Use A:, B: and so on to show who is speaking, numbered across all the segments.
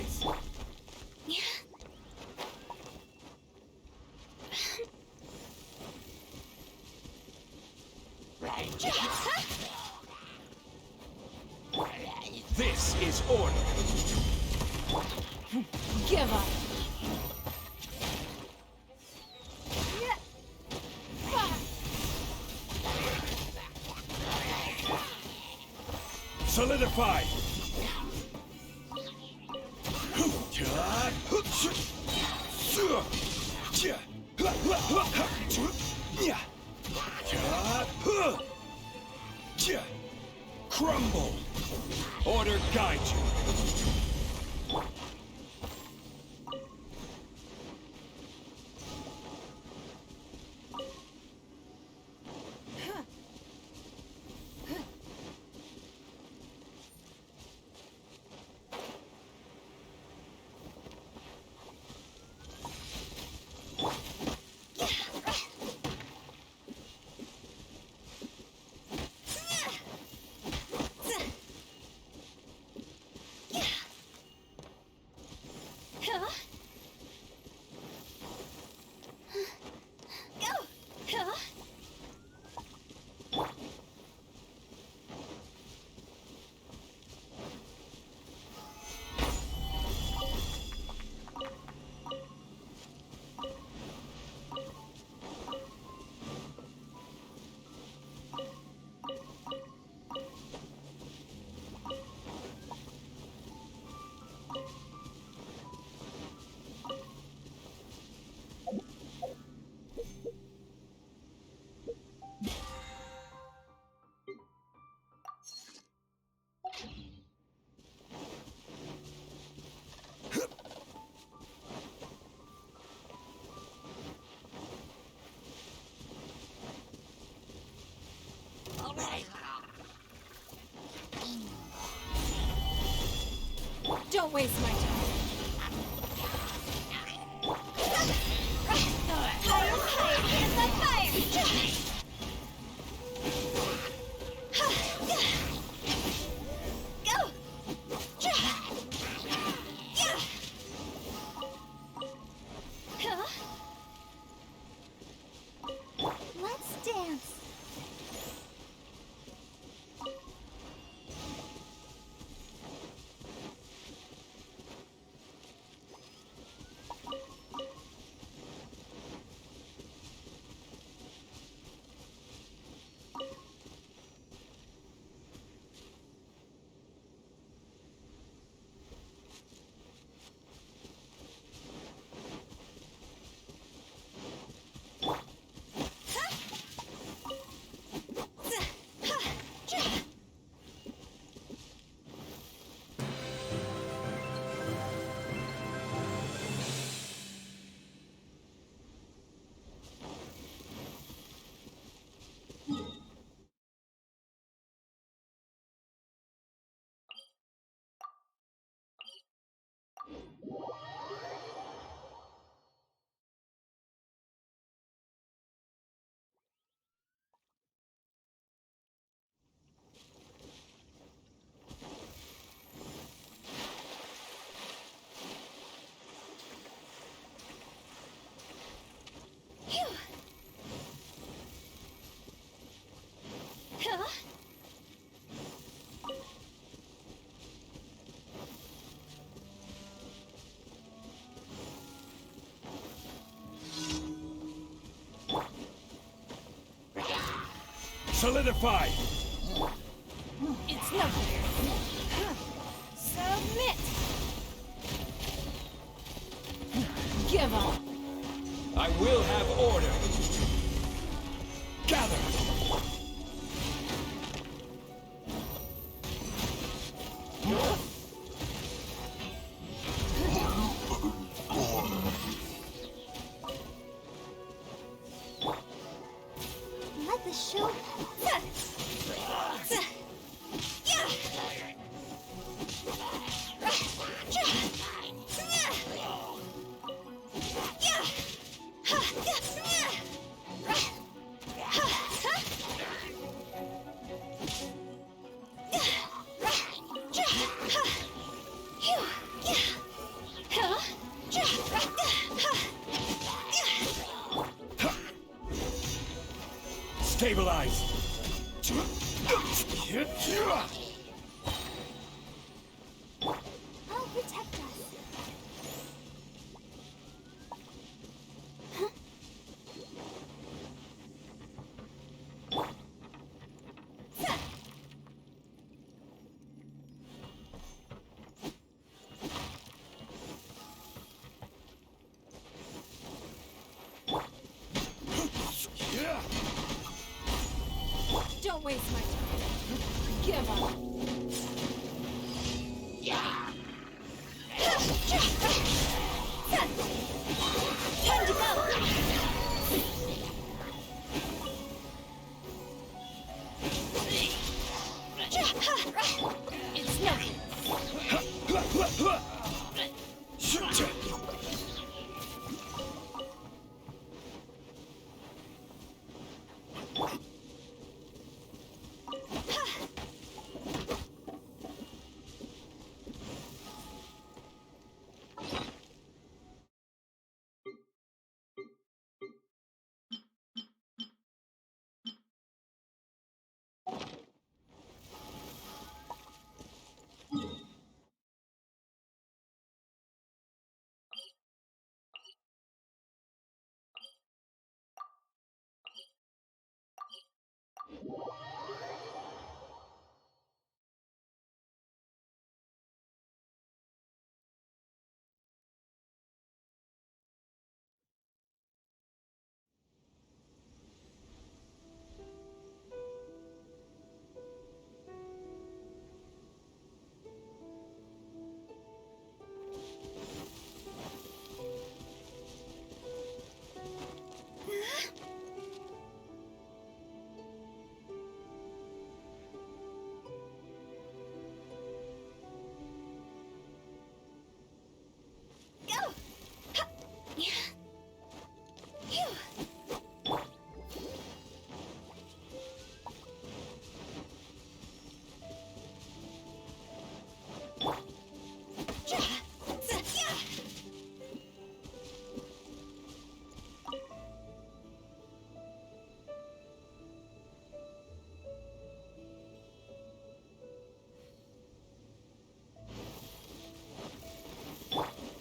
A: rise! This is order!
B: Give up.
A: Solidify! Crumble! Order guide you!
B: Don't waste my time.
C: Let's dance.
A: Solidify!
B: It's nothing. Submit. Give up.
A: I will have order! Gather!
C: Let the show.
A: Stabilize.
C: I'll protect us.
B: Don't waste my time. Give up.
C: Time to go.
B: It's nothing.
C: Go.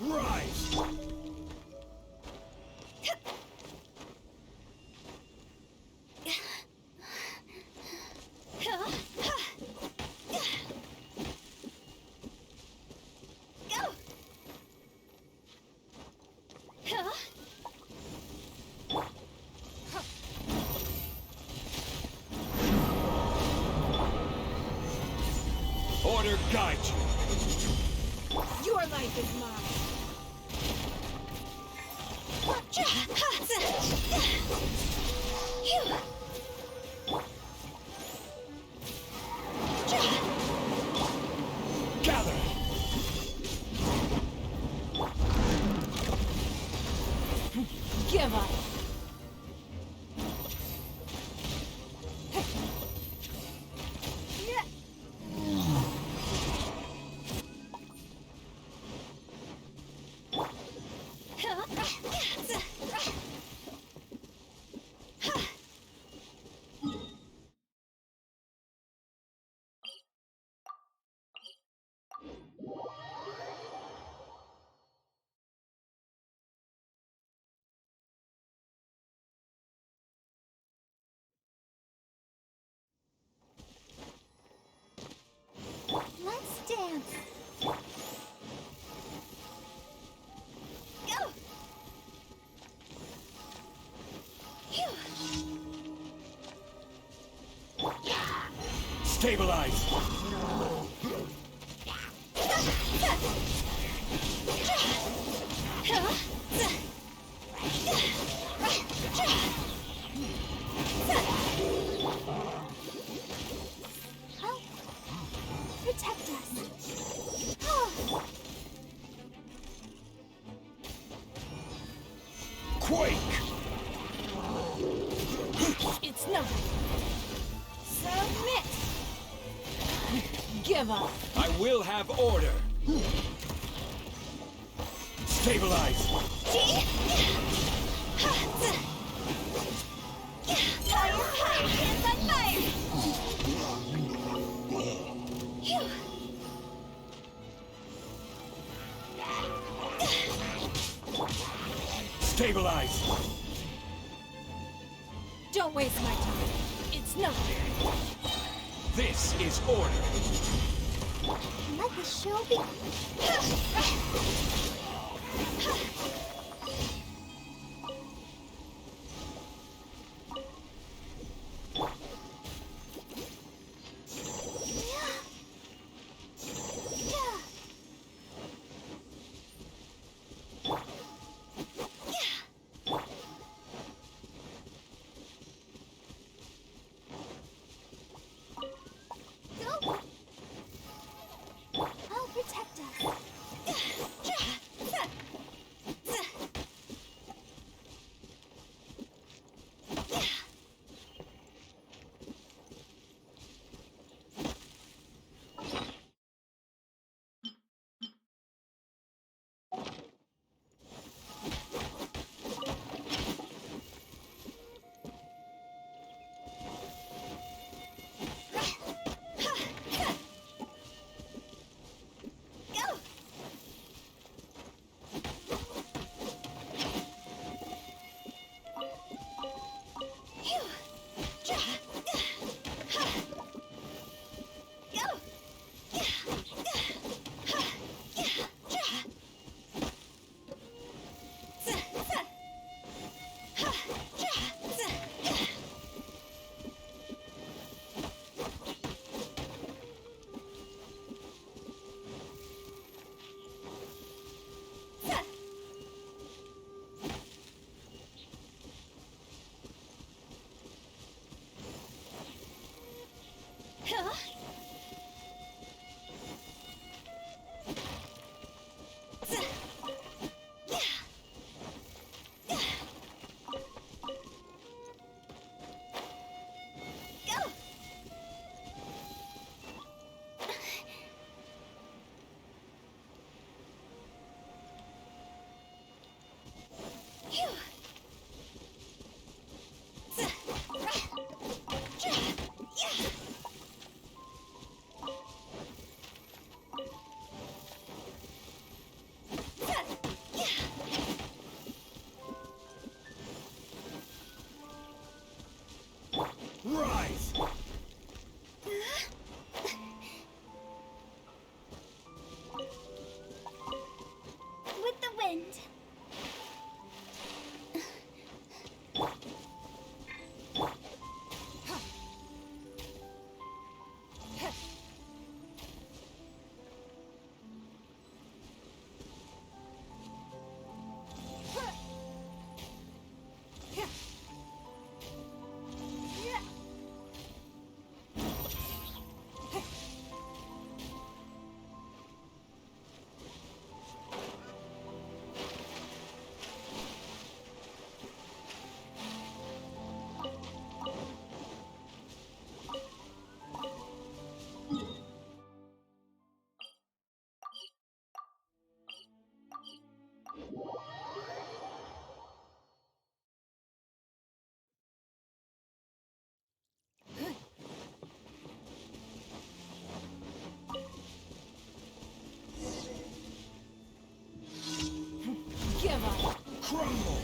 A: Rise. Order guide you.
B: Your life is mine.
A: Gather.
B: Give up.
C: Let's dance. Go.
A: Stabilize.
C: Help. Protect us.
A: Quake.
B: It's nothing. Submit. Give up.
A: I will have order. Stabilize.
C: Fire, fire, hands on fire! Phew.
A: Stabilize!
B: Don't waste my time. It's nothing.
A: This is order!
C: Let the show begin. Go! I'll protect us. Go! Phew. Go! Huh? Go! Phew.
A: Rise!
C: With the wind.
B: Give up.
A: Crumble!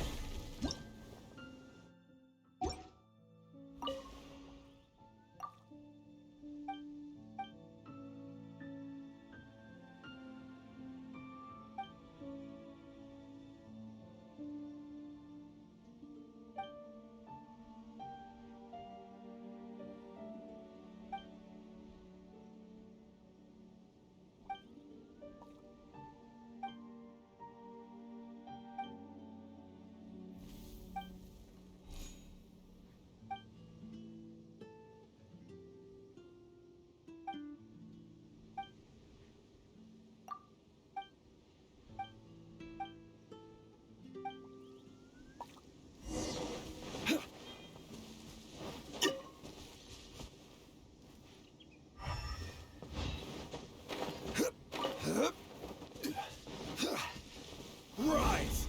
A: Rise!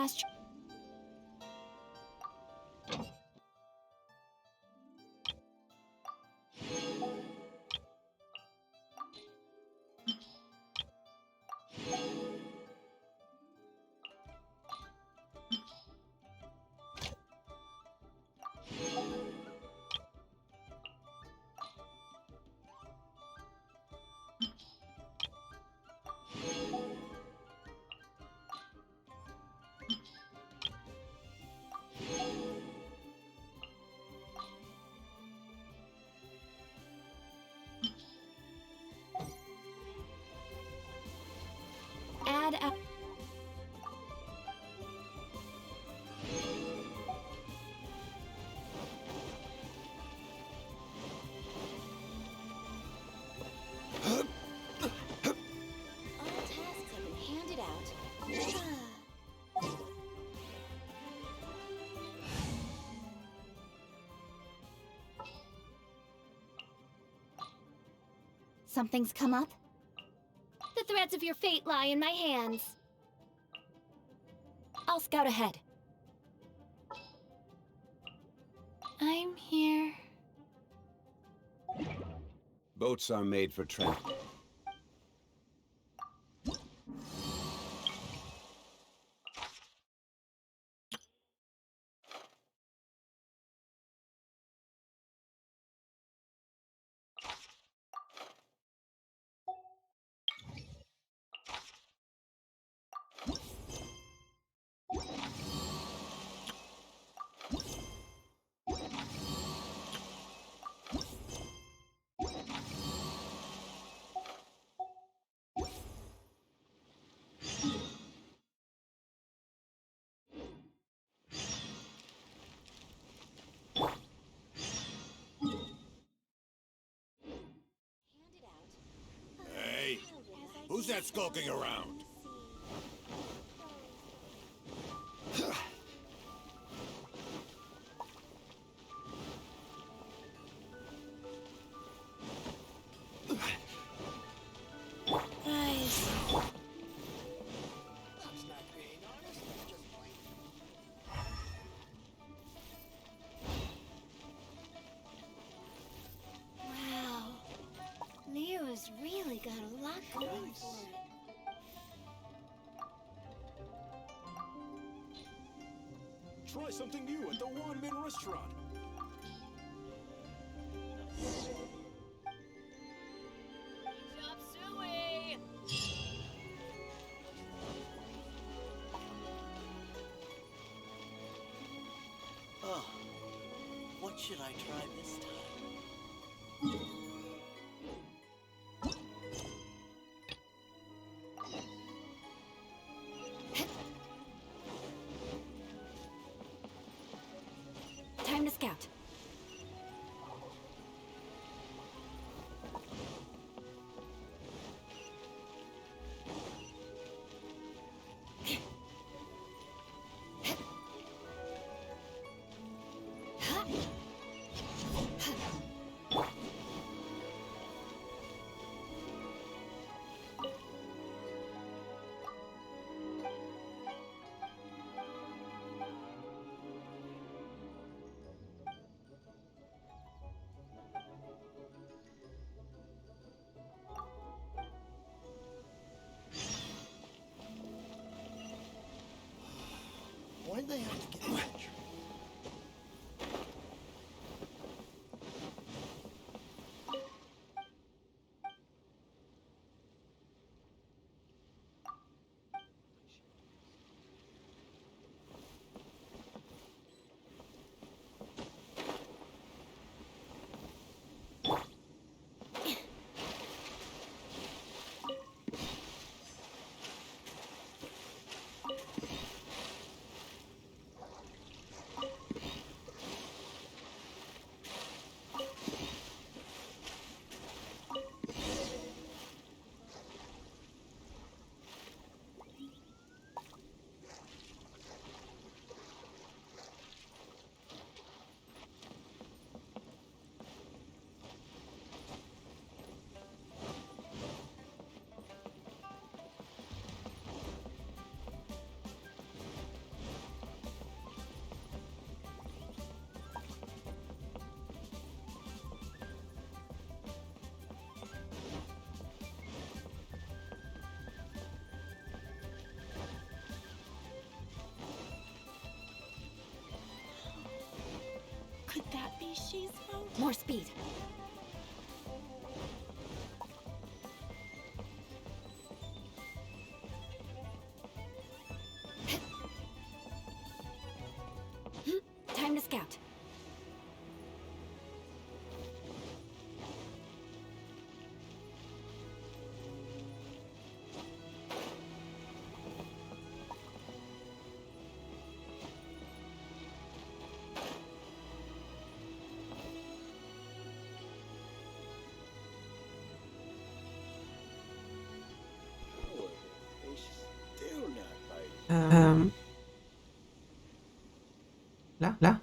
B: last. Add a.
C: All tasks have been handed out.
B: Something's come up? The threads of your fate lie in my hands. I'll scout ahead. I'm here.
D: Boats are made for transport.
C: Handed out.
A: Hey, who's that skulking around?
B: Rise.
A: That's not being honest, that's just plain.
B: Wow. Leo's really got a lot going for it.
A: Try something new at the Wanmin restaurant.
B: Chop suey!
E: Oh, what should I try this time?
B: Time to scout.
C: Could that be She's boat?
B: More speed. Time to scout.
E: Still not biting.
F: Lah.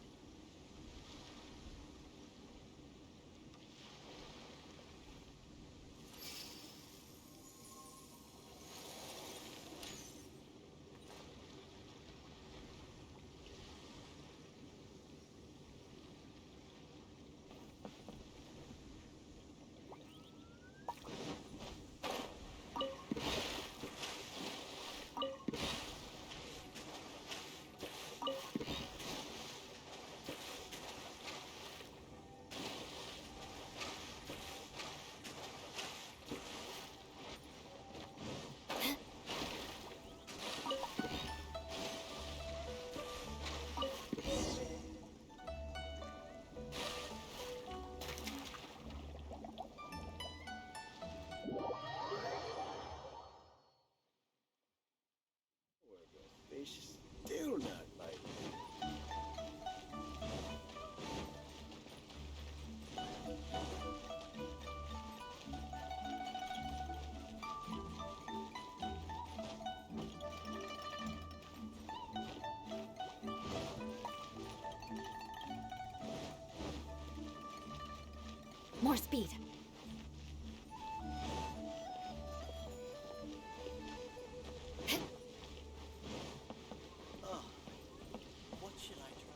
E: Fish still not biting.
B: More speed.
E: Oh, what should I try?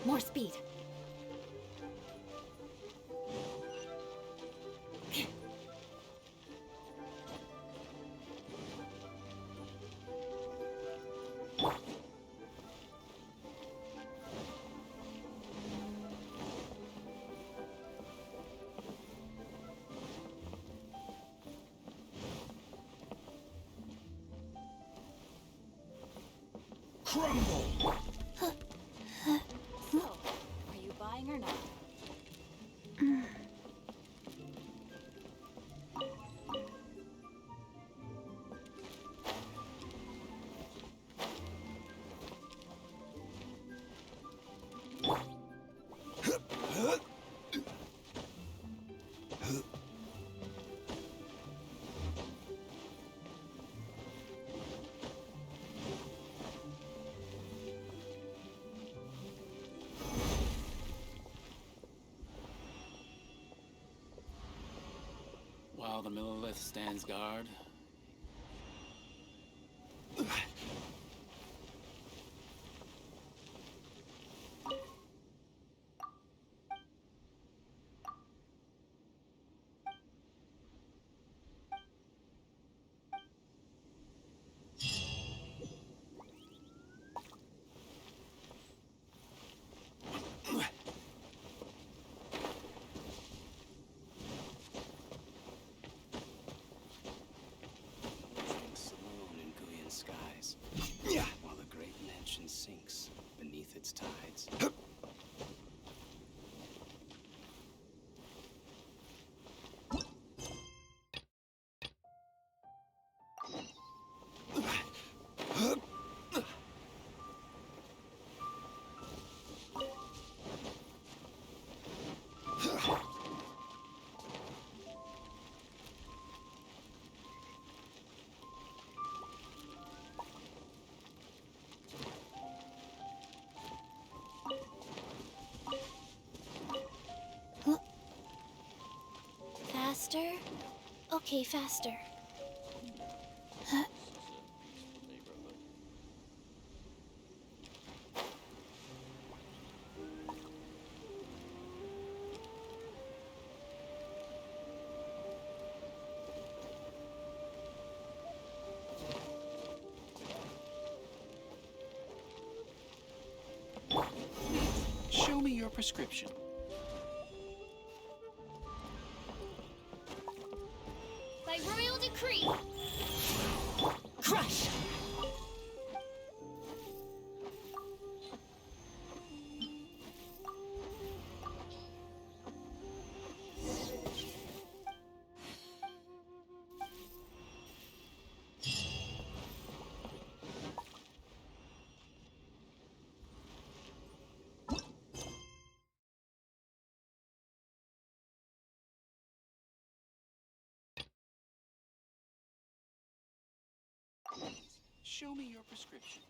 B: More speed.
A: Crumble!
C: So, are you buying or not?
G: While the Millilith stands guard.
C: Okay, faster.
E: Neighborhood.
G: Show me your prescription.
C: By royal decree.
B: Crush!
G: Show me your prescription.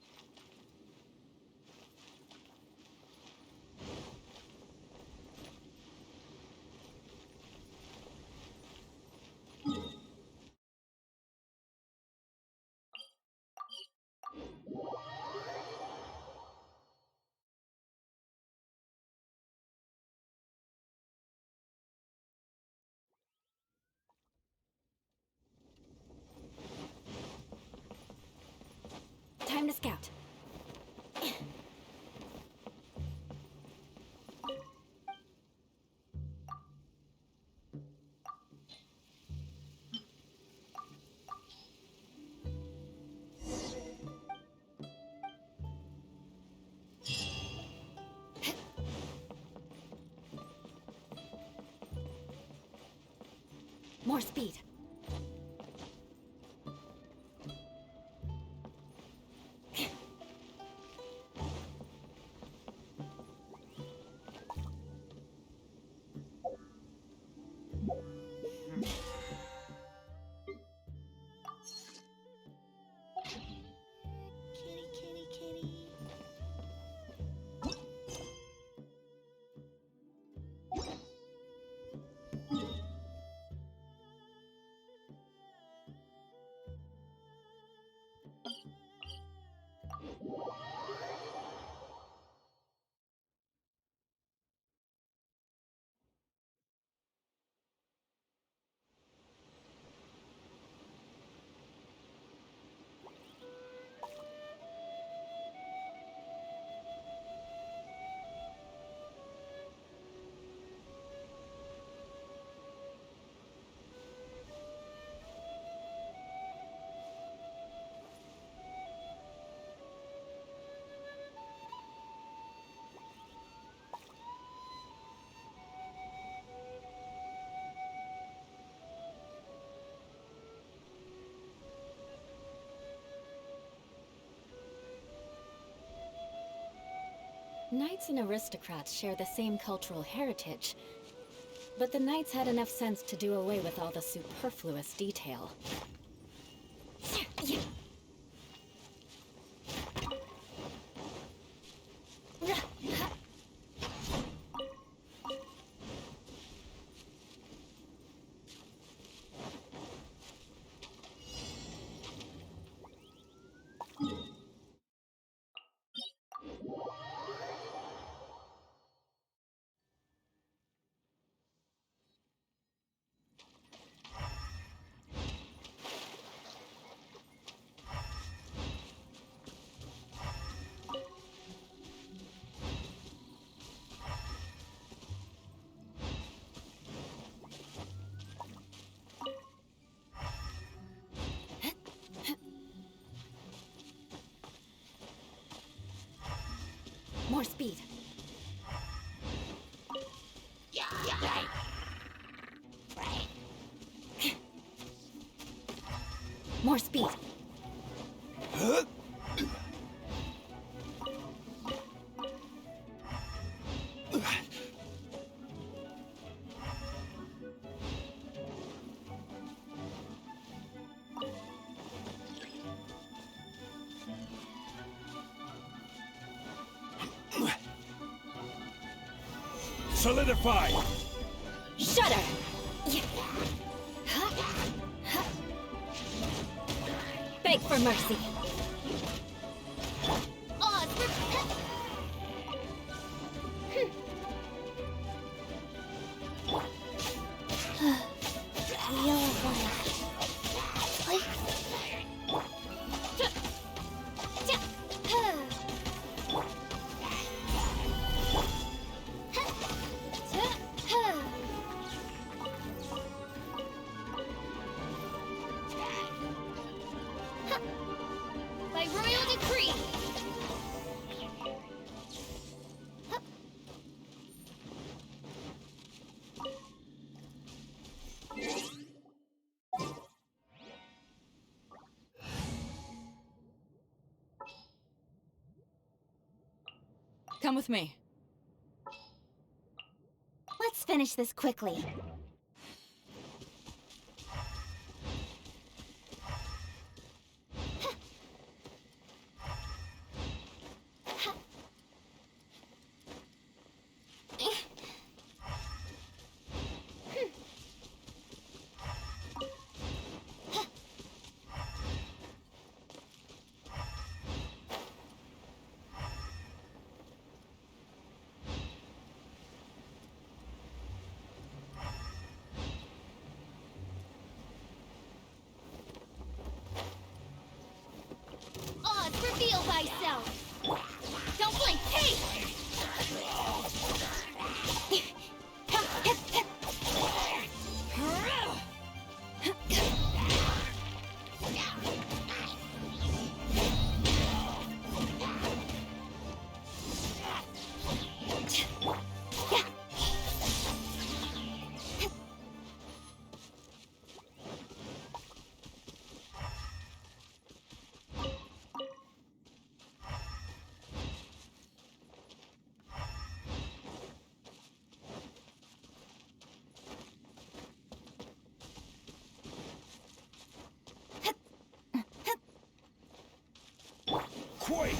B: Time to scout. More speed.
C: Kitty, kitty, kitty.
B: Knights and aristocrats share the same cultural heritage, but the knights had enough sense to do away with all the superfluous detail. More speed. More speed.
A: Solidify!
B: Shudder! beg for mercy.
C: Odds for... Wheel of Life. Like... By royal decree.
B: Come with me.
C: Let's finish this quickly. Odds, reveal thyself. Don't blink. Hey!
A: Quake!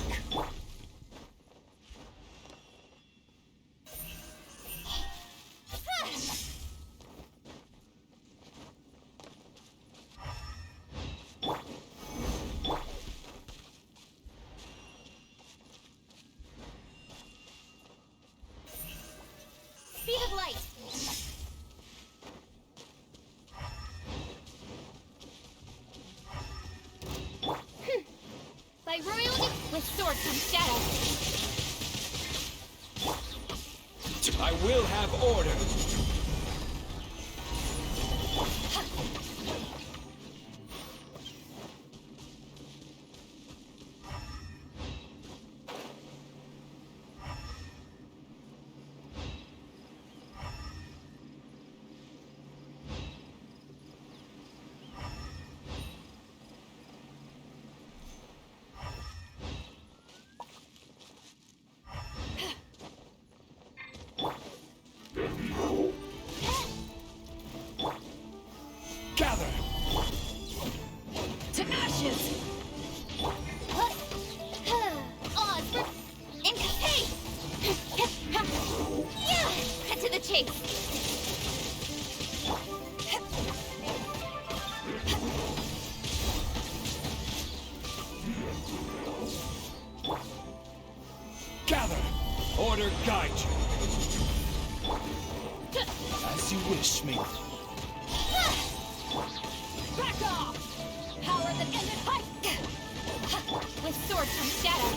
C: Speed of light. By royal with sword comes shadow.
A: I will have order! Gather!
B: To ashes!
C: Odds for... Hey! Yeah! Cut to the chase.
A: Gather! Order guide you! As you wish, me.
B: Back off! Power that ended fight!
C: With sword comes shadow.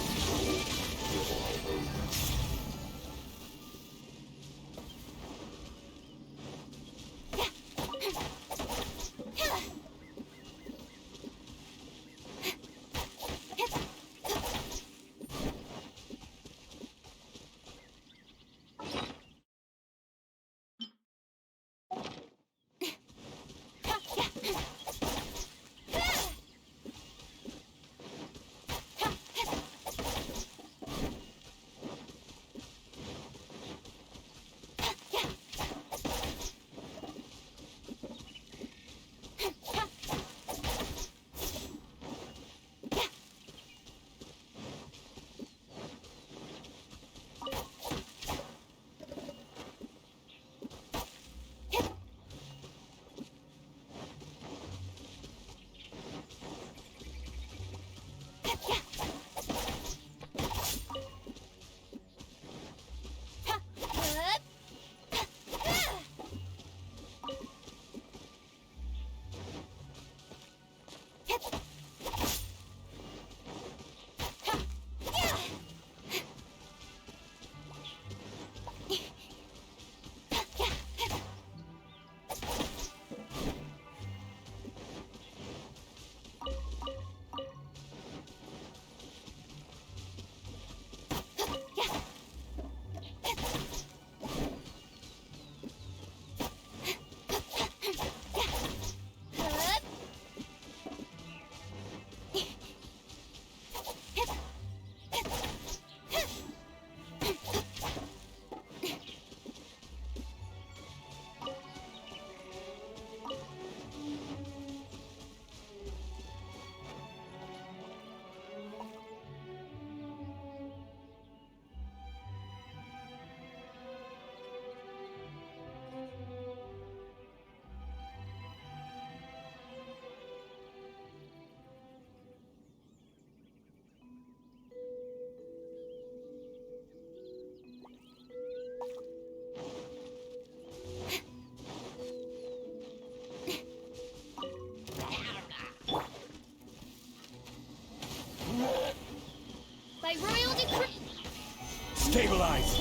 A: Stabilize!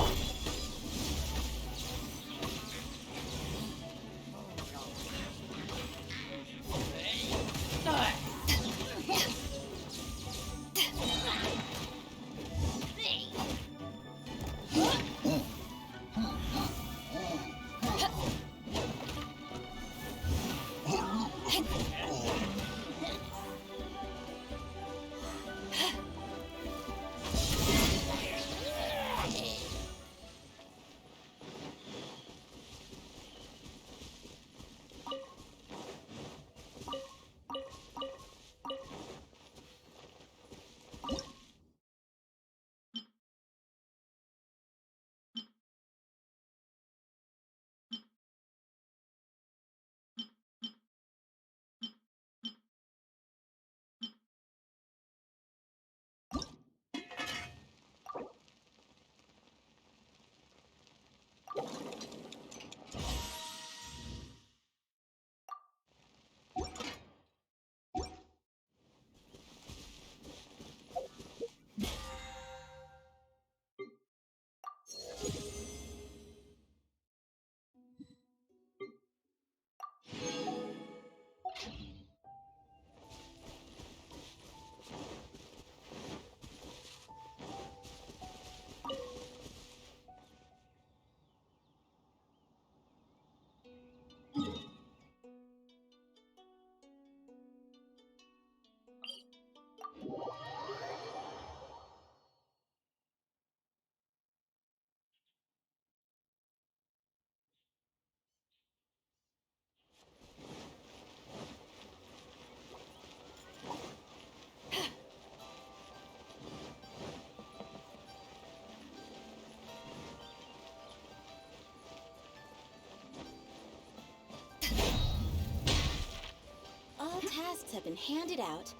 C: All tasks have been handed out.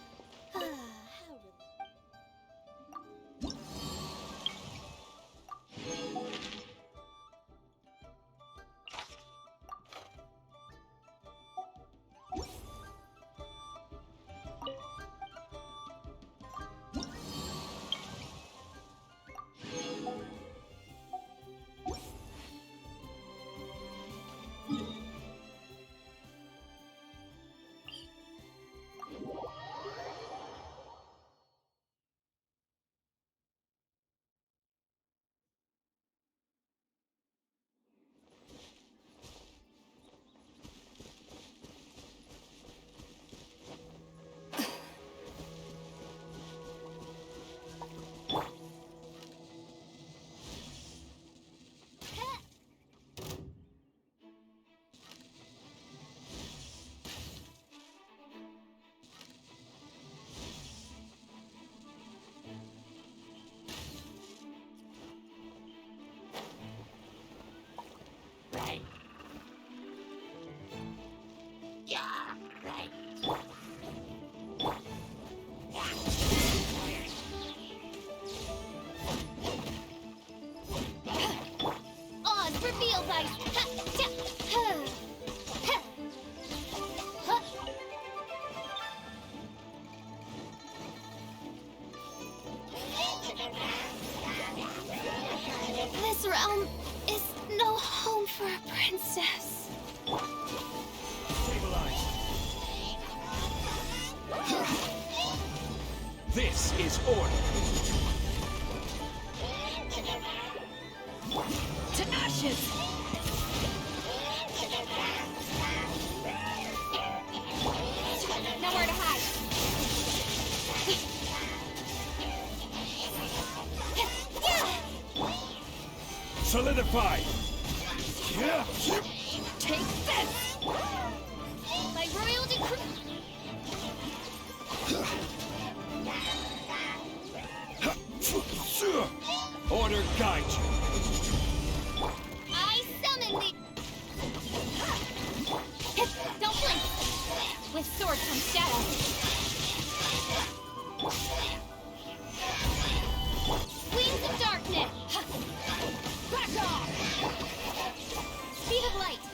C: How reveals ice. This realm is no home for a princess.
A: Stabilize! This is order!
B: To ashes! Nowhere to hide!
A: Solidify!
B: Take this!
C: By royal decree.
A: Order guide you!
C: I summon the... Don't blink! With sword comes shadow. Wings of darkness! Back off! Speed of light!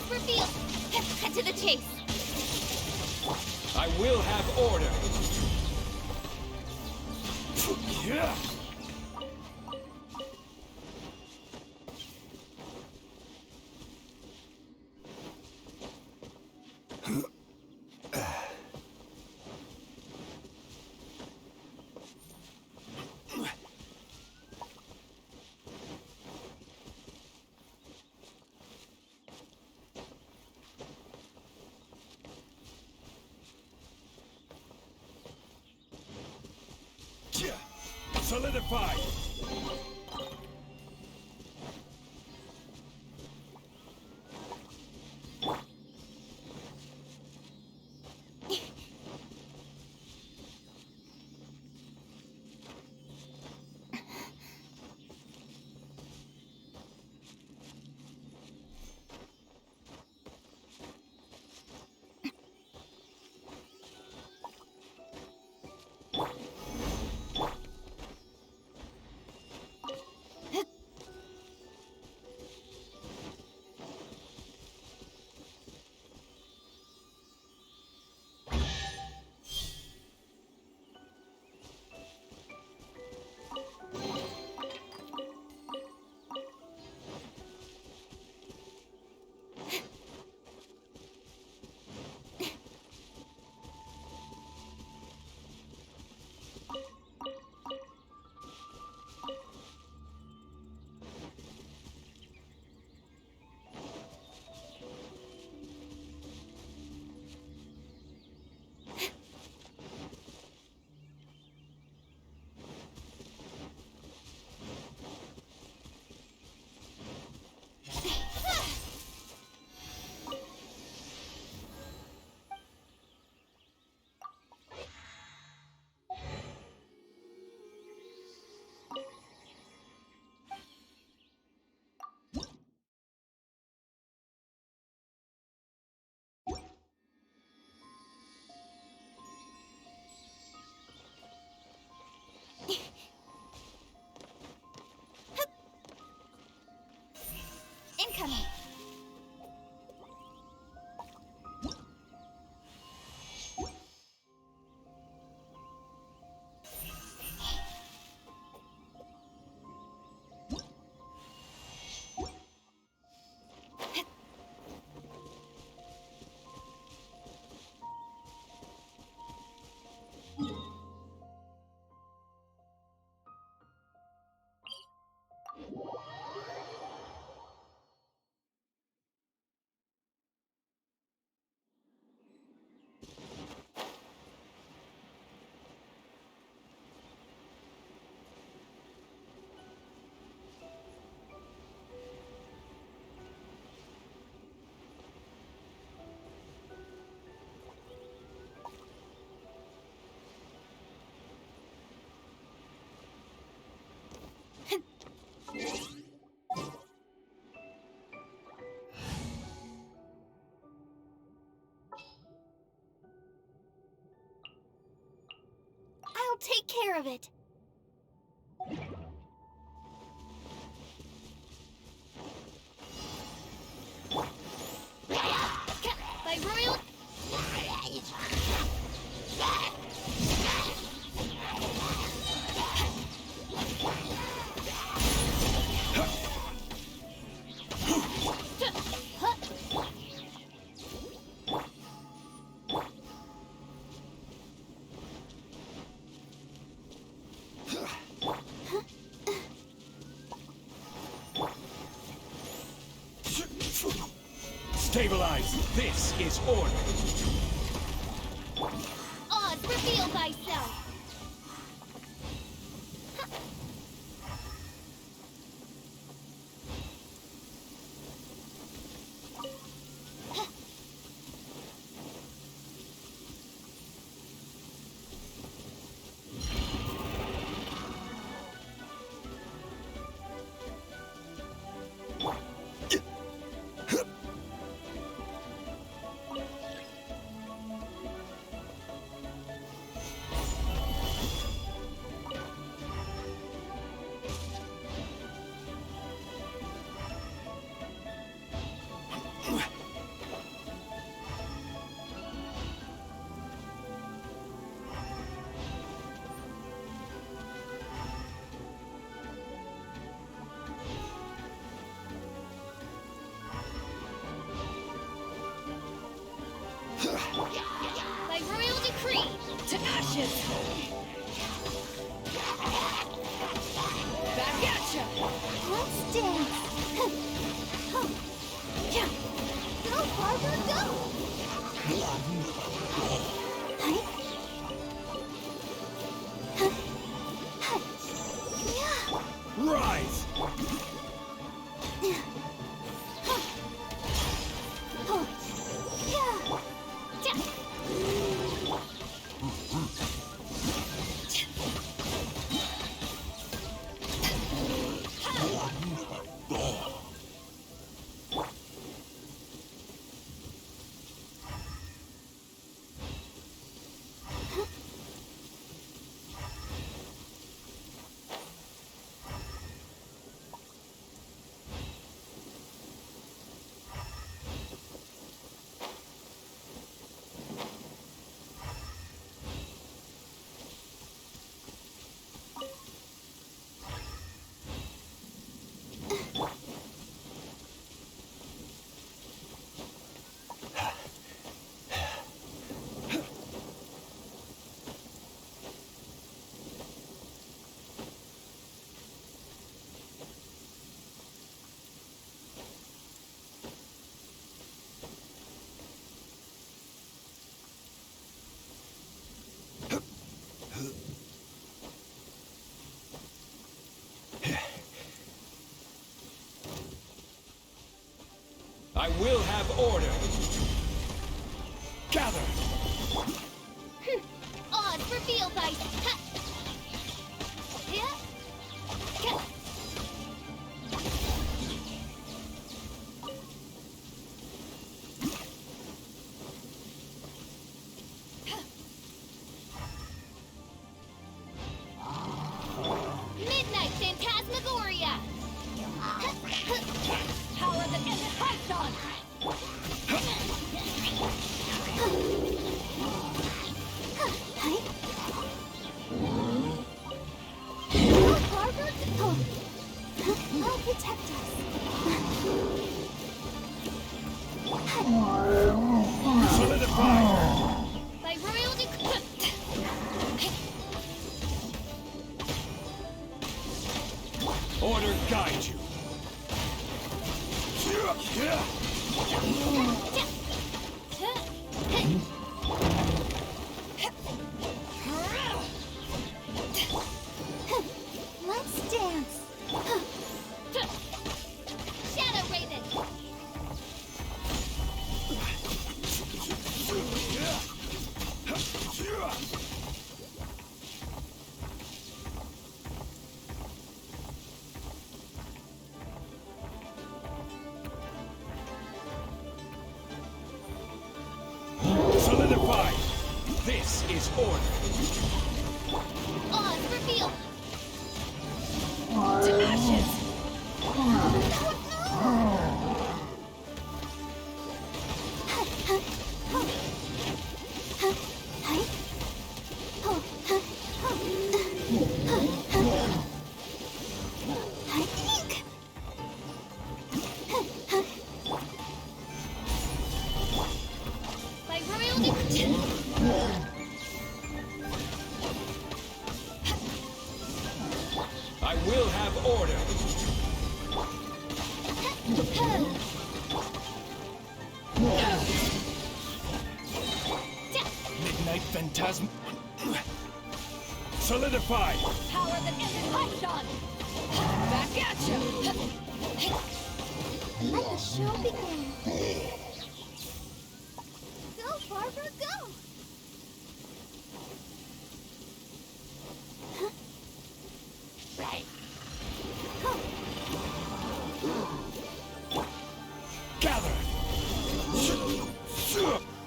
C: Oz reveal! Cut to the chase!
A: I will have order. Yeah. Solidified.
C: Incoming! I'll take care of it. By royal...
A: Stabilize. This is order.
C: Oz, reveal thyself! By royal decree, to ashes! Back at ya! Let's dance! Yeah! Go, Barbara, go!
A: Rise! I will have order. Gather.
C: Odds revealed by... Midnight Phantasmagoria! Power that ended Python! I'll protect us.
A: Solidify.
C: By royal decree.
A: Order guide you.
C: Let's dance. Shadow Raven.
A: Solidify. This is order.
C: Odds revealed. To ashes. By royal decree.
A: I will have order. Midnight Phantasm. Solidify.
C: Power that ended Python. Back at you. Let the show begin. Go, Barbara, go.
A: Gather.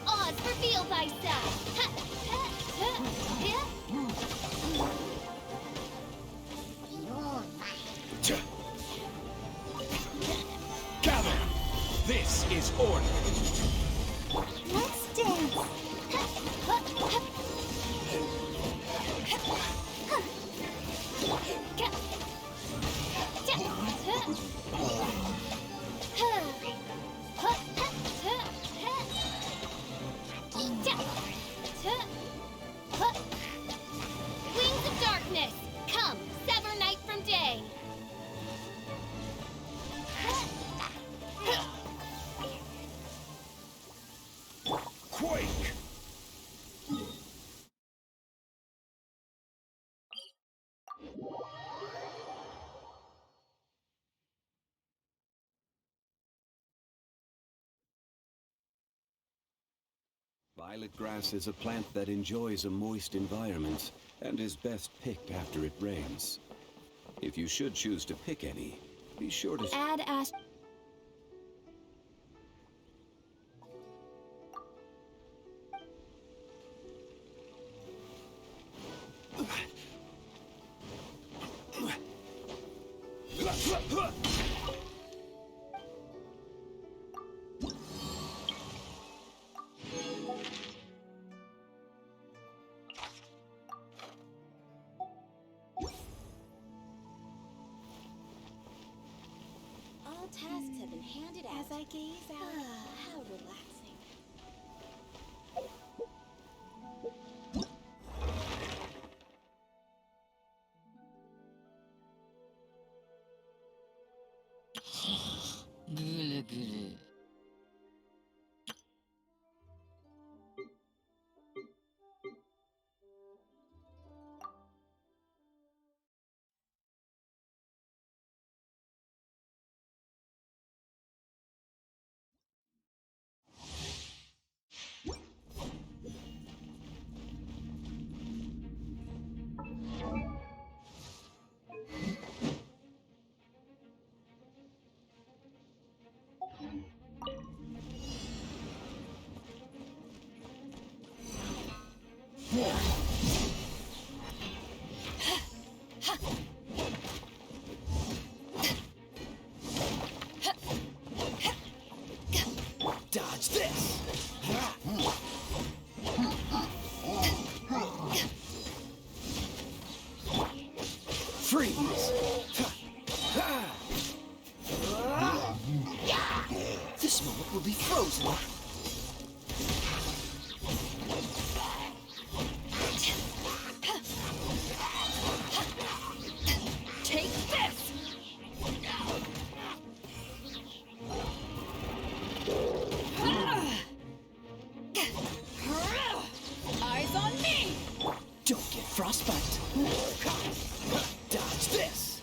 C: Odds reveal thyself.
A: Gather. This is order.
C: Let's dance.
D: Violet grass is a plant that enjoys a moist environment and is best picked after it rains. If you should choose to pick any, be sure to...
C: Add Ash.
H: All tasks have been handed out. As I gaze out, how relaxing.
G: Güle güle.
A: Dodge this! Freeze! This moment will be frozen.
C: Take this! Eyes on me!
A: Don't get frostbite. Dodge this!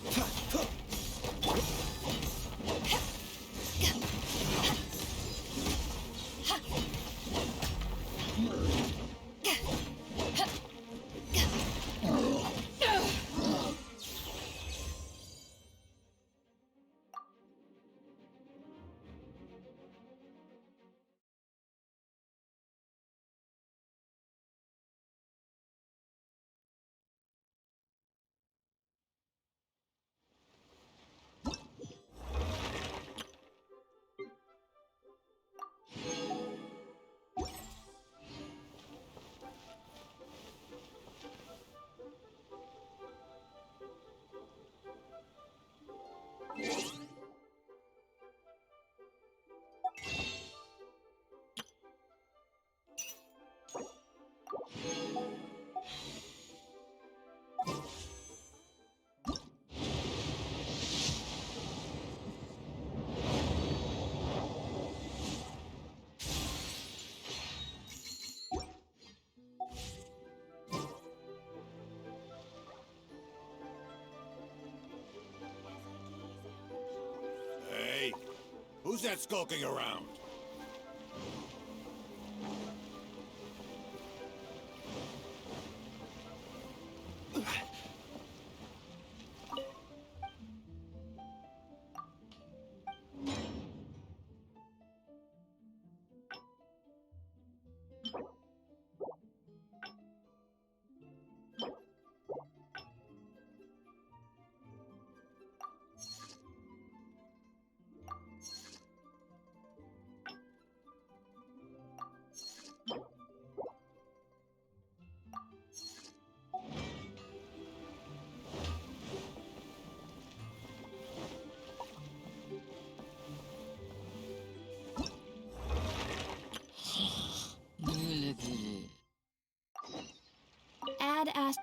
I: Hey, who's that skulking around?
G: Güle güle.
C: Add Ash.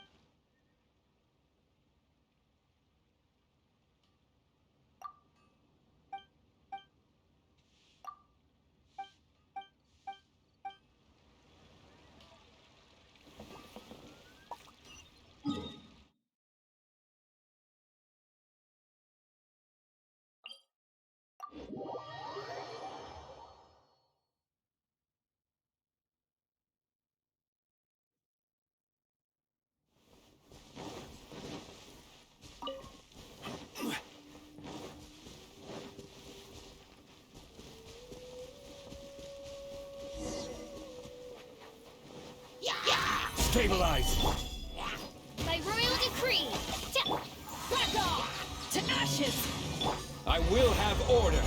I: Stabilize!
C: By royal decree!
B: Back off! To ashes!
A: I will have order.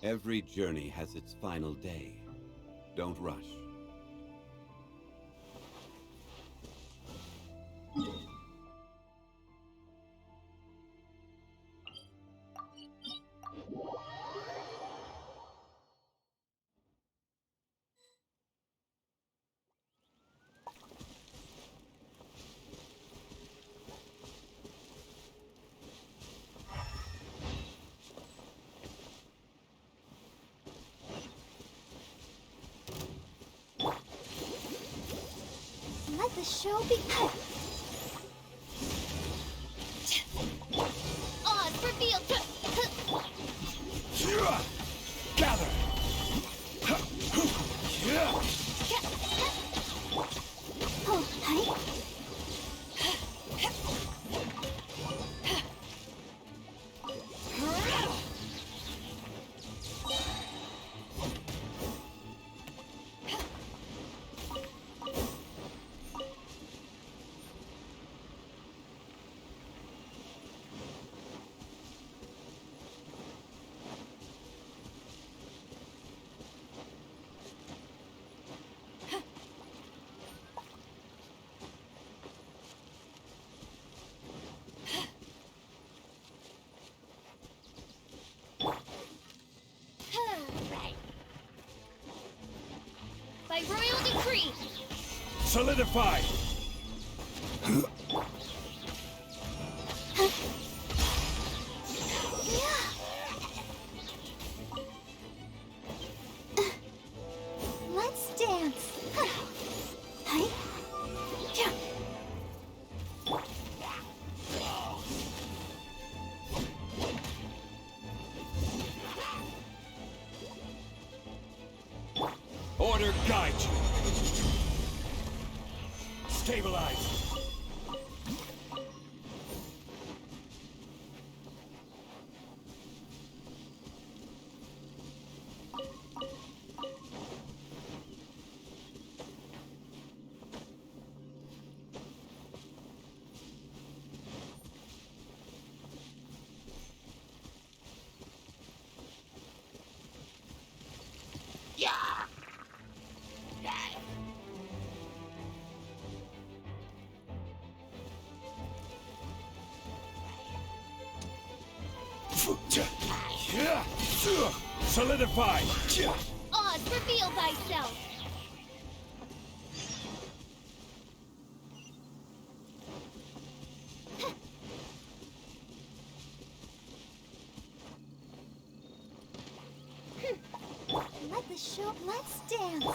D: Every journey has its final day. Don't rush.
C: Let the show begin! Odds revealed!
A: Gather!
C: Oh, hi. By royal decree!
A: Solidify!
C: Let's dance! Hi.
A: Order guide you. Stabilize. Solidify!
C: Odds reveal thyself! Let the show... Let's dance!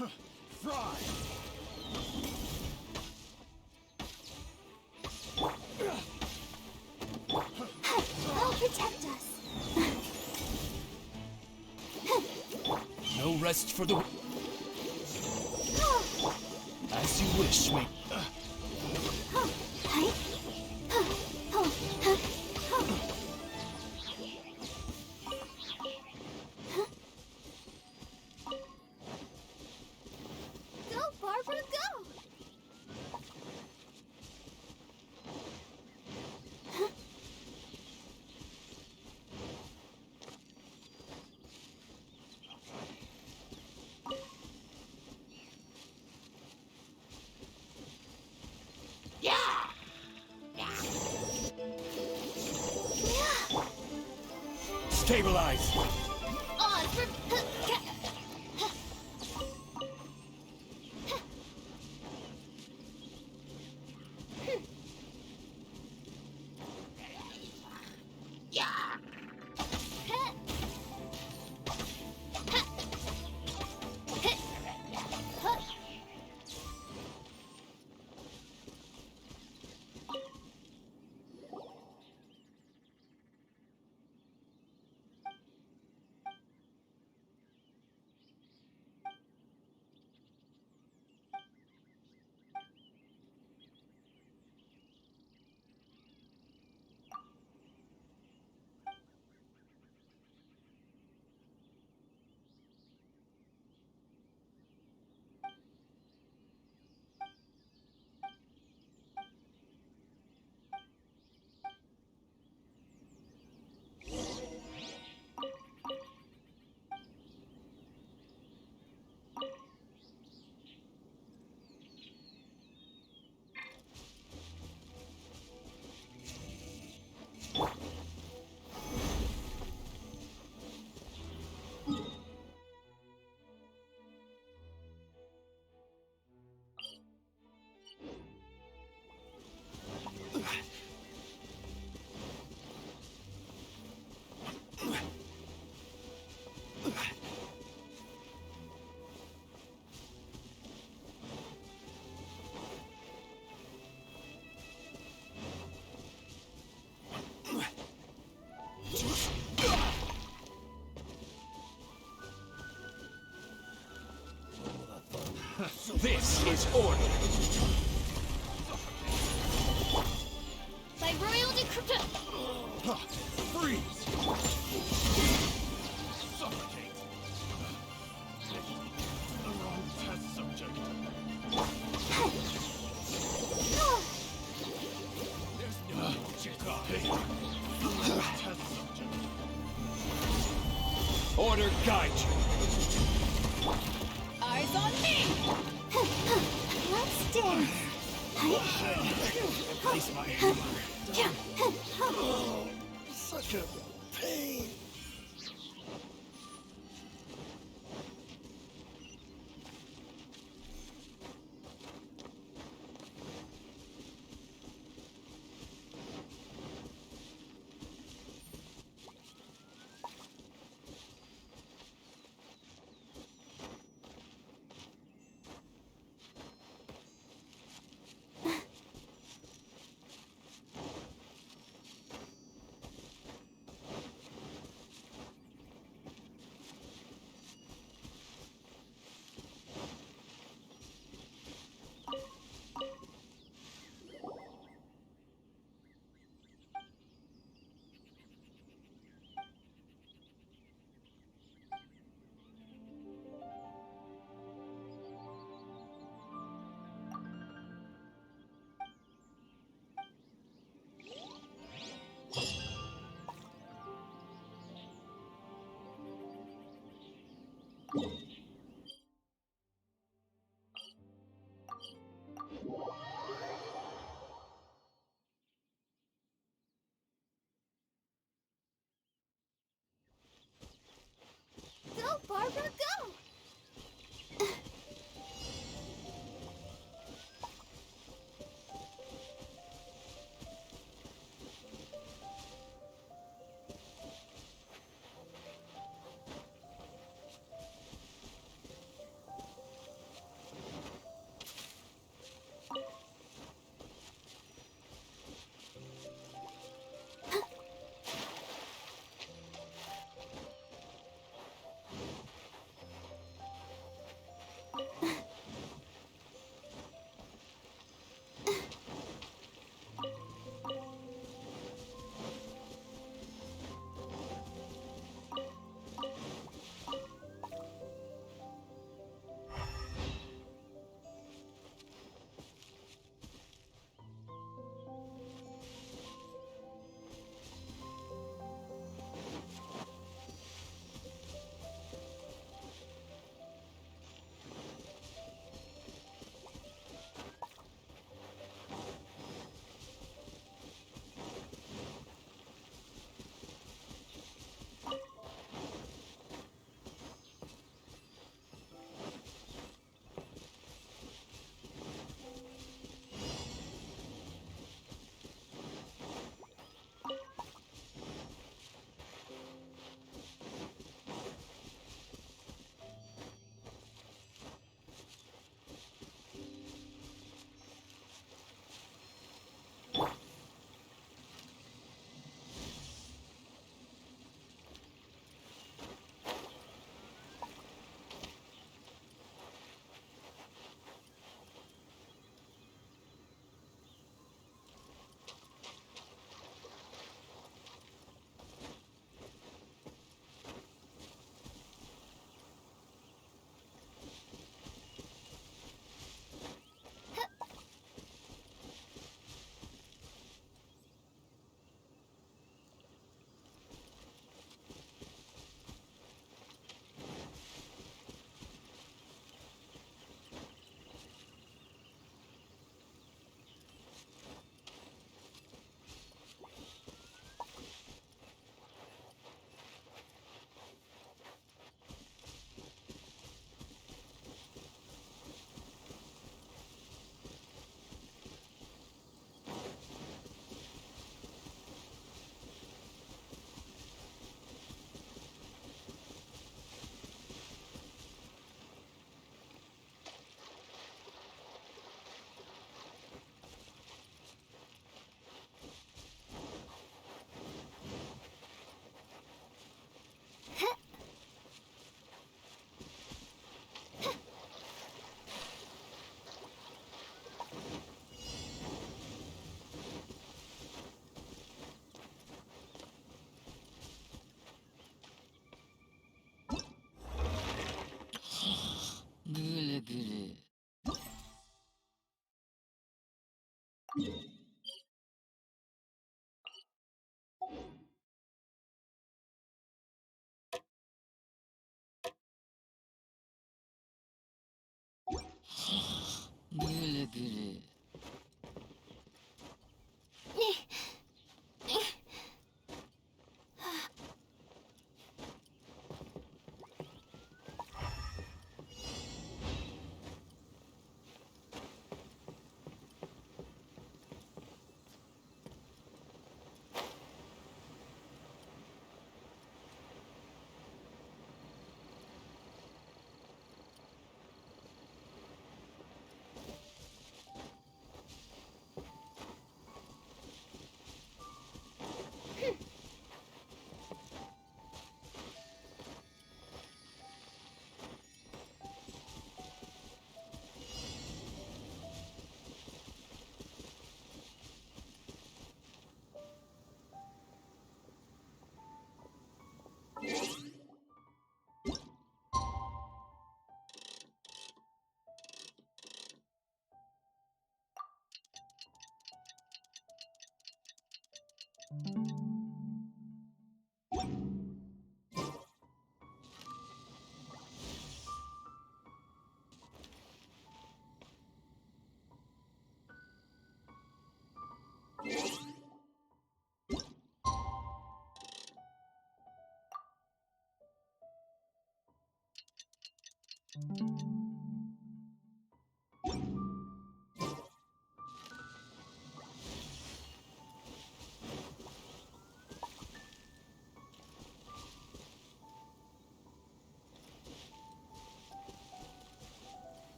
A: Fry!
C: I'll protect us.
A: No rest for the... As you wish, mate.
C: Go, Barbara, go!
A: Stabilize!
C: On for...
A: This is order!
C: By royal decree...
A: Freeze! Suffocate! The wrong test subject. There's no object. The wrong test subject. Order guide you!
C: Eyes on me! Let's dance.
A: Place my hammer. Such a pain. Midnight.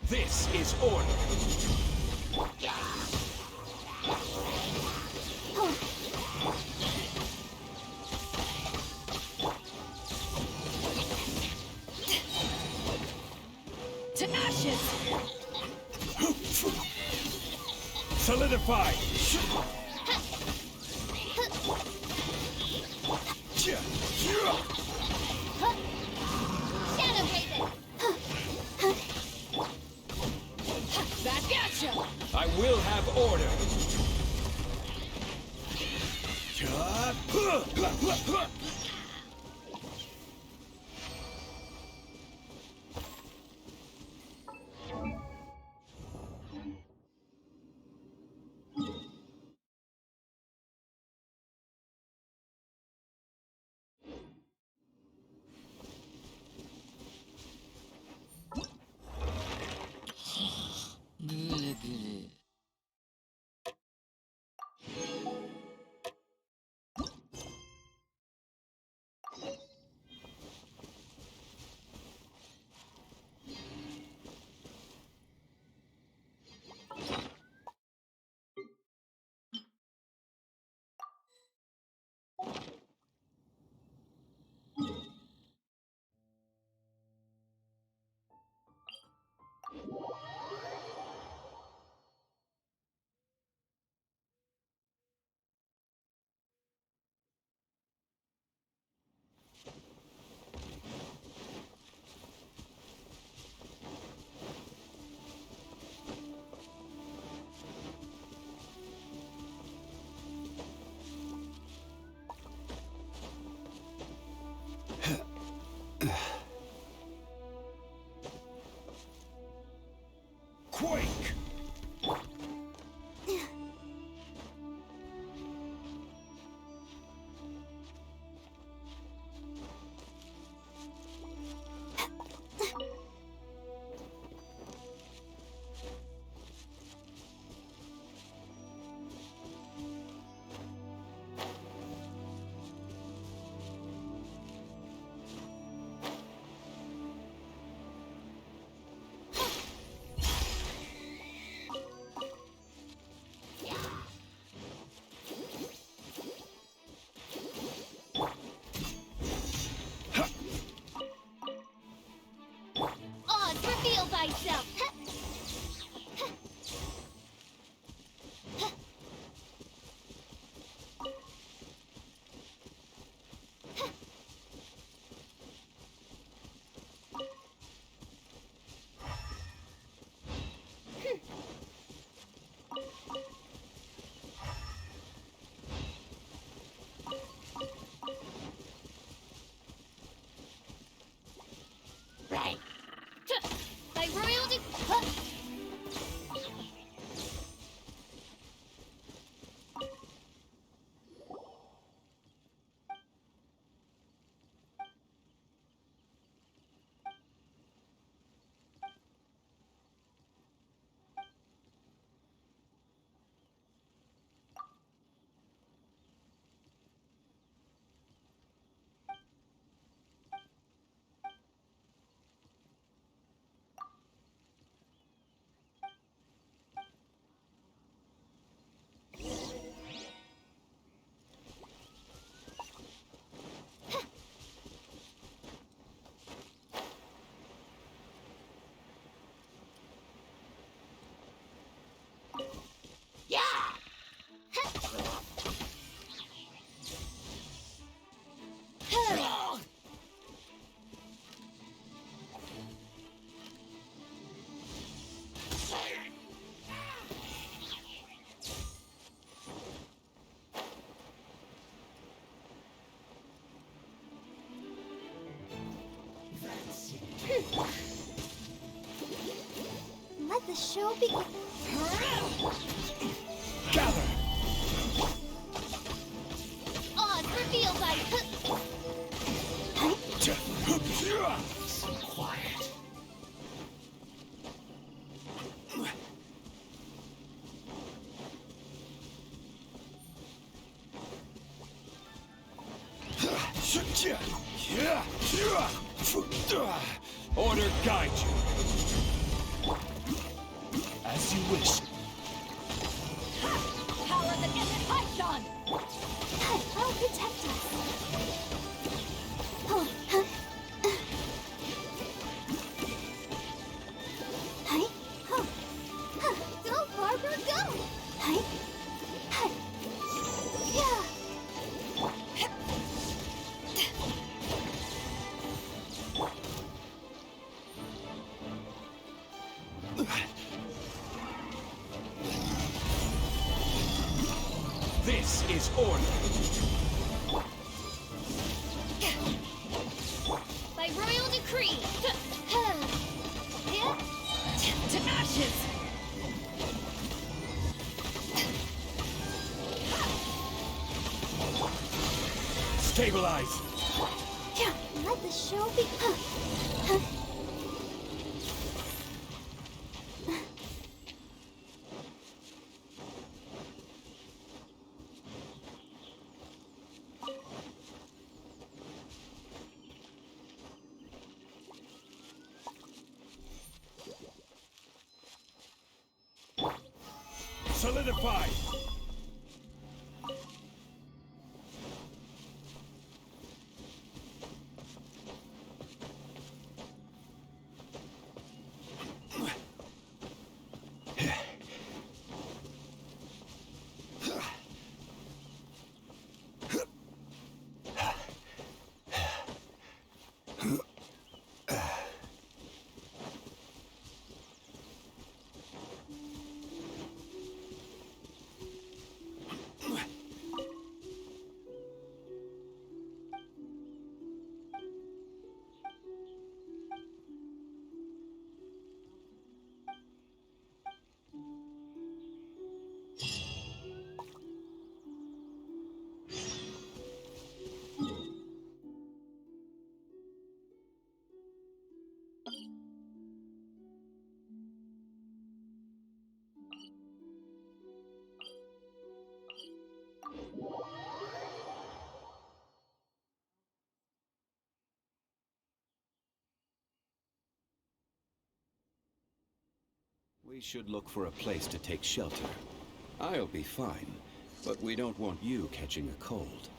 A: This is order.
B: To ashes!
A: Solidify.
C: Shadow Haven!
B: Back at ya!
A: I will have order.
C: show begin?
A: Gather!
C: Oz reveals I...
A: Quiet. Order guide you. As you wish.
C: Power that isn't Python! I'll protect us. Oh, huh? Hi. Oh. Huh. Go, Barbara, go! Hi. Hi. Yeah.
A: This is order.
C: By royal decree. To ashes.
A: Stabilize.
C: Yeah. Let the show be.
A: Solidify.
D: We should look for a place to take shelter. I'll be fine, but we don't want you catching a cold.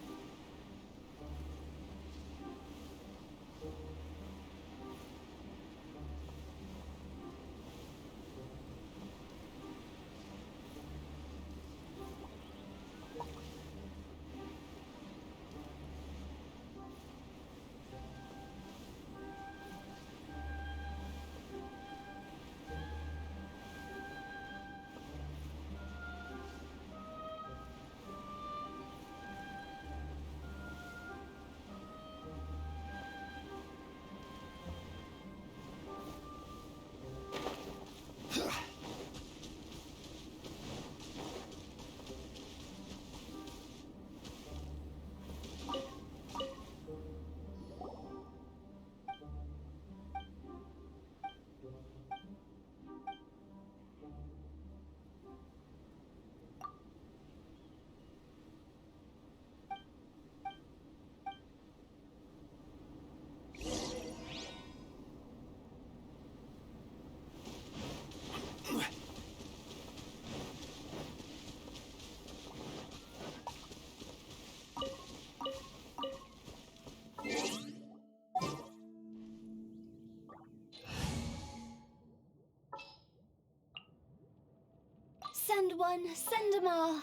C: Send one, send them all.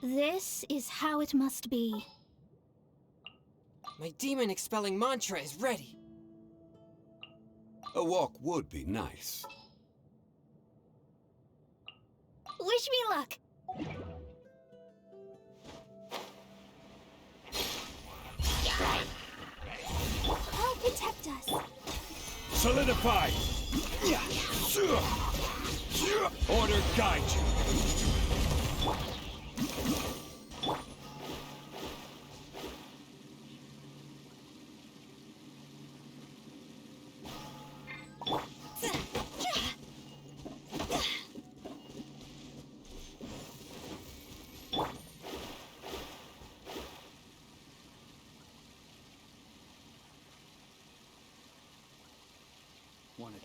C: This is how it must be.
J: My demon expelling mantra is ready.
D: A walk would be nice.
C: Wish me luck. I'll protect us.
A: Solidify. Order guide you.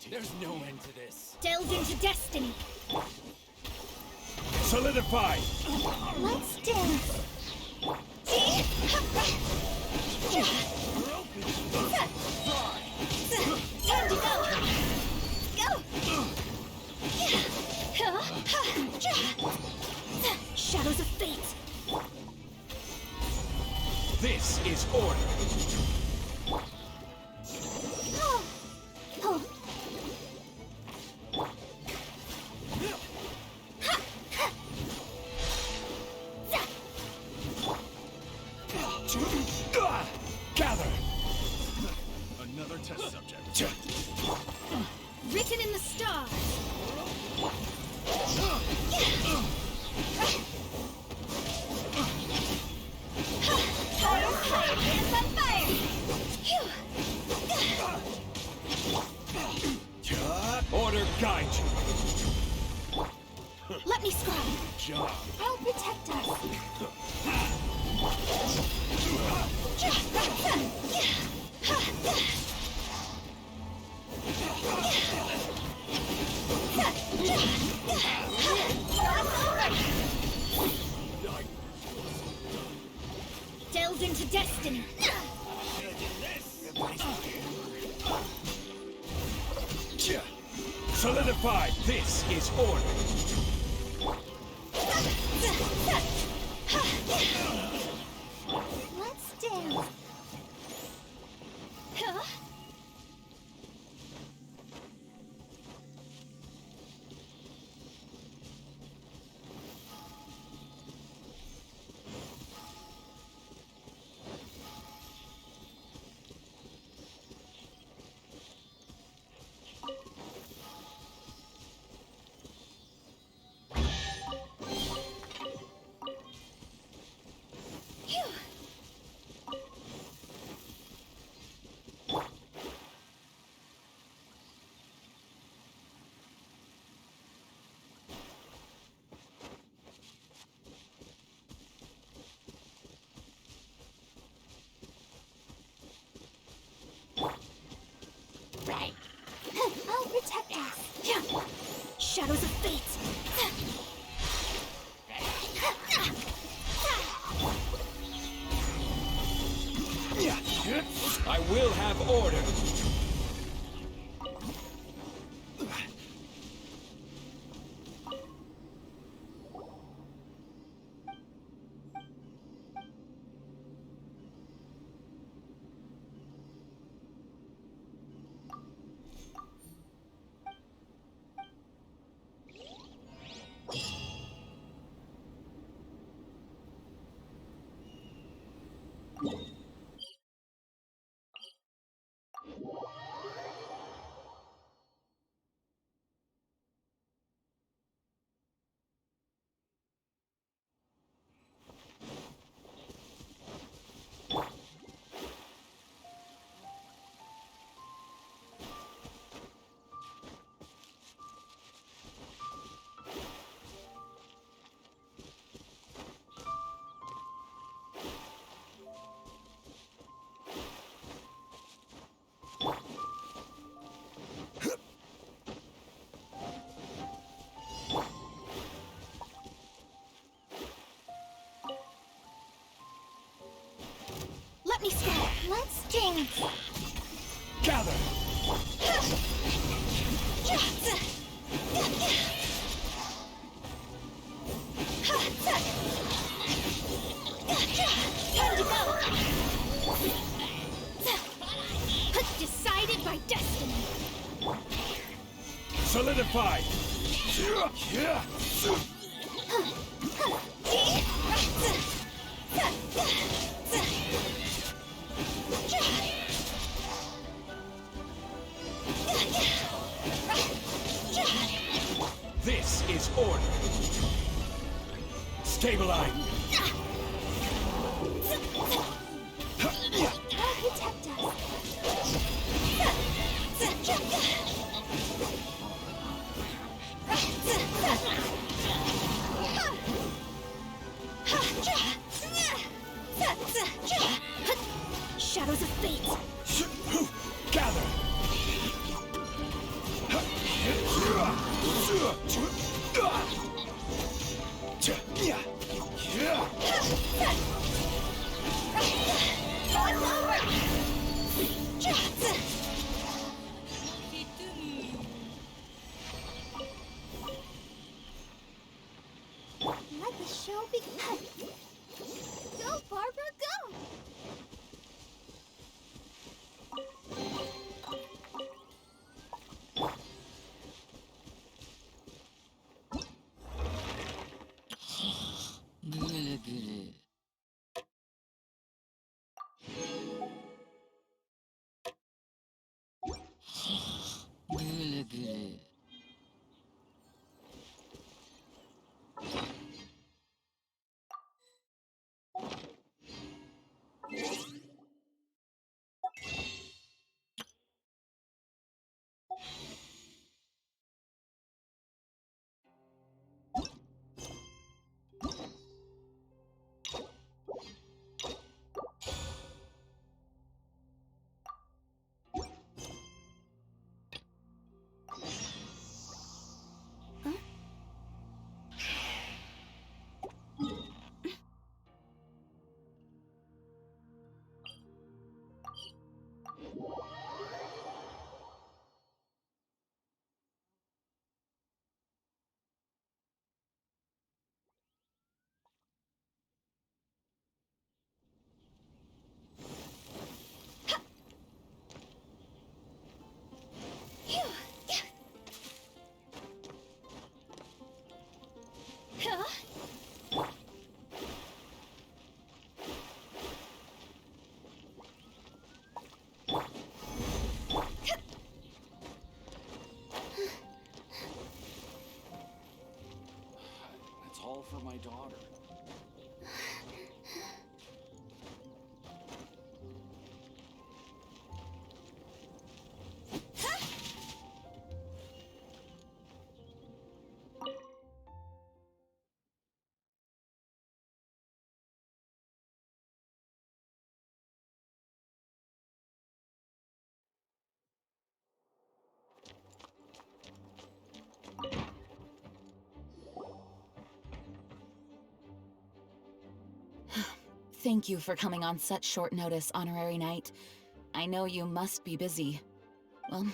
A: There's no end to this.
C: Delve into destiny.
A: Solidify.
C: Let's dance. Time to go. Go. Shadows of fate.
A: This is order.
C: Oh. Oh.
A: Gather. Another test subject.
C: Written in the stars. Hands on fire. Phew.
A: Order guide you.
C: Let me scribe.
A: Job.
C: I'll protect us. Delve into destiny.
A: Solidify. This is order.
C: Let's dance. Huh? Right. I'll protect us. Shadows of fate.
A: I will have order.
C: Let me scribe. Let's dance.
A: Gather.
C: Time to go. Decided by destiny.
A: Solidify. Stabilize!
C: Protect us. Shadows of fate.
A: Gather!
C: Let the show begin. Go, Barbara, go!
G: That's all for my daughter.
B: Thank you for coming on such short notice, Honorary Knight. I know you must be busy. Well,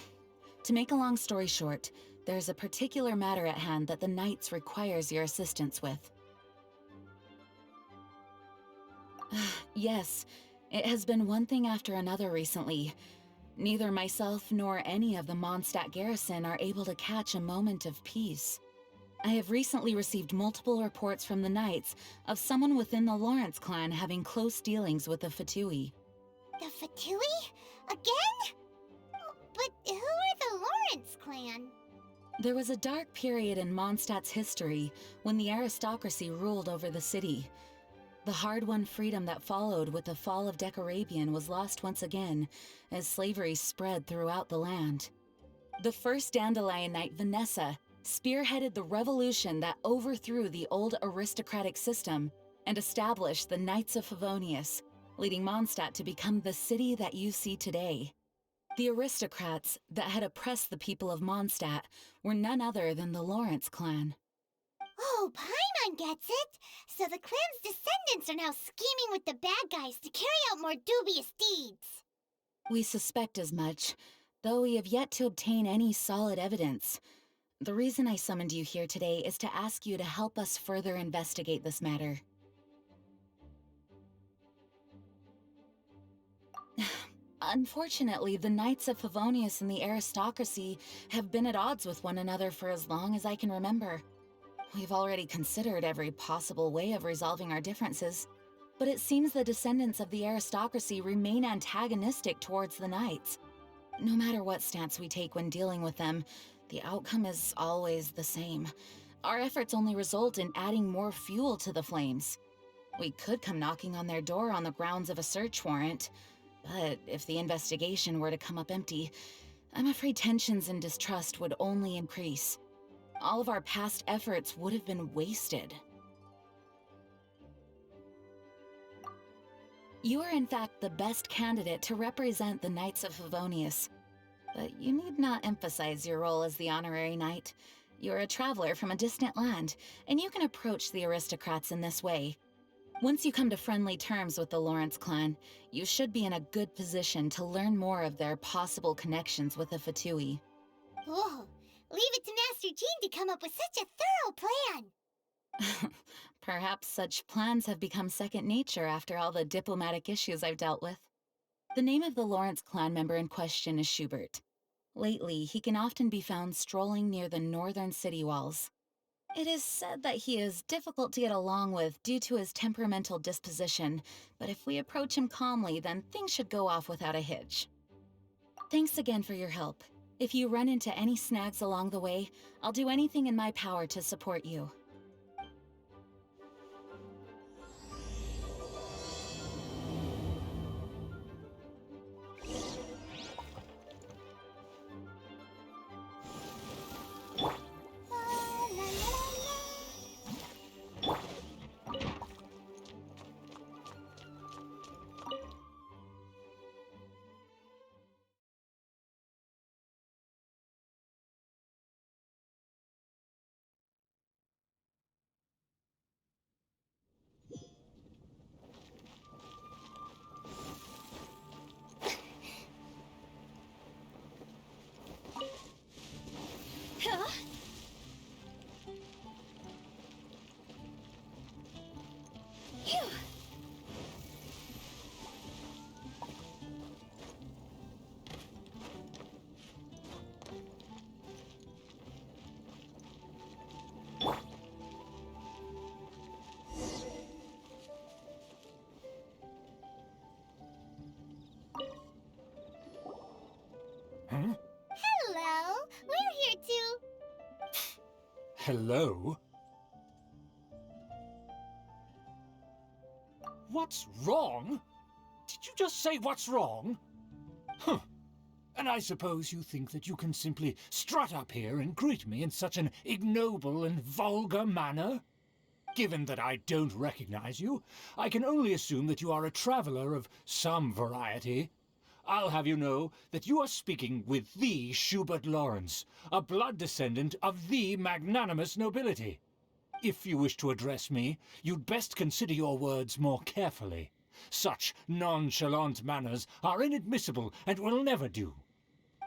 B: to make a long story short, there's a particular matter at hand that the Knights requires your assistance with. Yes, it has been one thing after another recently. Neither myself nor any of the Mondstadt garrison are able to catch a moment of peace. I have recently received multiple reports from the Knights of someone within the Lawrence clan having close dealings with the Fatui.
C: The Fatui? Again? But who are the Lawrence clan?
B: There was a dark period in Mondstadt's history when the aristocracy ruled over the city. The hard-won freedom that followed with the fall of Decarabian was lost once again as slavery spread throughout the land. The first Dandelion Knight, Vanessa, spearheaded the revolution that overthrew the old aristocratic system and established the Knights of Favonius, leading Mondstadt to become the city that you see today. The aristocrats that had oppressed the people of Mondstadt were none other than the Lawrence clan.
C: Oh, Paimon gets it! So the clan's descendants are now scheming with the bad guys to carry out more dubious deeds.
B: We suspect as much, though we have yet to obtain any solid evidence. The reason I summoned you here today is to ask you to help us further investigate this matter. Unfortunately, the Knights of Favonius and the aristocracy have been at odds with one another for as long as I can remember. We've already considered every possible way of resolving our differences, but it seems the descendants of the aristocracy remain antagonistic towards the Knights. No matter what stance we take when dealing with them, the outcome is always the same: our efforts only result in adding more fuel to the flames. We could come knocking on their door on the grounds of a search warrant, but if the investigation were to come up empty, I'm afraid tensions and distrust would only increase. All of our past efforts would have been wasted. You are in fact the best candidate to represent the Knights of Favonius. But you need not emphasize your role as the honorary knight. You're a traveler from a distant land, and you can approach the aristocrats in this way. Once you come to friendly terms with the Lawrence clan, you should be in a good position to learn more of their possible connections with the Fatui.
C: Whoa, leave it to Master Jean to come up with such a thorough plan.
B: Perhaps such plans have become second nature after all the diplomatic issues I've dealt with. The name of the Lawrence clan member in question is Schubert. Lately, he can often be found strolling near the northern city walls. It is said that he is difficult to get along with due to his temperamental disposition, but if we approach him calmly, then things should go off without a hitch. Thanks again for your help. If you run into any snags along the way, I'll do anything in my power to support you.
C: Huh? Phew.
A: Huh?
C: Hello, we're here too.
A: Hello? What's wrong? Did you just say what's wrong? Huh. And I suppose you think that you can simply strut up here and greet me in such an ignoble and vulgar manner? Given that I don't recognize you, I can only assume that you are a traveler of some variety. I'll have you know that you are speaking with the Schubert Lawrence, a blood descendant of the magnanimous nobility. If you wish to address me, you'd best consider your words more carefully. Such nonchalant manners are inadmissible and will never do.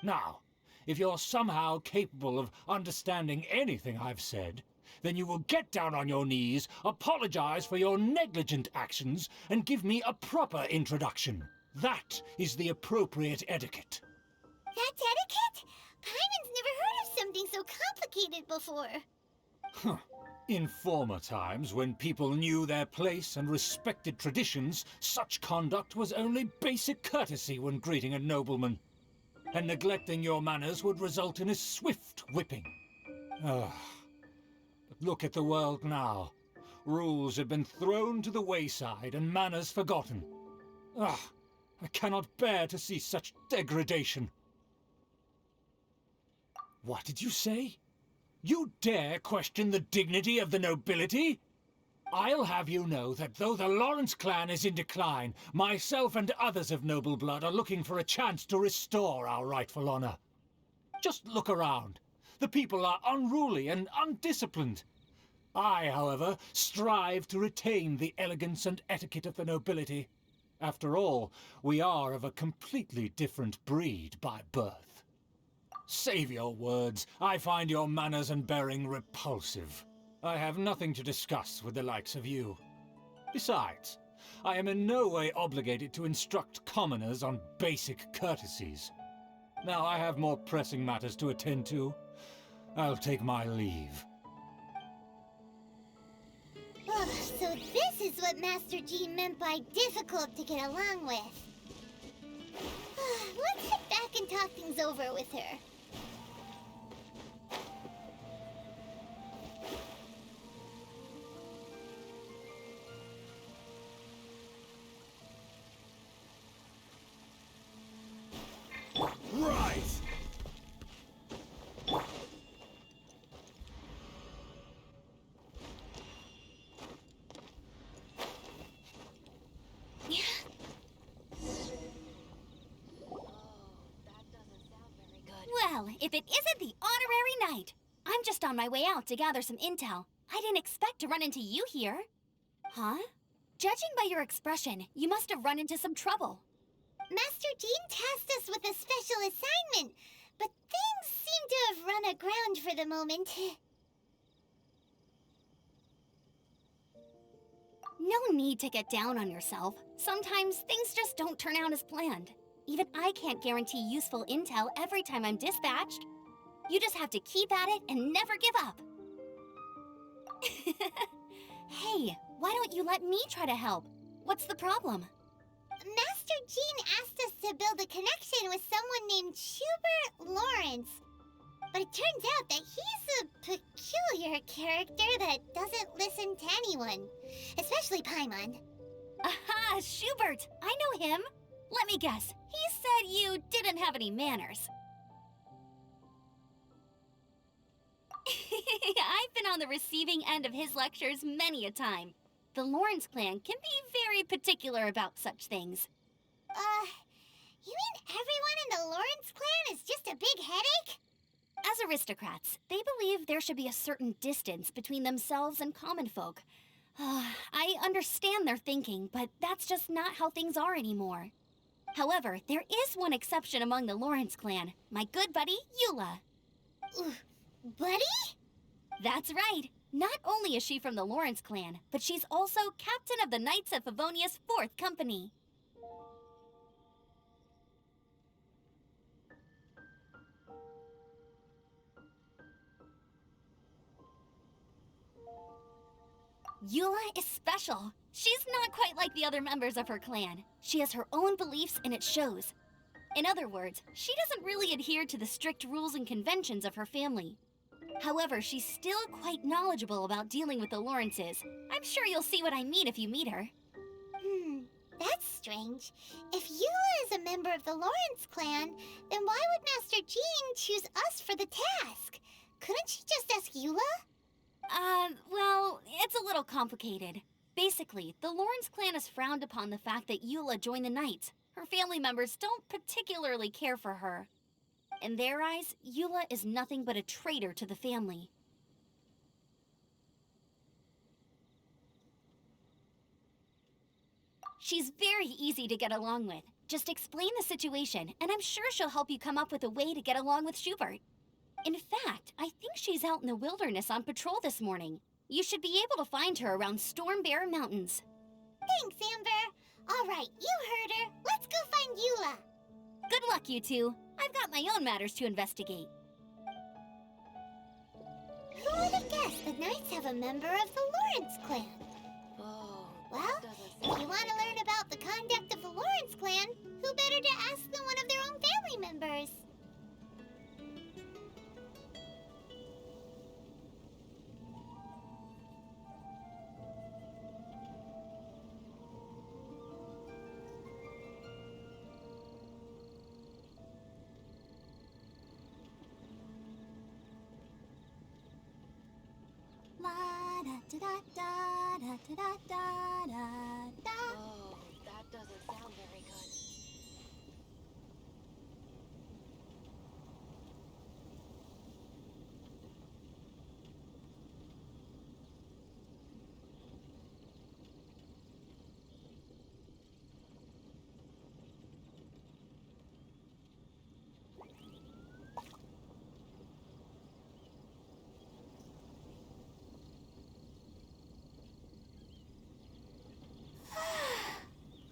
A: Now, if you're somehow capable of understanding anything I've said, then you will get down on your knees, apologize for your negligent actions, and give me a proper introduction. That is the appropriate etiquette.
C: That's etiquette? Paimon's never heard of something so complicated before.
A: Huh. In former times, when people knew their place and respected traditions, such conduct was only basic courtesy when greeting a nobleman. And neglecting your manners would result in a swift whipping. But look at the world now. Rules have been thrown to the wayside and manners forgotten. I cannot bear to see such degradation. What did you say? You dare question the dignity of the nobility? I'll have you know that though the Lawrence clan is in decline, myself and others of noble blood are looking for a chance to restore our rightful honor. Just look around. The people are unruly and undisciplined. I, however, strive to retain the elegance and etiquette of the nobility. After all, we are of a completely different breed by birth. Save your words. I find your manners and bearing repulsive. I have nothing to discuss with the likes of you. Besides, I am in no way obligated to instruct commoners on basic courtesies. Now I have more pressing matters to attend to. I'll take my leave.
C: So this is what Master Jean meant by difficult to get along with. Let's head back and talk things over with her.
K: if it isn't the honorary knight. I'm just on my way out to gather some intel. I didn't expect to run into you here. Huh? Judging by your expression, you must have run into some trouble.
C: Master Jean tasked us with a special assignment, but things seem to have run aground for the moment.
K: No need to get down on yourself. Sometimes things just don't turn out as planned. Even I can't guarantee useful intel every time I'm dispatched. You just have to keep at it and never give up. Hey, why don't you let me try to help? What's the problem?
C: Master Jean asked us to build a connection with someone named Schubert Lawrence. But it turns out that he's a peculiar character that doesn't listen to anyone, especially Paimon.
K: Aha, Schubert! I know him. Let me guess, he said you didn't have any manners. I've been on the receiving end of his lectures many a time. The Lawrence clan can be very particular about such things.
C: You mean everyone in the Lawrence clan is just a big headache?
K: As aristocrats, they believe there should be a certain distance between themselves and common folk. I understand their thinking, but that's just not how things are anymore. However, there is one exception among the Lawrence clan, my good buddy, Eula.
C: Buddy?
K: That's right. Not only is she from the Lawrence clan, but she's also captain of the Knights of Favonia's 4th Company. Eula is special. She's not quite like the other members of her clan. She has her own beliefs and it shows. In other words, she doesn't really adhere to the strict rules and conventions of her family. However, she's still quite knowledgeable about dealing with the Lawrences. I'm sure you'll see what I mean if you meet her.
C: That's strange. If Eula is a member of the Lawrence clan, then why would Master Jean choose us for the task? Couldn't she just ask Eula?
K: Well, it's a little complicated. Basically, the Lawrence clan has frowned upon the fact that Eula joined the Knights. Her family members don't particularly care for her. In their eyes, Eula is nothing but a traitor to the family. She's very easy to get along with. Just explain the situation, and I'm sure she'll help you come up with a way to get along with Schubert. In fact, I think she's out in the wilderness on patrol this morning. You should be able to find her around Storm Bear Mountains.
C: Thanks, Amber. All right, you heard her. Let's go find Eula.
K: Good luck, you two. I've got my own matters to investigate.
C: Who would have guessed the Knights have a member of the Lawrence clan? Well, if you want to learn about the conduct of the Lawrence clan, who better to ask than one of their own family members?
H: Oh, that doesn't sound very good.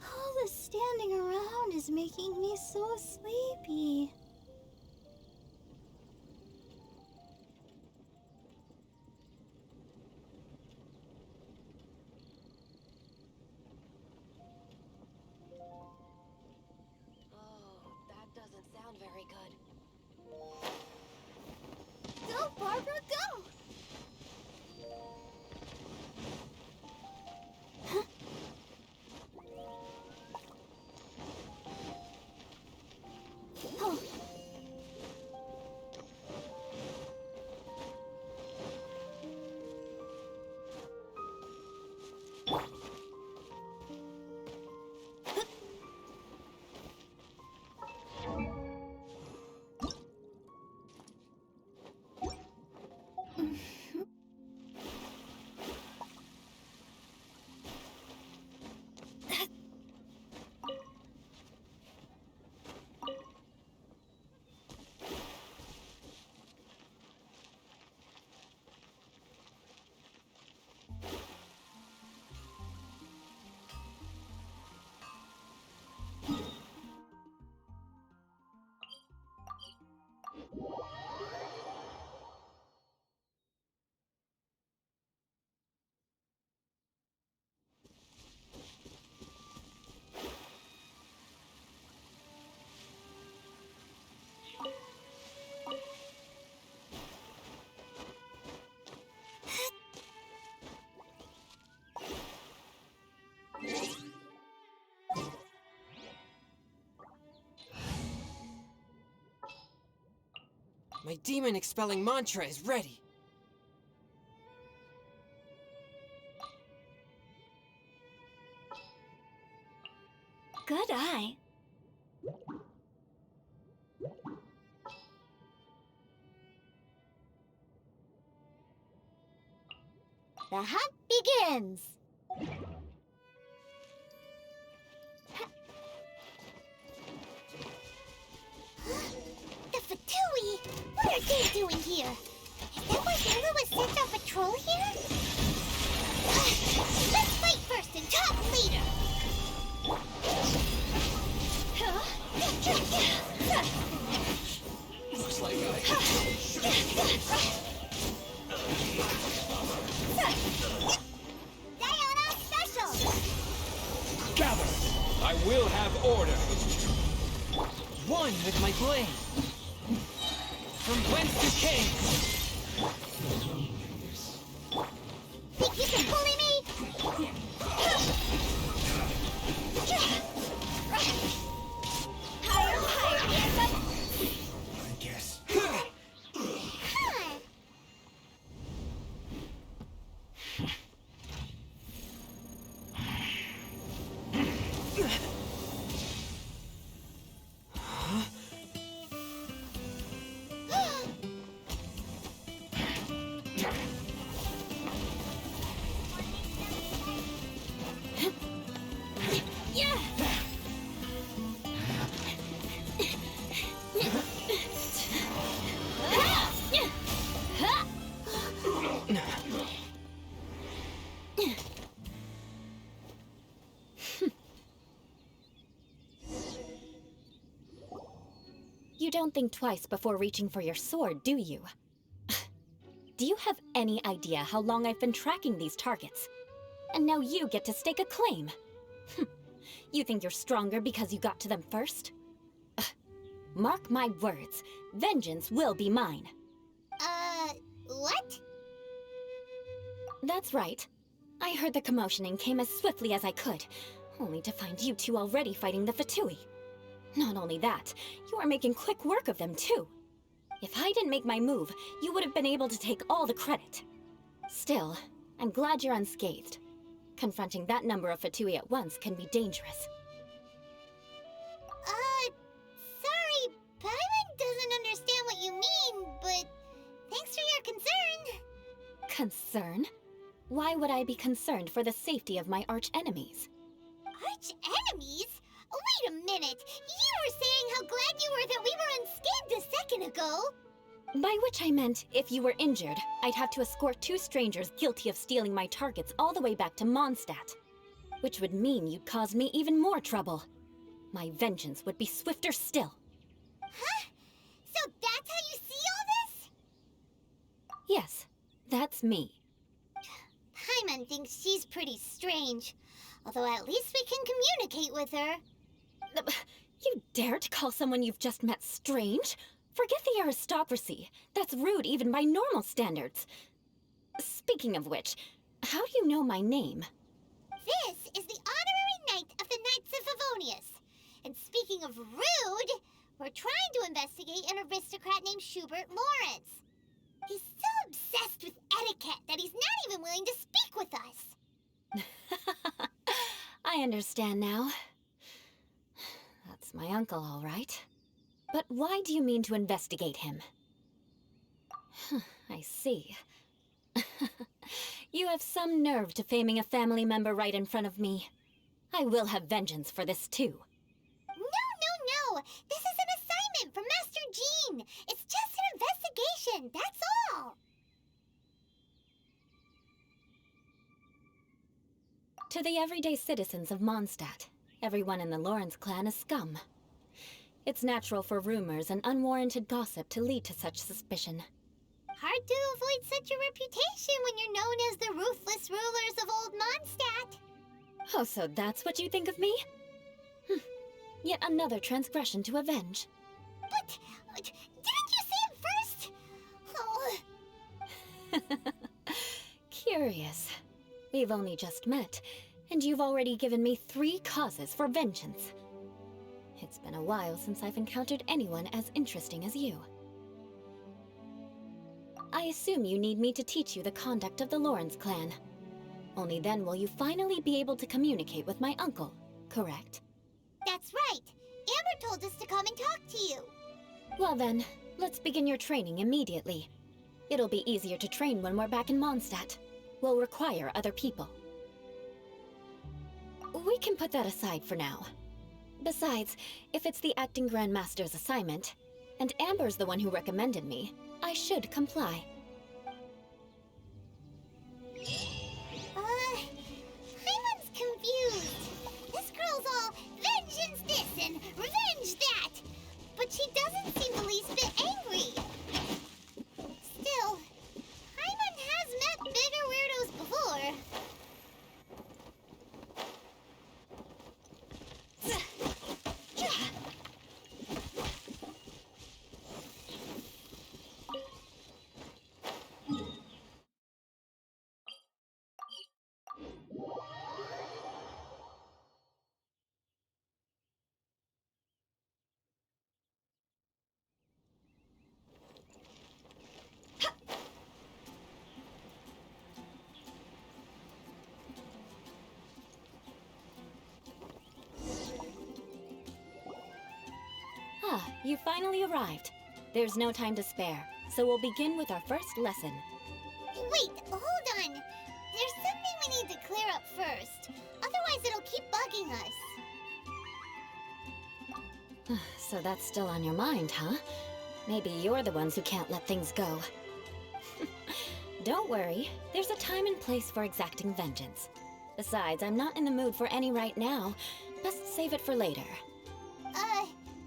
C: All the standing around is making me so sleepy.
H: Oh, that doesn't sound very good.
C: Go, Barbara, go! Oh,
J: My demon-expelling mantra is ready.
K: Good eye.
C: The hunt begins! The Fatui! What are they doing here? Is that why Lulu was sent on patrol here? Let's fight first and talk later!
G: Looks like
C: Diana Special!
L: Gather! I will have order!
J: One with my blade. From whence you came.
C: Think you can bully me? Higher, higher,
L: I guess.
K: You don't think twice before reaching for your sword, do you? Do you have any idea how long I've been tracking these targets? And now you get to stake a claim. You think you're stronger because you got to them first? Mark my words, vengeance will be mine.
C: What?
K: That's right. I heard the commotion and came as swiftly as I could, only to find you two already fighting the Fatui. Not only that, you are making quick work of them too. If I didn't make my move, you would have been able to take all the credit. Still, I'm glad you're unscathed. Confronting that number of Fatui at once can be dangerous.
C: Sorry, Paimon doesn't understand what you mean, but thanks for your concern.
K: Concern? Why would I be concerned for the safety of my arch-enemies?
C: Arch-enemies? Wait a minute! You were saying how glad you were that we were unscathed a second ago!
K: By which I meant, if you were injured, I'd have to escort two strangers guilty of stealing my targets all the way back to Mondstadt. Which would mean you'd cause me even more trouble. My vengeance would be swifter still.
C: Huh? So that's how you see all this?
K: Yes, that's me.
C: Paimon thinks she's pretty strange. Although at least we can communicate with her.
K: You dare to call someone you've just met strange? Forget the aristocracy. That's rude even by normal standards. Speaking of which, how do you know my name?
C: This is the honorary knight of the Knights of Favonius. And speaking of rude, we're trying to investigate an aristocrat named Schubert Lawrence. He's so obsessed with etiquette that he's not even willing to speak with us.
K: I understand now. That's my uncle, all right. But why do you mean to investigate him? I see. You have some nerve to faming a family member right in front of me. I will have vengeance for this too.
C: No! This is an assignment from Master Jean! It's just an investigation, that's all!
K: To the everyday citizens of Mondstadt, everyone in the Lawrence clan is scum. It's natural for rumors and unwarranted gossip to lead to such suspicion.
C: Hard to avoid such a reputation when you're known as the ruthless rulers of Old Mondstadt.
K: Oh, so that's what you think of me? Yet another transgression to avenge.
C: But, didn't you say it first? Oh.
K: Curious. We've only just met, and you've already given me 3 causes for vengeance. It's been a while since I've encountered anyone as interesting as you.
H: I assume you need me to teach you the conduct of the Lawrence clan. Only then will you finally be able to communicate with my uncle, correct?
C: That's right. Amber told us to come and talk to you.
H: Well then, let's begin your training immediately. It'll be easier to train when we're back in Mondstadt. We'll require other people. We can put that aside for now. Besides, if it's the acting Grandmaster's assignment, and Amber's the one who recommended me, I should comply.
C: Paimon's confused. This girl's all vengeance this and revenge that. But she doesn't seem the least bit angry. Still, Paimon has met bigger weirdos before.
H: Ah, you finally arrived. There's no time to spare, so we'll begin with our first lesson.
C: Wait, hold on. There's something we need to clear up first. Otherwise, it'll keep bugging us.
H: So that's still on your mind, huh? Maybe you're the ones who can't let things go. Don't worry, there's a time and place for exacting vengeance. Besides, I'm not in the mood for any right now. Best save it for later.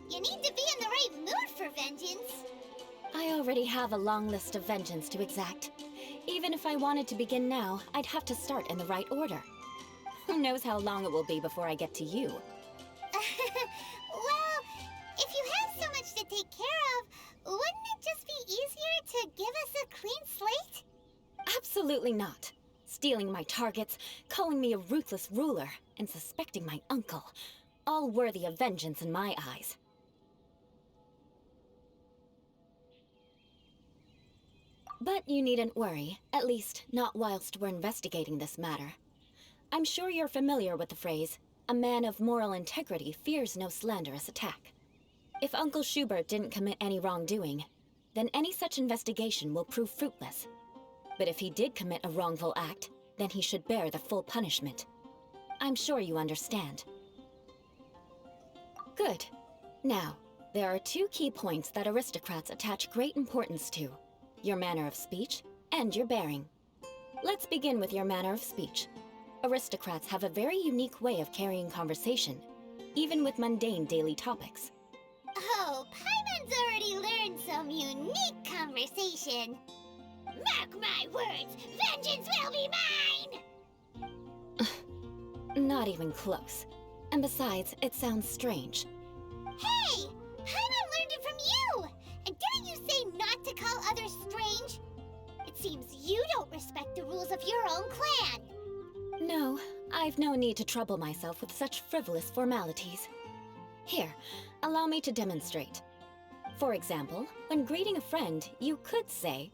C: You need to be in the right mood for vengeance.
H: I already have a long list of vengeance to exact. Even if I wanted to begin now, I'd have to start in the right order. Who knows how long it will be before I get to you?
C: Well, if you have so much to take care of, wouldn't it just be easier to give us a clean slate?
H: Absolutely not. Stealing my targets, calling me a ruthless ruler, and suspecting my uncle. All worthy of vengeance in my eyes. But you needn't worry, at least not whilst we're investigating this matter. I'm sure you're familiar with the phrase, a man of moral integrity fears no slanderous attack. If Uncle Schubert didn't commit any wrongdoing, then any such investigation will prove fruitless. But if he did commit a wrongful act, then he should bear the full punishment. I'm sure you understand. Good. Now, there are two key points that aristocrats attach great importance to. Your manner of speech, and your bearing. Let's begin with your manner of speech. Aristocrats have a very unique way of carrying conversation, even with mundane daily topics.
C: Oh, Paimon's already learned some unique conversation. Mark my words, vengeance will be mine!
H: Not even close. And besides, it sounds strange.
C: Hey! Paimon learned it from you! And didn't you say not to call others strange? It seems you don't respect the rules of your own clan.
H: No, I've no need to trouble myself with such frivolous formalities. Here, allow me to demonstrate. For example, when greeting a friend, you could say,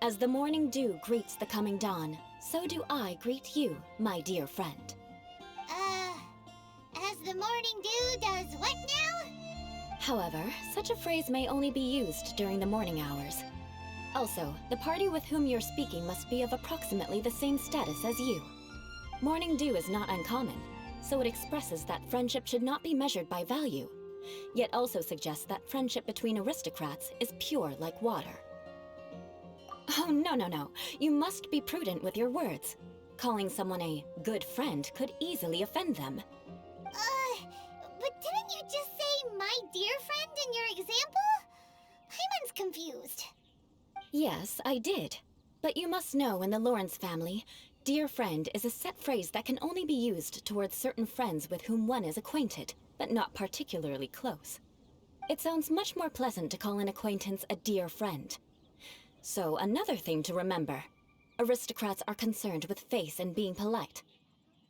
H: "As the morning dew greets the coming dawn, so do I greet you, my dear friend."
C: As the morning dew does what now?
H: However, such a phrase may only be used during the morning hours. Also, the party with whom you're speaking must be of approximately the same status as you. Morning dew is not uncommon, so it expresses that friendship should not be measured by value, yet also suggests that friendship between aristocrats is pure like water. Oh, no. You must be prudent with your words. Calling someone a good friend could easily offend them.
C: But didn't you just say my dear friend in your example? Paimon's confused.
H: Yes, I did. But you must know in the Lawrence family, dear friend is a set phrase that can only be used towards certain friends with whom one is acquainted, but not particularly close. It sounds much more pleasant to call an acquaintance a dear friend. So, another thing to remember. Aristocrats are concerned with face and being polite.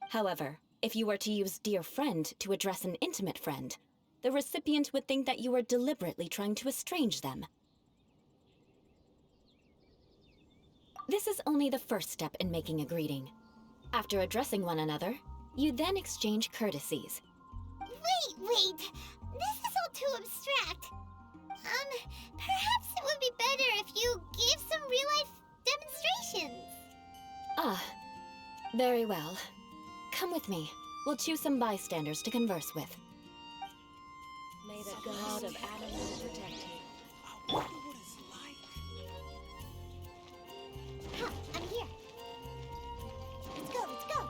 H: However, if you were to use dear friend to address an intimate friend, the recipient would think that you are deliberately trying to estrange them. This is only the first step in making a greeting. After addressing one another, you then exchange courtesies.
C: Wait! This is all too abstract. Perhaps it would be better if you gave some real-life demonstrations.
H: Ah, very well. Come with me. We'll choose some bystanders to converse with. May the god of animals protect you.
J: I wonder what it's like.
C: Huh, I'm here. Let's go.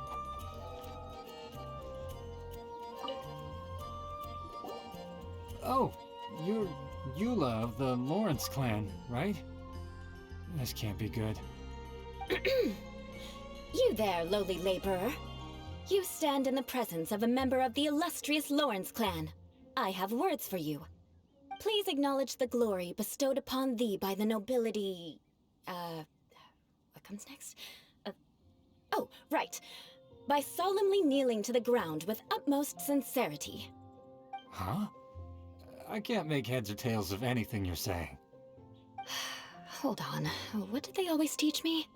A: Oh, you're Eula of the Lawrence clan, right? This can't be good.
H: You there, lowly laborer. You stand in the presence of a member of the illustrious Lawrence clan. I have words for you. Please acknowledge the glory bestowed upon thee by the nobility... what comes next? Oh, right. By solemnly kneeling to the ground with utmost sincerity.
A: Huh? I can't make heads or tails of anything you're saying.
H: Hold on. What did they always teach me?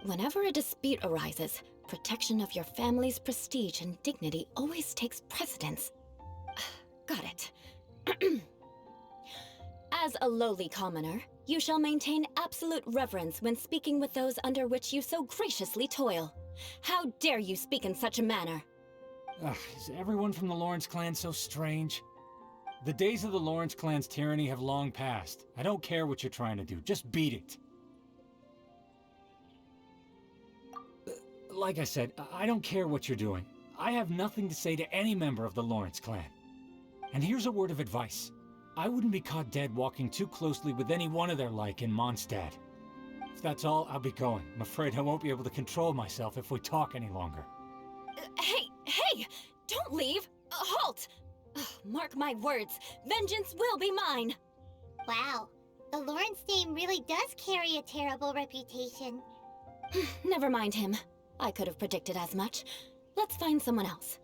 H: Whenever a dispute arises, protection of your family's prestige and dignity always takes precedence. Got it. As a lowly commoner, you shall maintain absolute reverence when speaking with those under which you so graciously toil. How dare you speak in such a manner?
A: Is everyone from the Lawrence clan so strange? The days of the Lawrence clan's tyranny have long passed. I don't care what you're trying to do, just beat it. Like I said, I don't care what you're doing. I have nothing to say to any member of the Lawrence clan. And here's a word of advice. I wouldn't be caught dead walking too closely with any one of their like in Mondstadt. If that's all, I'll be going. I'm afraid I won't be able to control myself if we talk any longer.
H: Hey! Don't leave! Halt! Mark my words, vengeance will be mine!
C: Wow, the Lawrence name really does carry a terrible reputation.
H: Never mind him. I could have predicted as much. Let's find someone else.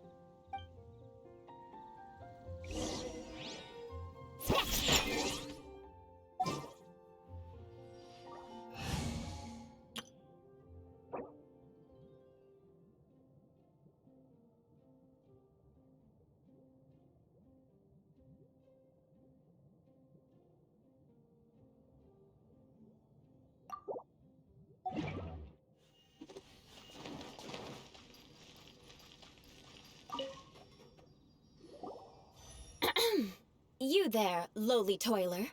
H: You there, lowly toiler.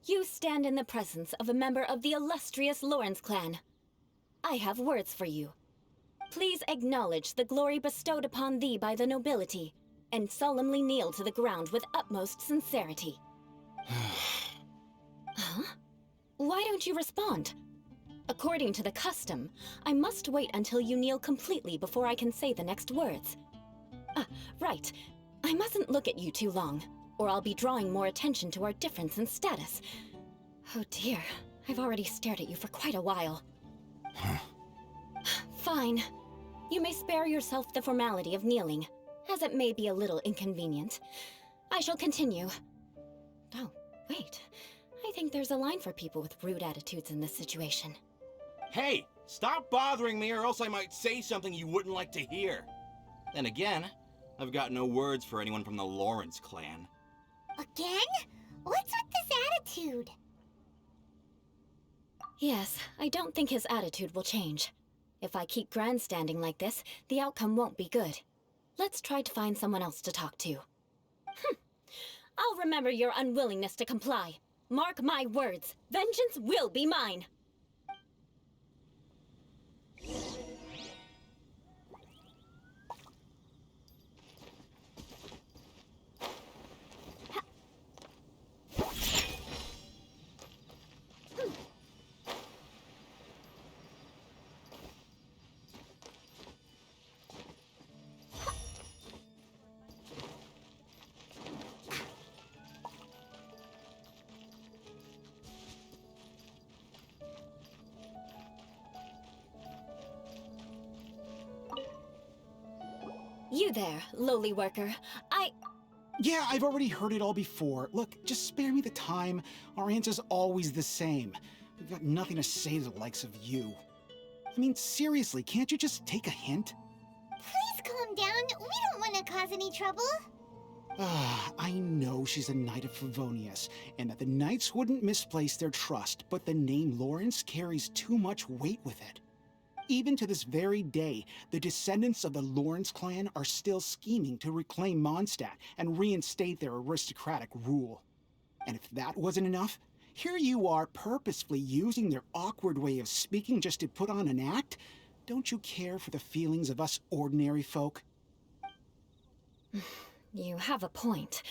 H: You stand in the presence of a member of the illustrious Lawrence clan. I have words for you. Please acknowledge the glory bestowed upon thee by the nobility, and solemnly kneel to the ground with utmost sincerity. Huh? Why don't you respond? According to the custom, I must wait until you kneel completely before I can say the next words. Right. I mustn't look at you too long, or I'll be drawing more attention to our difference in status. Oh dear, I've already stared at you for quite a while. Fine. You may spare yourself the formality of kneeling, as it may be a little inconvenient. I shall continue. Oh, wait. I think there's a line for people with rude attitudes in this situation.
M: Hey, stop bothering me or else I might say something you wouldn't like to hear. Then again, I've got no words for anyone from the Lawrence clan.
C: Again? What's with this attitude?
H: Yes, I don't think his attitude will change. If I keep grandstanding like this, the outcome won't be good. Let's try to find someone else to talk to. I'll remember your unwillingness to comply. Mark my words, vengeance will be mine! You there, lowly worker.
N: Yeah, I've already heard it all before. Look, just spare me the time. Our answer's always the same. We've got nothing to say to the likes of you. I mean, seriously, can't you just take a hint?
C: Please calm down. We don't want to cause any trouble.
N: I know she's a Knight of Favonius, and that the Knights wouldn't misplace their trust, but the name Lawrence carries too much weight with it. Even to this very day, the descendants of the Lawrence clan are still scheming to reclaim Mondstadt and reinstate their aristocratic rule. And if that wasn't enough, here you are purposefully using their awkward way of speaking just to put on an act? Don't you care for the feelings of us ordinary folk?
H: You have a point.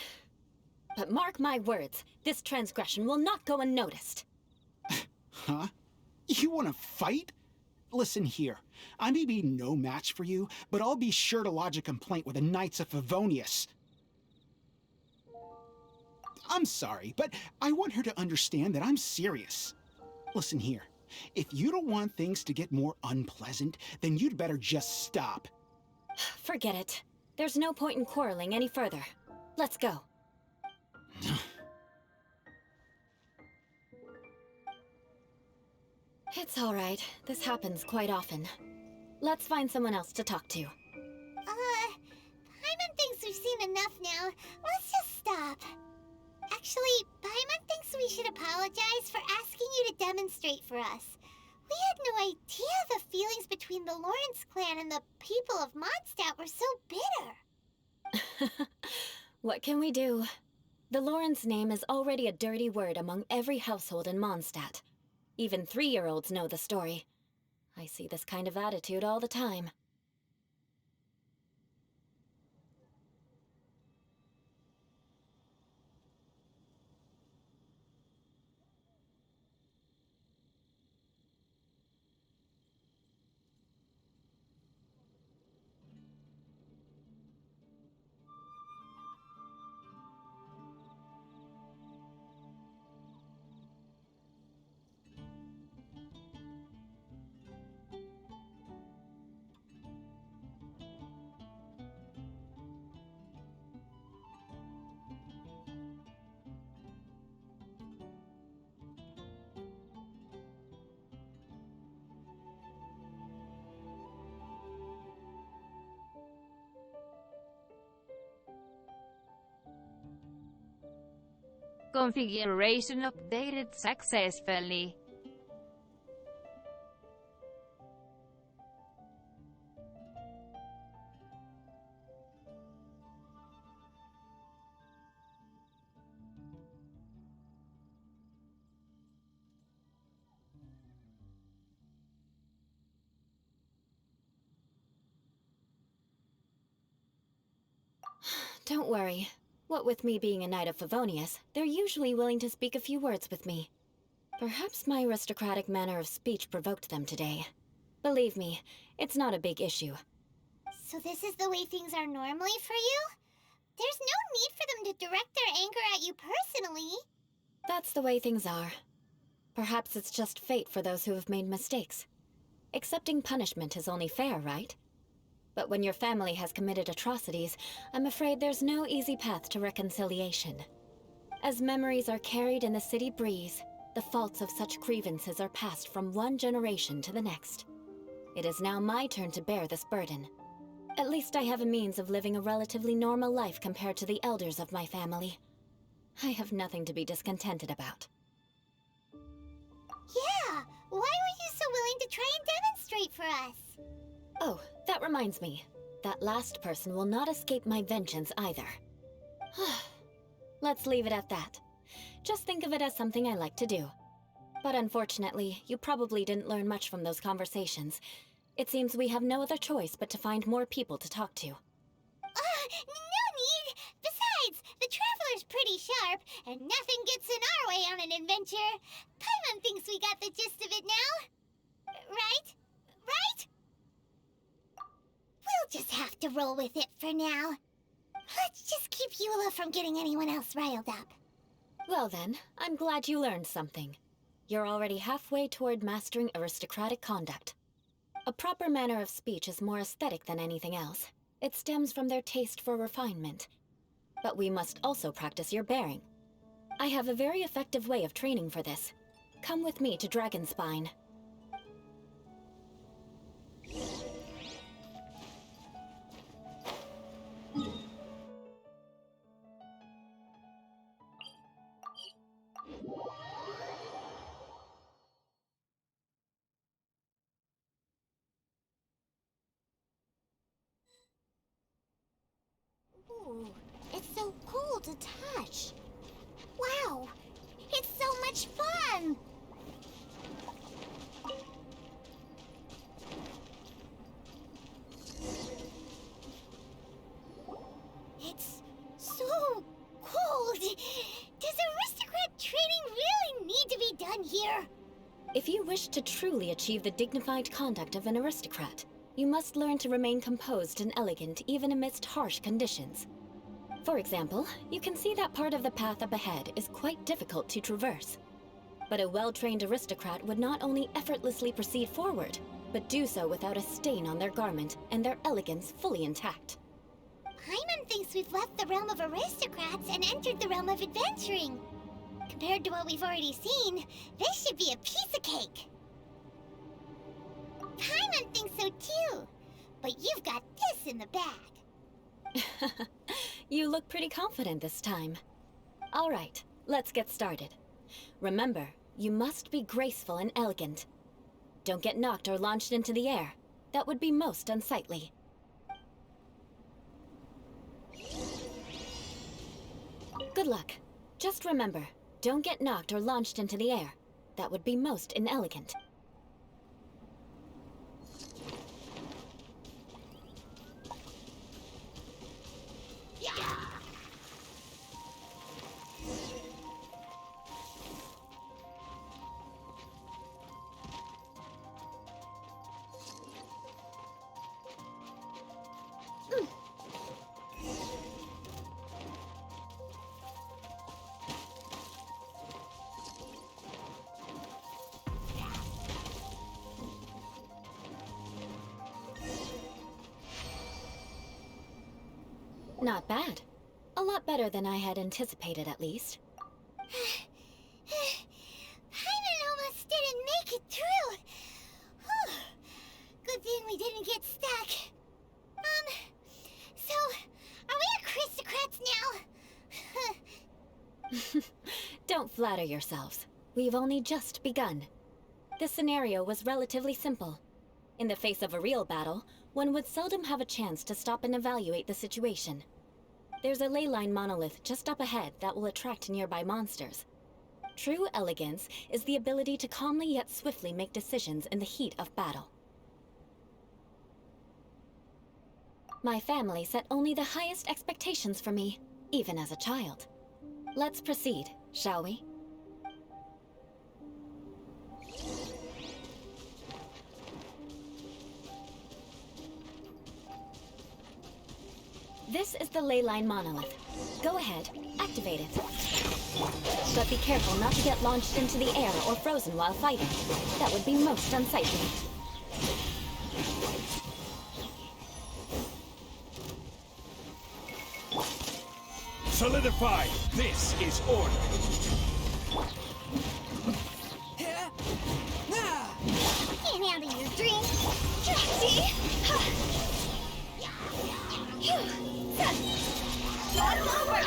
H: But mark my words, this transgression will not go unnoticed.
N: Huh? You want to fight? Listen here, I may be no match for you, but I'll be sure to lodge a complaint with the Knights of Favonius. I'm sorry, but I want her to understand that I'm serious. Listen here, if you don't want things to get more unpleasant, then you'd better just stop.
H: Forget it. There's no point in quarreling any further. Let's go. It's all right. This happens quite often. Let's find someone else to talk to.
C: Paimon thinks we've seen enough now. Let's just stop. Actually, Paimon thinks we should apologize for asking you to demonstrate for us. We had no idea the feelings between the Lawrence clan and the people of Mondstadt were so bitter.
H: What can we do? The Lawrence name is already a dirty word among every household in Mondstadt. Even 3-year-olds know the story. I see this kind of attitude all the time.
O: Configuration updated successfully.
H: Don't worry. What with me being a Knight of Favonius, they're usually willing to speak a few words with me. Perhaps my aristocratic manner of speech provoked them today. Believe me, it's not a big issue.
C: So this is the way things are normally for you? There's no need for them to direct their anger at you personally.
H: That's the way things are. Perhaps it's just fate for those who have made mistakes. Accepting punishment is only fair, right? But when your family has committed atrocities, I'm afraid there's no easy path to reconciliation. As memories are carried in the city breeze, the faults of such grievances are passed from one generation to the next. It is now my turn to bear this burden. At least I have a means of living a relatively normal life compared to the elders of my family. I have nothing to be discontented about.
C: Yeah, why were you so willing to try and demonstrate for us?
H: Oh, that reminds me. That last person will not escape my vengeance either. Let's leave it at that. Just think of it as something I like to do. But unfortunately, you probably didn't learn much from those conversations. It seems we have no other choice but to find more people to talk to.
C: No need! Besides, the Traveler's pretty sharp, and nothing gets in our way on an adventure. Paimon thinks we got the gist of it now. Right? Right? We'll just have to roll with it for now. Let's just keep Eula from getting anyone else riled up.
H: Well then, I'm glad you learned something. You're already halfway toward mastering aristocratic conduct. A proper manner of speech is more aesthetic than anything else. It stems from their taste for refinement. But we must also practice your bearing. I have a very effective way of training for this. Come with me to Dragonspine.
C: Ooh, it's so cool to touch. Wow, it's so much fun! It's so cold! Does aristocrat training really need to be done here?
H: If you wish to truly achieve the dignified conduct of an aristocrat, you must learn to remain composed and elegant even amidst harsh conditions. For example, you can see that part of the path up ahead is quite difficult to traverse. But a well-trained aristocrat would not only effortlessly proceed forward, but do so without a stain on their garment and their elegance fully intact.
C: Paimon thinks we've left the realm of aristocrats and entered the realm of adventuring. Compared to what we've already seen, this should be a piece of cake. Paimon thinks so too, but you've got this in the bag.
H: You look pretty confident this time. All right, let's get started. Remember, you must be graceful and elegant. Don't get knocked or launched into the air. That would be most unsightly. Good luck. Just remember, don't get knocked or launched into the air. That would be most inelegant. Not bad. A lot better than I had anticipated, at least.
C: Paimon almost didn't make it through. Whew. Good thing we didn't get stuck. So, are we aristocrats now?
H: Don't flatter yourselves. We've only just begun. This scenario was relatively simple. In the face of a real battle, one would seldom have a chance to stop and evaluate the situation. There's a ley line monolith just up ahead that will attract nearby monsters. True elegance is the ability to calmly yet swiftly make decisions in the heat of battle. My family set only the highest expectations for me, even as a child. Let's proceed, shall we? This is the ley line monolith. Go ahead, activate it. But be careful not to get launched into the air or frozen while fighting. That would be most unsightly.
L: Solidify! This is order!
C: Can't handle your drink. Trixie! Run over!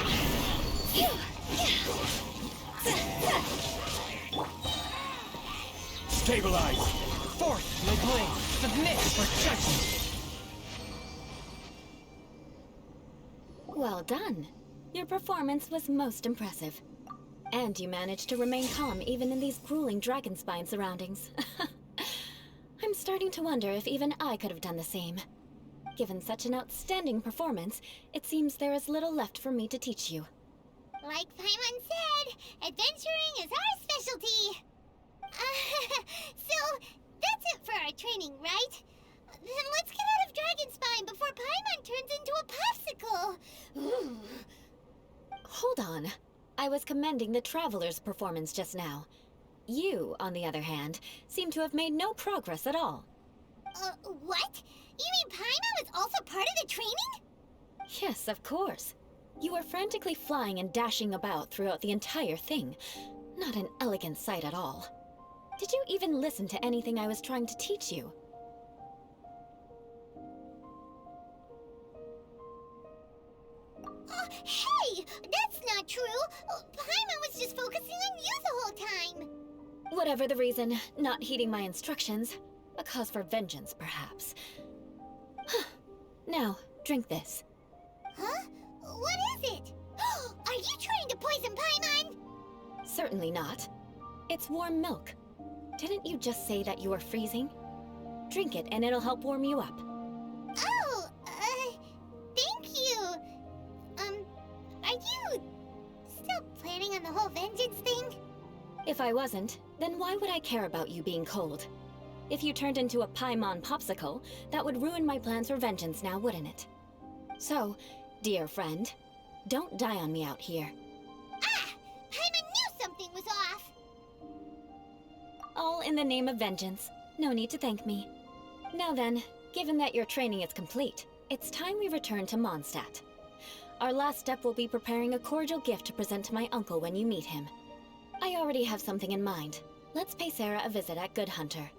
L: Stabilize! Force my blade! Submit for judgment!
H: Well done. Your performance was most impressive. And you managed to remain calm even in these grueling dragon spine surroundings. I'm starting to wonder if even I could have done the same. Given such an outstanding performance, it seems there is little left for me to teach you.
C: Like Paimon said, adventuring is our specialty. So, that's it for our training, right? Then let's get out of Dragon Spine before Paimon turns into a popsicle. Ooh.
H: Hold on. I was commending the Traveler's performance just now. You, on the other hand, seem to have made no progress at all.
C: What? You mean Paimon was also part of the training?
H: Yes, of course. You were frantically flying and dashing about throughout the entire thing. Not an elegant sight at all. Did you even listen to anything I was trying to teach you?
C: Hey! That's not true! Paimon was just focusing on you the whole time!
H: Whatever the reason, not heeding my instructions. A cause for vengeance, perhaps. Now, drink this.
C: Huh? you trying to poison Paimon?
H: Certainly not. It's warm milk. Didn't you just say that you are freezing? Drink it and it'll help warm you up.
C: Oh, thank you. Are you still planning on the whole vengeance thing?
H: If I wasn't, then why would I care about you being cold? If you turned into a Paimon popsicle, that would ruin my plans for vengeance now, wouldn't it? So, dear friend, don't die on me out here.
C: Ah! Paimon knew something was off!
H: All in the name of vengeance. No need to thank me. Now then, given that your training is complete, it's time we return to Mondstadt. Our last step will be preparing a cordial gift to present to my uncle when you meet him. I already have something in mind. Let's pay Sarah a visit at Good Hunter.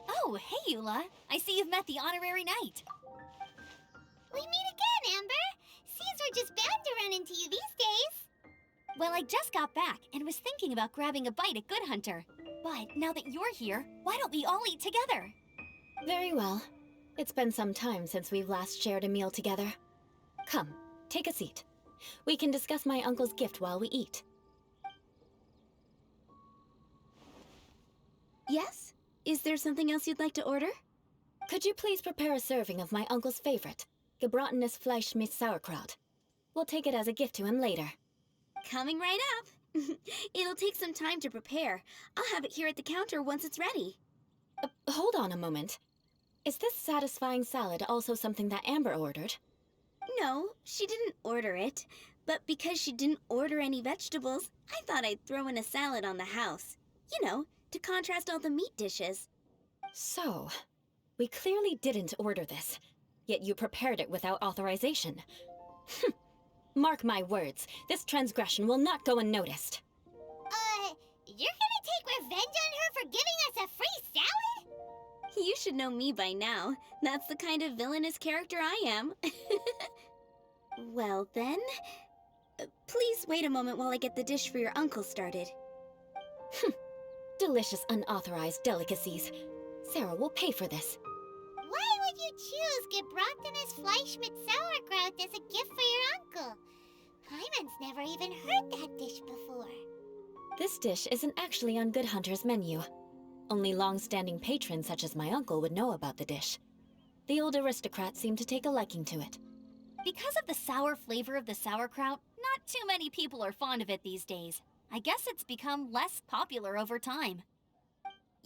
K: Oh, hey, Eula. I see you've met the honorary knight.
C: We meet again, Amber. Seems we're just bound to run into you these days.
K: Well, I just got back and was thinking about grabbing a bite at Good Hunter. But now that you're here, why don't we all eat together?
H: Very well. It's been some time since we've last shared a meal together. Come, take a seat. We can discuss my uncle's gift while we eat.
P: Yes? Is there something else you'd like to order?
H: Could you please prepare a serving of my uncle's favorite, gebratenes Fleisch mit Sauerkraut? We'll take it as a gift to him later.
P: Coming right up. It'll take some time to prepare. I'll have it here at the counter once it's ready.
H: Hold on a moment. Is this satisfying salad also something that Amber ordered?
P: No, she didn't order it. But because she didn't order any vegetables, I thought I'd throw in a salad on the house. You know, to contrast all the meat dishes.
H: So, we clearly didn't order this, yet you prepared it without authorization. Mark my words, this transgression will not go unnoticed.
C: You're gonna take revenge on her for giving us a free salad?
P: You should know me by now. That's the kind of villainous character I am. Well then, please wait a moment while I get the dish for your uncle started.
H: Delicious unauthorized delicacies. Sarah will pay for this.
C: Why would you choose gebratenes Fleisch mit Sauerkraut as a gift for your uncle? Paimon's never even heard that dish before.
H: This dish isn't actually on Good Hunter's menu. Only long-standing patrons such as my uncle would know about the dish. The old aristocrat seemed to take a liking to it.
K: Because of the sour flavor of the sauerkraut, not too many people are fond of it these days. I guess it's become less popular over time.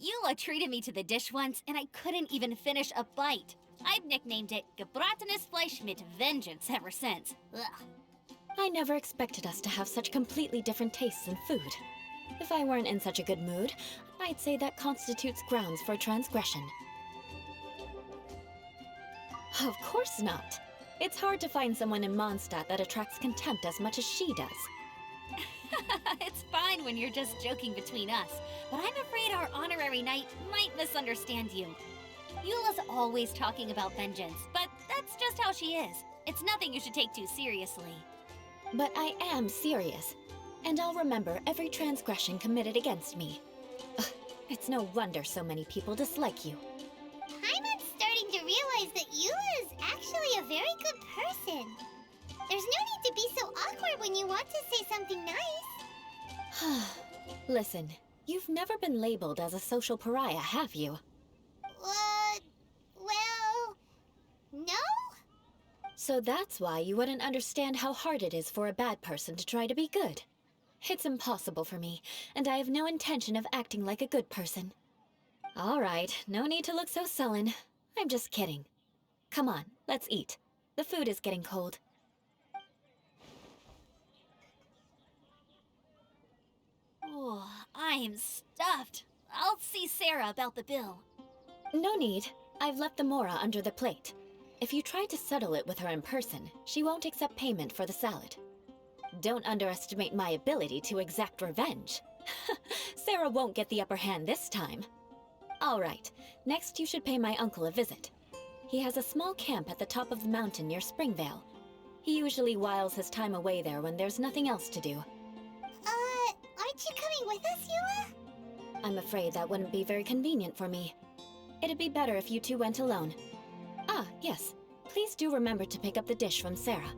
K: Eula treated me to the dish once, and I couldn't even finish a bite. I've nicknamed it gebratenes Fleisch mit Vengeance ever since. Ugh.
H: I never expected us to have such completely different tastes in food. If I weren't in such a good mood, I'd say that constitutes grounds for transgression. Of course not. It's hard to find someone in Mondstadt that attracts contempt as much as she does.
K: It's fine when you're just joking between us, but I'm afraid our honorary knight might misunderstand you. Eula's always talking about vengeance, but that's just how she is. It's nothing you should take too seriously.
H: But I am serious, and I'll remember every transgression committed against me. Ugh, it's no wonder so many people dislike you.
C: Paimon's starting to realize that Eula is actually a very good person. There's no need to be so awkward when you want to say something nice.
H: Listen, you've never been labeled as a social pariah, have you?
C: Well, no?
H: So that's why you wouldn't understand how hard it is for a bad person to try to be good. It's impossible for me, and I have no intention of acting like a good person. All right, no need to look so sullen. I'm just kidding. Come on, let's eat. The food is getting cold.
K: Oh, I'm stuffed. I'll see Sarah about the bill.
H: No need. I've left the mora under the plate. If you try to settle it with her in person, she won't accept payment for the salad. Don't underestimate my ability to exact revenge. Sarah won't get the upper hand this time. All right, next you should pay my uncle a visit. He has a small camp at the top of the mountain near Springvale. He usually whiles his time away there when there's nothing else to do.
C: Aren't you coming with us, Eula?
H: I'm afraid that wouldn't be very convenient for me. It'd be better if you two went alone. Ah, yes. Please do remember to pick up the dish from Sarah.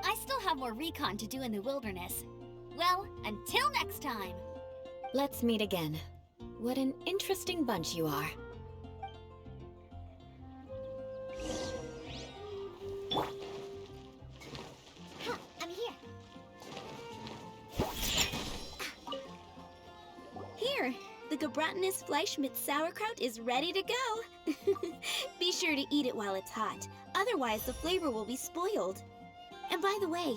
K: I still have more recon to do in the wilderness. Well, until next time.
H: Let's meet again. What an interesting bunch you are.
C: I'm here.
P: Here, the Gebratinous Fleischmitz sauerkraut is ready to go. Be sure to eat it while it's hot, otherwise the flavor will be spoiled. And by the way,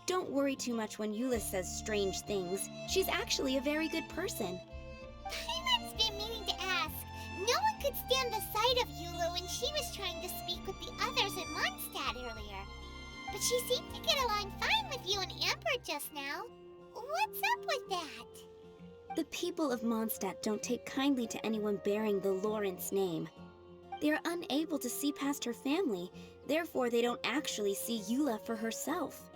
P: don't worry too much when Eula says strange things. She's actually a very good person.
C: Paimon's been meaning to ask. No one could stand the sight of Eula when she was trying to speak with the others at Mondstadt earlier. But she seemed to get along fine with you and Amber just now. What's up with that?
P: The people of Mondstadt don't take kindly to anyone bearing the Lawrence name. They are unable to see past her family, therefore they don't actually see Eula for herself.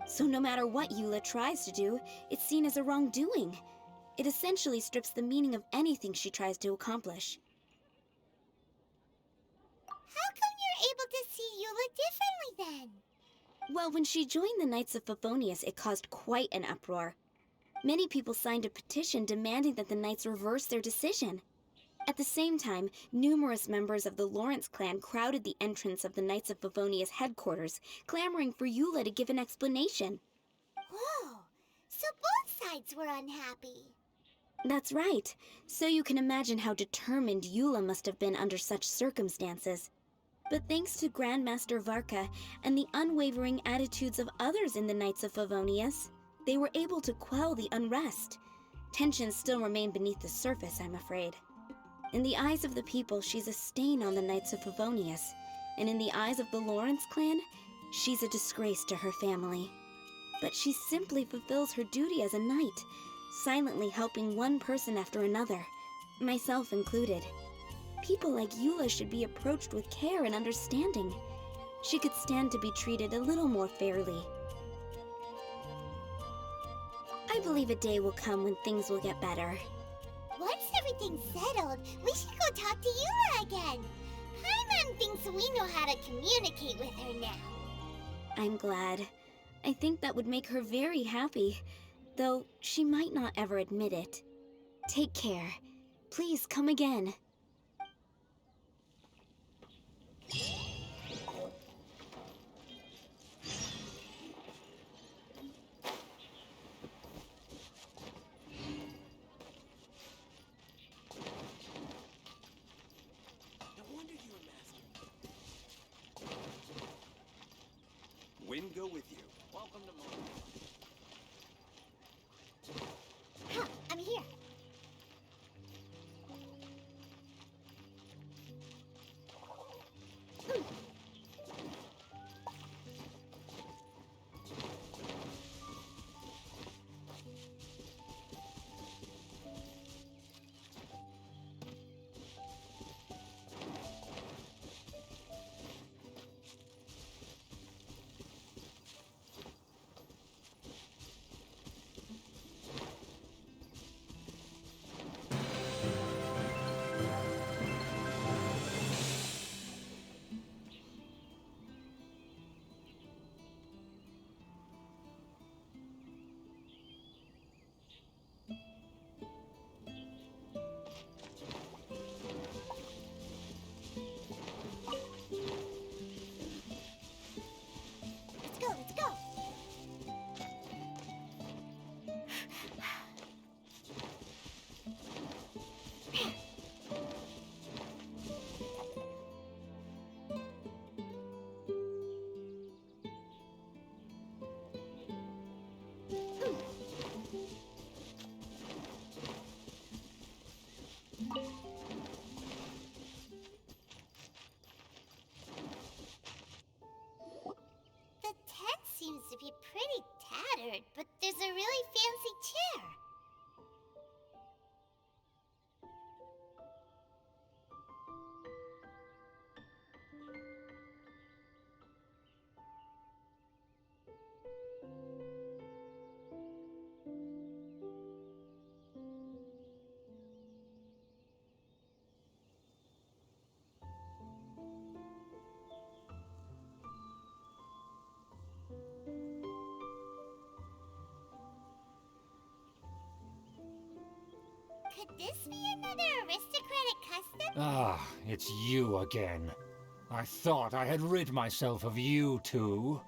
P: So no matter what Eula tries to do, it's seen as a wrongdoing. It essentially strips the meaning of anything she tries to accomplish.
C: How come you're able to see Eula differently then?
P: Well, when she joined the Knights of Favonius, it caused quite an uproar. Many people signed a petition demanding that the Knights reverse their decision. At the same time, numerous members of the Lawrence clan crowded the entrance of the Knights of Favonius headquarters, clamoring for Eula to give an explanation.
C: Whoa, so both sides were unhappy.
P: That's right. So you can imagine how determined Eula must have been under such circumstances. But thanks to Grandmaster Varka and the unwavering attitudes of others in the Knights of Favonius, they were able to quell the unrest. Tensions still remain beneath the surface, I'm afraid. In the eyes of the people, she's a stain on the Knights of Favonius, and in the eyes of the Lawrence clan, she's a disgrace to her family. But she simply fulfills her duty as a knight, silently helping one person after another, myself included. People like Eula should be approached with care and understanding. She could stand to be treated a little more fairly. I believe a day will come when things will get better.
C: Once everything's settled, we should go talk to Eula again. Paimon thinks we know how to communicate with her now.
P: I'm glad. I think that would make her very happy, though she might not ever admit it. Take care. Please come again.
D: Wind go with you.
E: Welcome to Moon.
C: I'm here. to be pretty tattered, but there's a really fancy chair. Could this be another aristocratic custom?
A: Ah, it's you again. I thought I had rid myself of you two.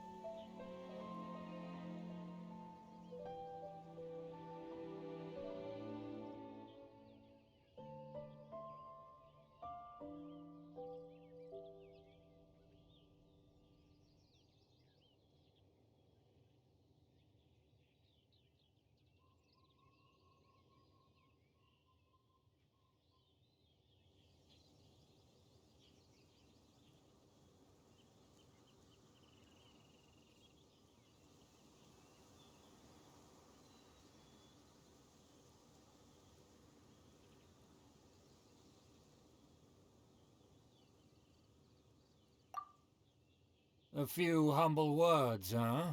A: A few humble words, huh?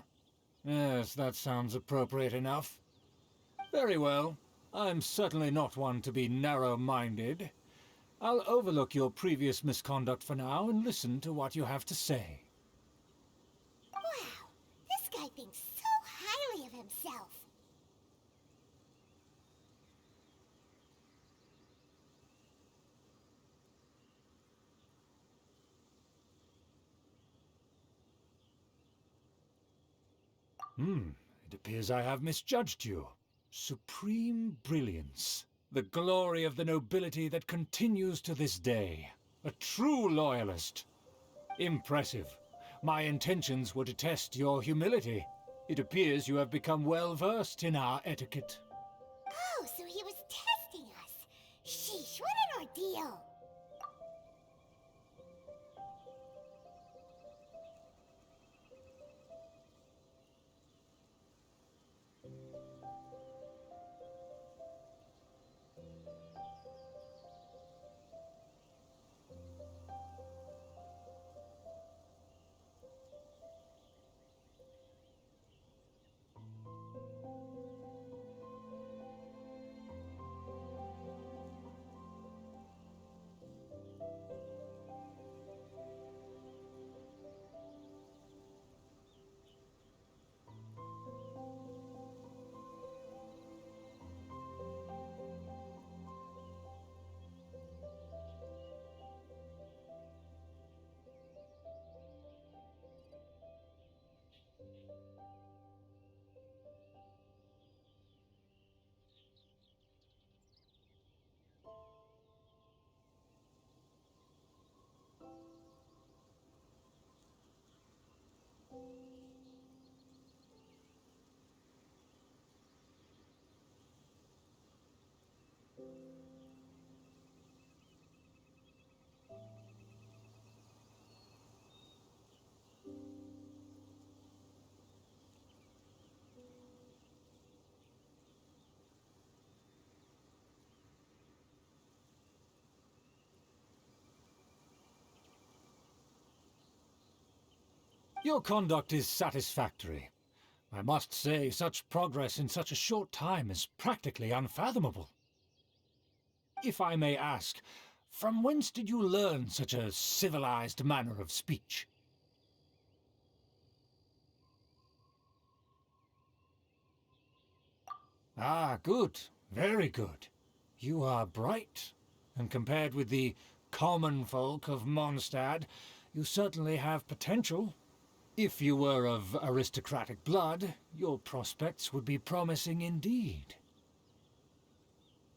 A: Yes, that sounds appropriate enough. Very well. I'm certainly not one to be narrow-minded. I'll overlook your previous misconduct for now and listen to what you have to say.
C: Wow, this guy thinks so highly of himself.
A: It appears I have misjudged you. Supreme brilliance. The glory of the nobility that continues to this day. A true loyalist. Impressive. My intentions were to test your humility. It appears you have become well-versed in our etiquette.
C: Oh, so he was testing us. Sheesh, what an ordeal.
A: Your conduct is satisfactory. I must say, such progress in such a short time is practically unfathomable. If I may ask, from whence did you learn such a civilized manner of speech? Ah, good. Very good. You are bright, and compared with the common folk of Mondstadt, you certainly have potential. If you were of aristocratic blood, your prospects would be promising indeed.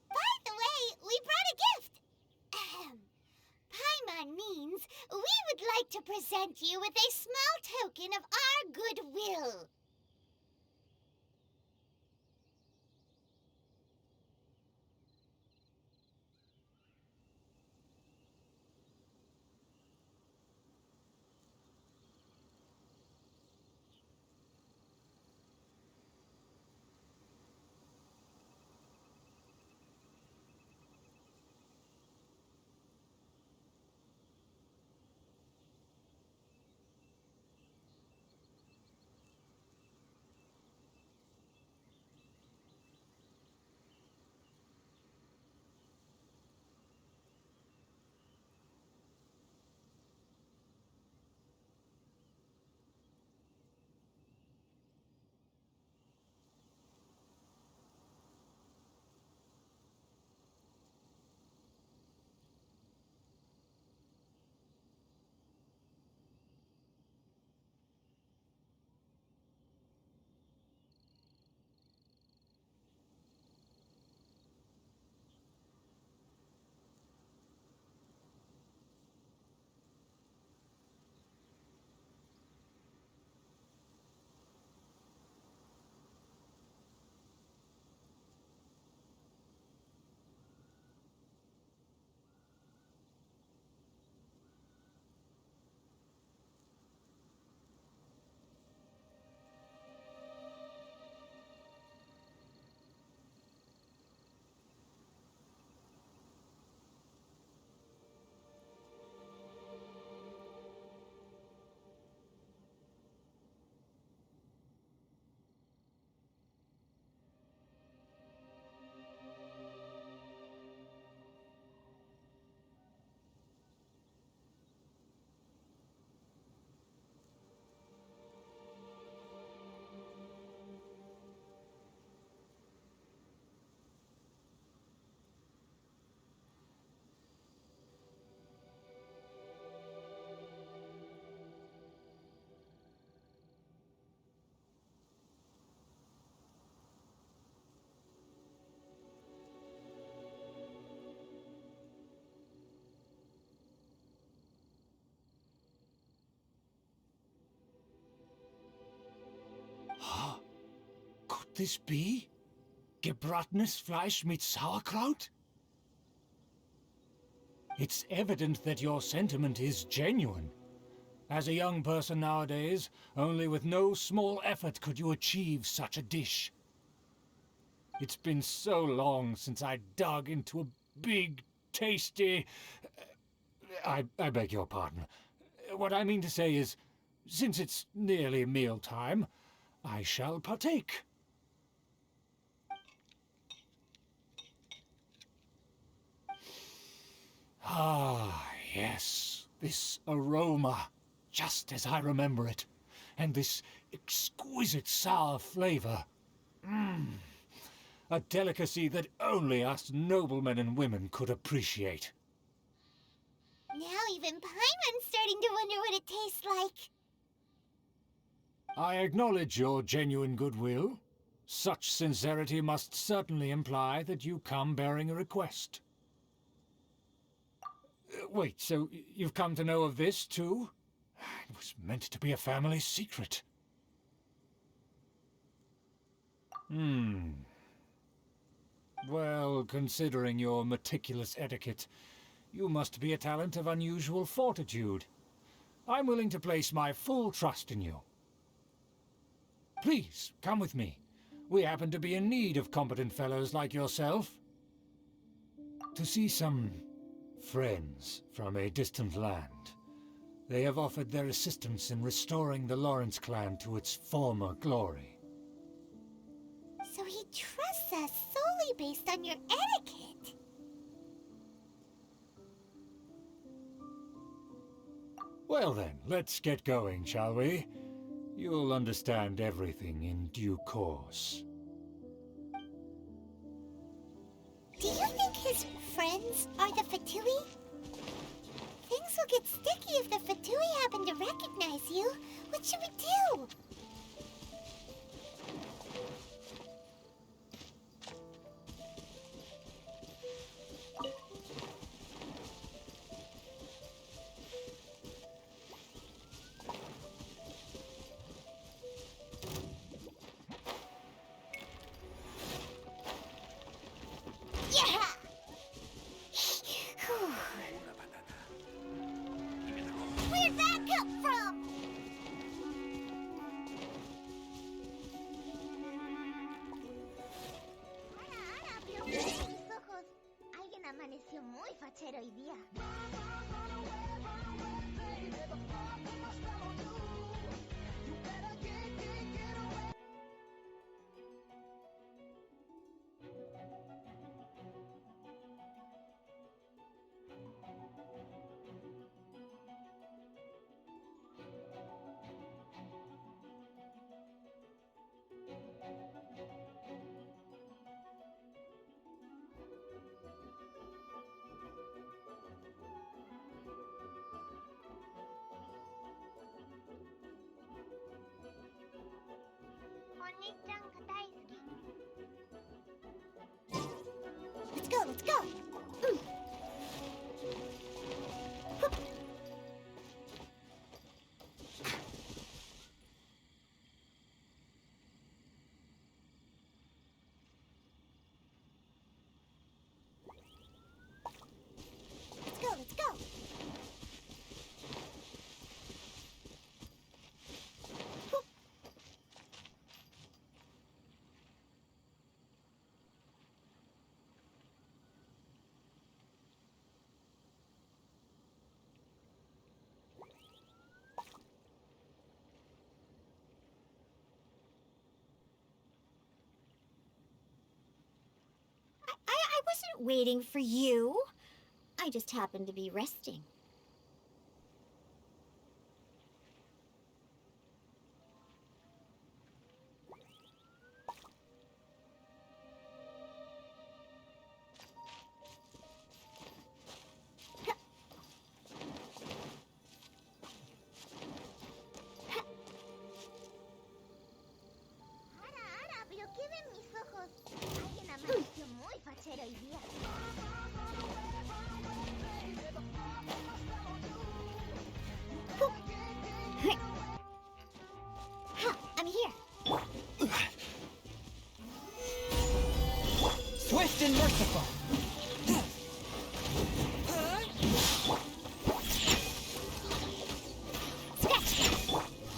C: By the way, we brought a gift. Ahem. Paimon means we would like to present you with a small token of our goodwill.
A: this be? Gebratenes Fleisch mit Sauerkraut? It's evident that your sentiment is genuine. As a young person nowadays, only with no small effort could you achieve such a dish. It's been so long since I dug into a big, tasty... I beg your pardon. What I mean to say is, since it's nearly mealtime, I shall partake. Ah, yes, this aroma, just as I remember it, and this exquisite sour flavor. A delicacy that only us noblemen and women could appreciate.
C: Now even Paimon's starting to wonder what it tastes like.
A: I acknowledge your genuine goodwill. Such sincerity must certainly imply that you come bearing a request. Wait, so you've come to know of this, too? It was meant to be a family secret. Well, considering your meticulous etiquette, you must be a talent of unusual fortitude. I'm willing to place my full trust in you. Please, come with me. We happen to be in need of competent fellows like yourself. To see some friends from a distant land. They have offered their assistance in restoring the Lawrence clan to its former glory.
C: So he trusts us solely based on your etiquette.
A: Well then, let's get going, shall we? You'll understand everything in due course.
C: Do you think his friends are the Fatui? Things will get sticky if the Fatui happen to recognize you. What should we do? Where'd that come from? Vio que en mis ojos alguien amaneció muy fachero hoy día. Let's go, let's go! Let's go, let's go! I wasn't waiting for you. I just happened to be resting. Vio que en mis ojos alguien amaneció muy fachero hoy día. I'm here.
L: just and merciful.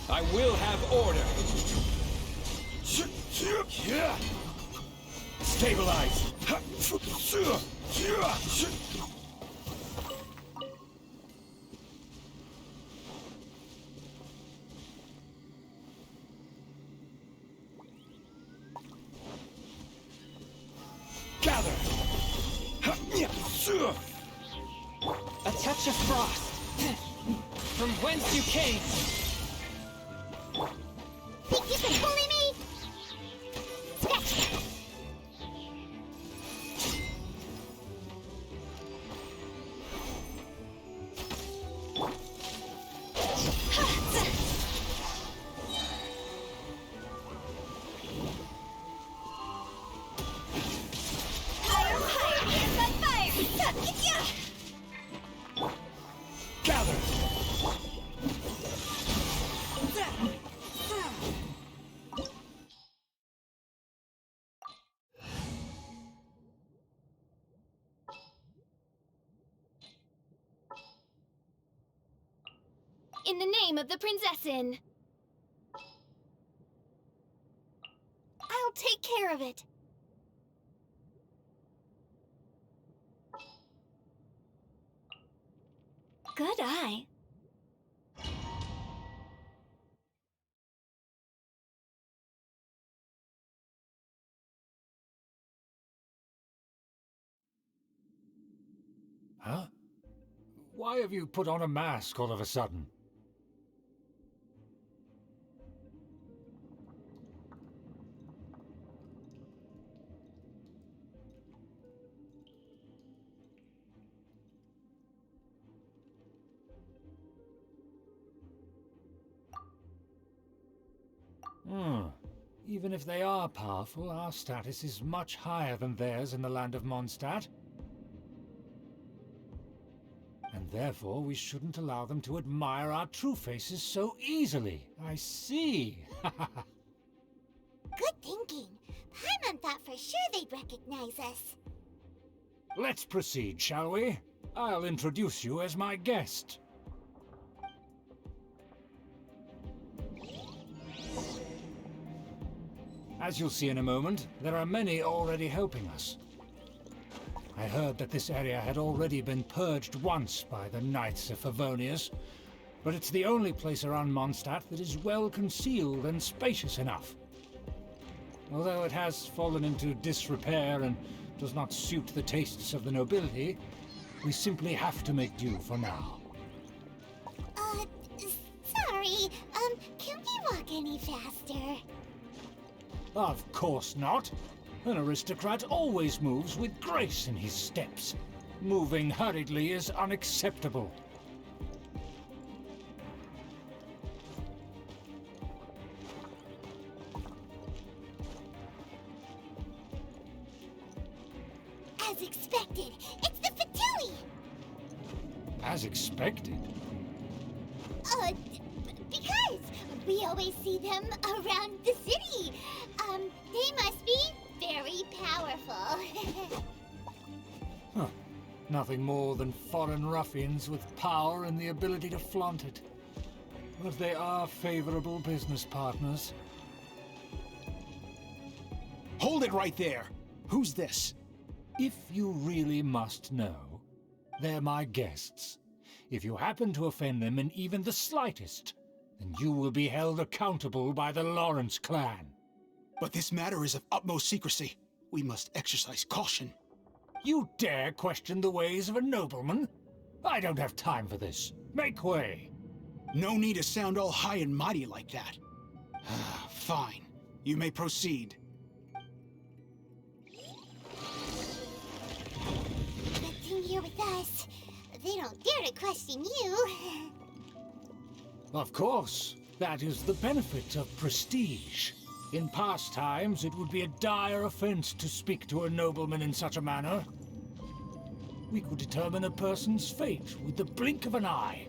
L: I will have order.
A: Stabilize. Gather.
L: A touch of frost. From whence you came.
C: Think you can bully me? Scratch!
K: Higher, higher, hands on fire!
A: Gather.
K: In the name of the Prinzessin! I'll take care of it. Good eye.
A: Huh? Why have you put on a mask all of a sudden? Even if they are powerful, our status is much higher than theirs in the land of Mondstadt. And therefore we shouldn't allow them to admire our true faces so easily. I see.
C: Good thinking. Paimon thought for sure they'd recognize us.
A: Let's proceed, shall we? I'll introduce you as my guest. As you'll see in a moment, there are many already helping us. I heard that this area had already been purged once by the Knights of Favonius, but it's the only place around Mondstadt that is well concealed and spacious enough. Although it has fallen into disrepair and does not suit the tastes of the nobility, we simply have to make do for now.
C: Sorry, can we walk any faster?
A: Of course not. An aristocrat always moves with grace in his steps. Moving hurriedly is unacceptable.
C: As expected, it's the Fatui!
A: As expected?
C: Because we always see them around the city. They must be very powerful.
A: Huh. Nothing more than foreign ruffians with power and the ability to flaunt it. But they are favorable business partners.
N: Hold it right there! Who's this?
A: If you really must know, they're my guests. If you happen to offend them in even the slightest, then you will be held accountable by the Lawrence clan.
N: But this matter is of utmost secrecy. We must exercise caution.
A: You dare question the ways of a nobleman? I don't have time for this. Make way.
N: No need to sound all high and mighty like that. Fine. You may proceed.
C: Good thing you're with us. They don't dare to question you.
A: Of course. That is the benefit of prestige. In past times, it would be a dire offense to speak to a nobleman in such a manner. We could determine a person's fate with the blink of an eye.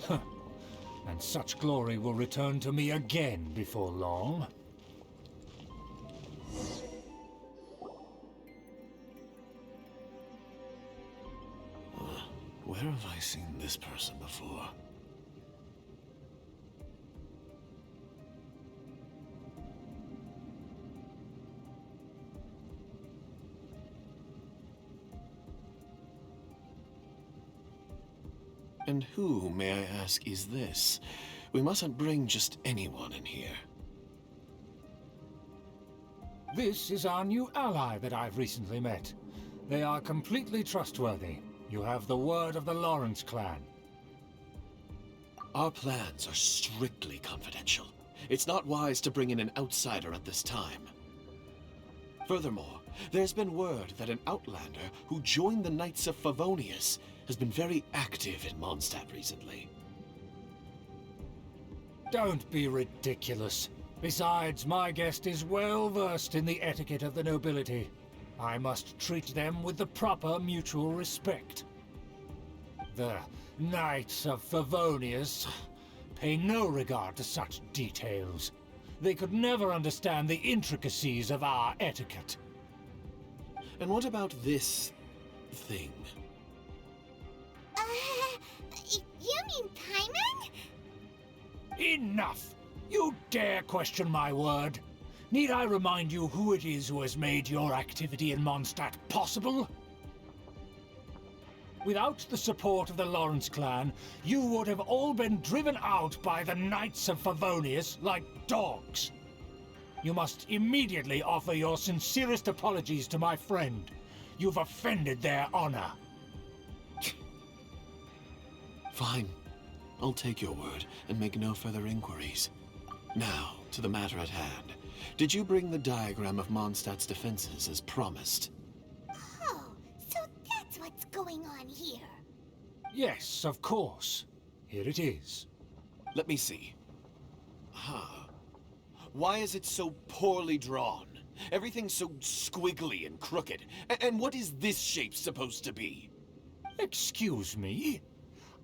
A: Huh. And such glory will return to me again before long.
Q: Where have I seen this person before? And who, may I ask, is this? We mustn't bring just anyone in here.
A: This is our new ally that I've recently met. They are completely trustworthy. You have the word of the Lawrence clan.
Q: Our plans are strictly confidential. It's not wise to bring in an outsider at this time. Furthermore, there's been word that an outlander who joined the Knights of Favonius has been very active in Mondstadt recently.
A: Don't be ridiculous. Besides, my guest is well versed in the etiquette of the nobility. I must treat them with the proper mutual respect. The Knights of Favonius pay no regard to such details. They could never understand the intricacies of our etiquette.
Q: And what about this thing?
C: You mean Paimon?
A: Enough! You dare question my word? Need I remind you who it is who has made your activity in Mondstadt possible? Without the support of the Lawrence clan, you would have all been driven out by the Knights of Favonius like dogs. You must immediately offer your sincerest apologies to my friend. You've offended their honor.
Q: Fine. I'll take your word and make no further inquiries. Now, to the matter at hand. Did you bring the diagram of Mondstadt's defenses as promised?
C: Oh, so that's what's going on here.
A: Yes, of course. Here it is.
Q: Let me see. Huh. Why is it so poorly drawn? Everything's so squiggly and crooked. And what is this shape supposed to be?
A: Excuse me?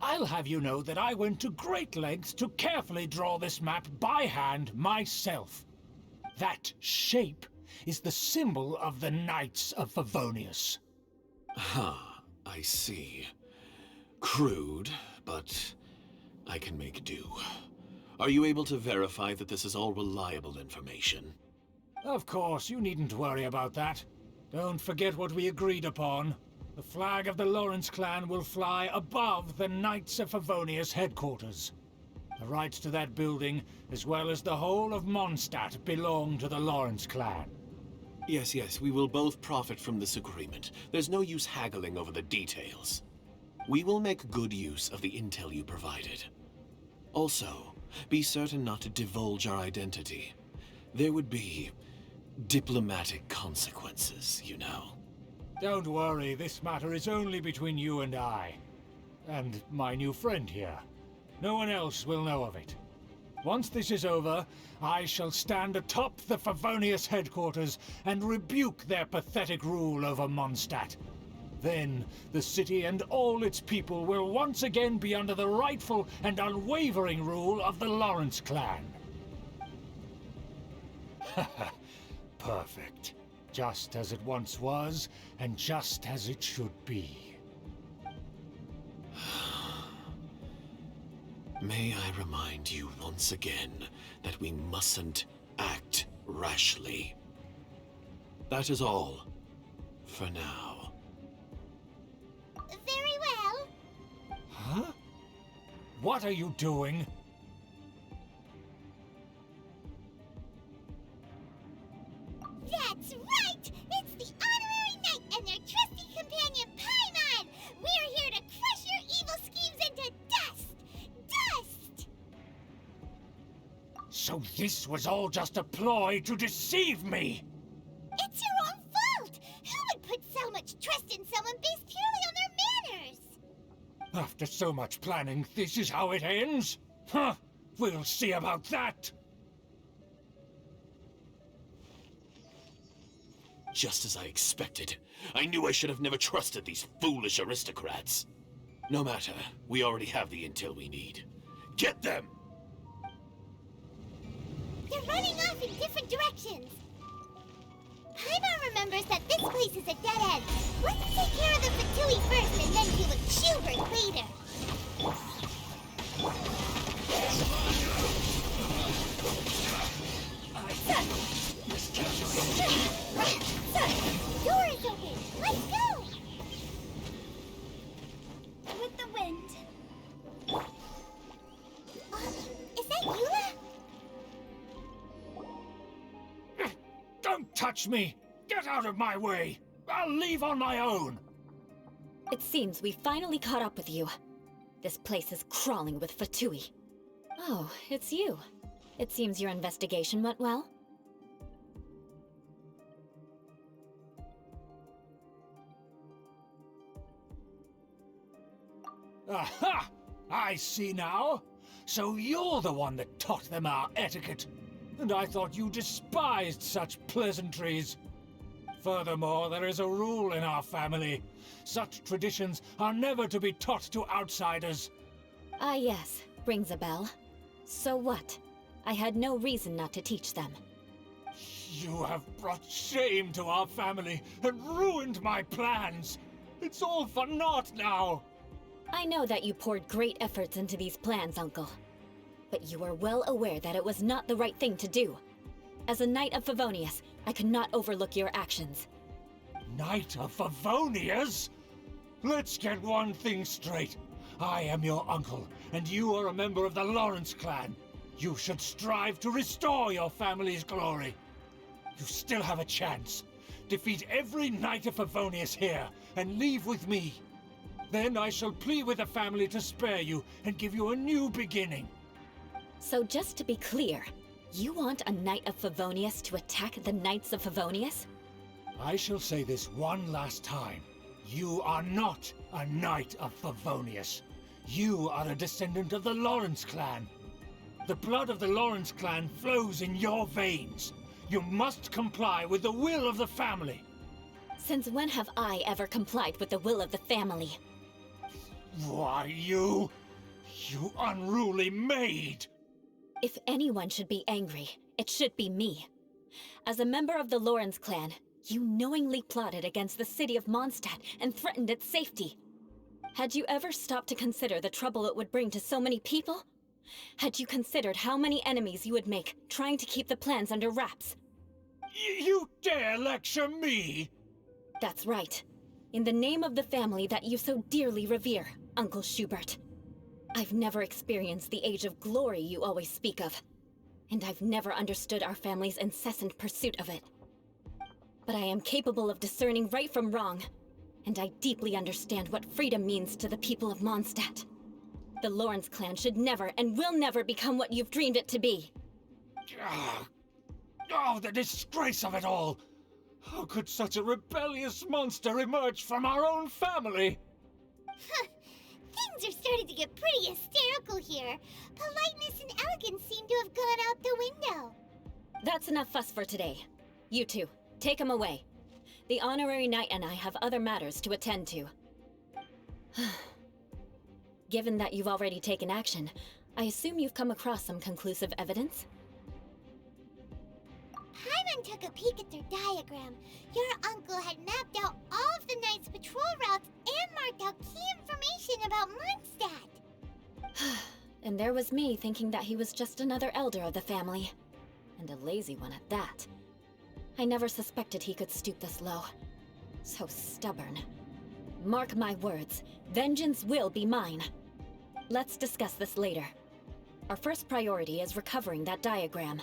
A: I'll have you know that I went to great lengths to carefully draw this map by hand myself. That shape is the symbol of the Knights of Favonius.
Q: I see. Crude, but I can make do. Are you able to verify that this is all reliable information?
A: Of course, you needn't worry about that. Don't forget what we agreed upon. The flag of the Lawrence clan will fly above the Knights of Favonius headquarters. The rights to that building, as well as the whole of Mondstadt, belong to the Lawrence clan.
Q: Yes, we will both profit from this agreement. There's no use haggling over the details. We will make good use of the intel you provided. Also, be certain not to divulge our identity. There would be diplomatic consequences, you know.
A: Don't worry, this matter is only between you and I. And my new friend here. No one else will know of it. Once this is over, I shall stand atop the Favonius headquarters and rebuke their pathetic rule over Mondstadt. Then, the city and all its people will once again be under the rightful and unwavering rule of the Lawrence clan. Perfect. Just as it once was, and just as it should be.
Q: May I remind you once again that we mustn't act rashly. That is all, for now.
C: Very well.
A: Huh? What are you doing?
C: That's right! It's the Honorary Knight and their trusty companion, Paimon! We're here to crush your evil schemes into dust! Dust!
A: So this was all just a ploy to deceive me!
C: It's your own fault! Who would put so much trust in someone based purely on their manners?
A: After so much planning, this is how it ends? Huh! We'll see about that!
Q: Just as I expected. I knew I should have never trusted these foolish aristocrats. No matter, we already have the intel we need. Get them!
C: They're running off in different directions. Paimon remembers that this place is a dead end. Let's take care of the Fatui first and then deal with Schubert later. Door is open. Let's go. With the wind. Is that Eula?
A: Don't touch me! Get out of my way! I'll leave on my own!
H: It seems we finally caught up with you. This place is crawling with Fatui. Oh, it's you. It seems your investigation went well.
A: Aha! I see now. So you're the one that taught them our etiquette. And I thought you despised such pleasantries. Furthermore, there is a rule in our family. Such traditions are never to be taught to outsiders.
H: Ah yes, rings a bell. So what? I had no reason not to teach them.
A: You have brought shame to our family and ruined my plans. It's all for naught now.
H: I know that you poured great efforts into these plans, Uncle. But you are well aware that it was not the right thing to do. As a Knight of Favonius, I could not overlook your actions.
A: Knight of Favonius? Let's get one thing straight. I am your uncle, and you are a member of the Lawrence clan. You should strive to restore your family's glory. You still have a chance. Defeat every Knight of Favonius here, and leave with me. Then I shall plead with the family to spare you and give you a new beginning.
H: So just to be clear, you want a Knight of Favonius to attack the Knights of Favonius?
A: I shall say this one last time. You are not a Knight of Favonius. You are a descendant of the Lawrence clan. The blood of the Lawrence clan flows in your veins. You must comply with the will of the family.
H: Since when have I ever complied with the will of the family?
A: Why, you unruly maid!
H: If anyone should be angry, it should be me. As a member of the Lawrence clan, you knowingly plotted against the city of Mondstadt and threatened its safety. Had you ever stopped to consider the trouble it would bring to so many people? Had you considered how many enemies you would make trying to keep the plans under wraps?
A: You dare lecture me?
H: That's right. In the name of the family that you so dearly revere, Uncle Schubert. I've never experienced the age of glory you always speak of, and I've never understood our family's incessant pursuit of it. But I am capable of discerning right from wrong, and I deeply understand what freedom means to the people of Mondstadt. The Lawrence clan should never and will never become what you've dreamed it to be.
A: Oh, the disgrace of it all! How could such a rebellious monster emerge from our own family?
C: Things are starting to get pretty hysterical here. Politeness and elegance seem to have gone out the window.
H: That's enough fuss for today. You two, take him away. The honorary knight and I have other matters to attend to. Given that you've already taken action, I assume you've come across some conclusive evidence?
C: Paimon took a peek at their diagram. Your uncle had mapped out all of the Knight's patrol routes and marked out key information about Mondstadt.
H: And there was me thinking that he was just another elder of the family. And a lazy one at that. I never suspected he could stoop this low. So stubborn. Mark my words, vengeance will be mine. Let's discuss this later. Our first priority is recovering that diagram.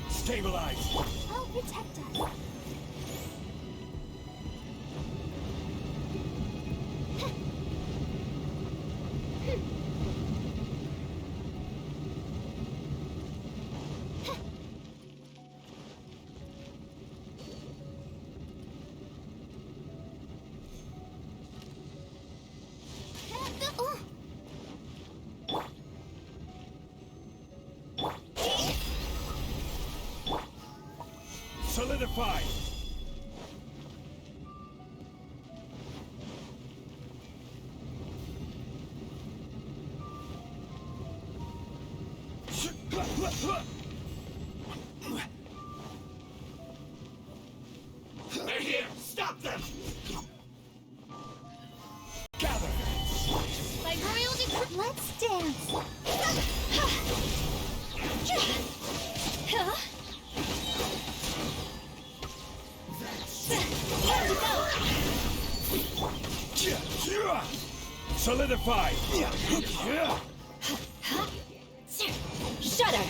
A: Stabilize!
C: I'll protect us.
A: Solidified!
I: They're here! Stop them!
A: Gather!
C: By royal decree, let's dance.
A: Solidified!
H: Shudder!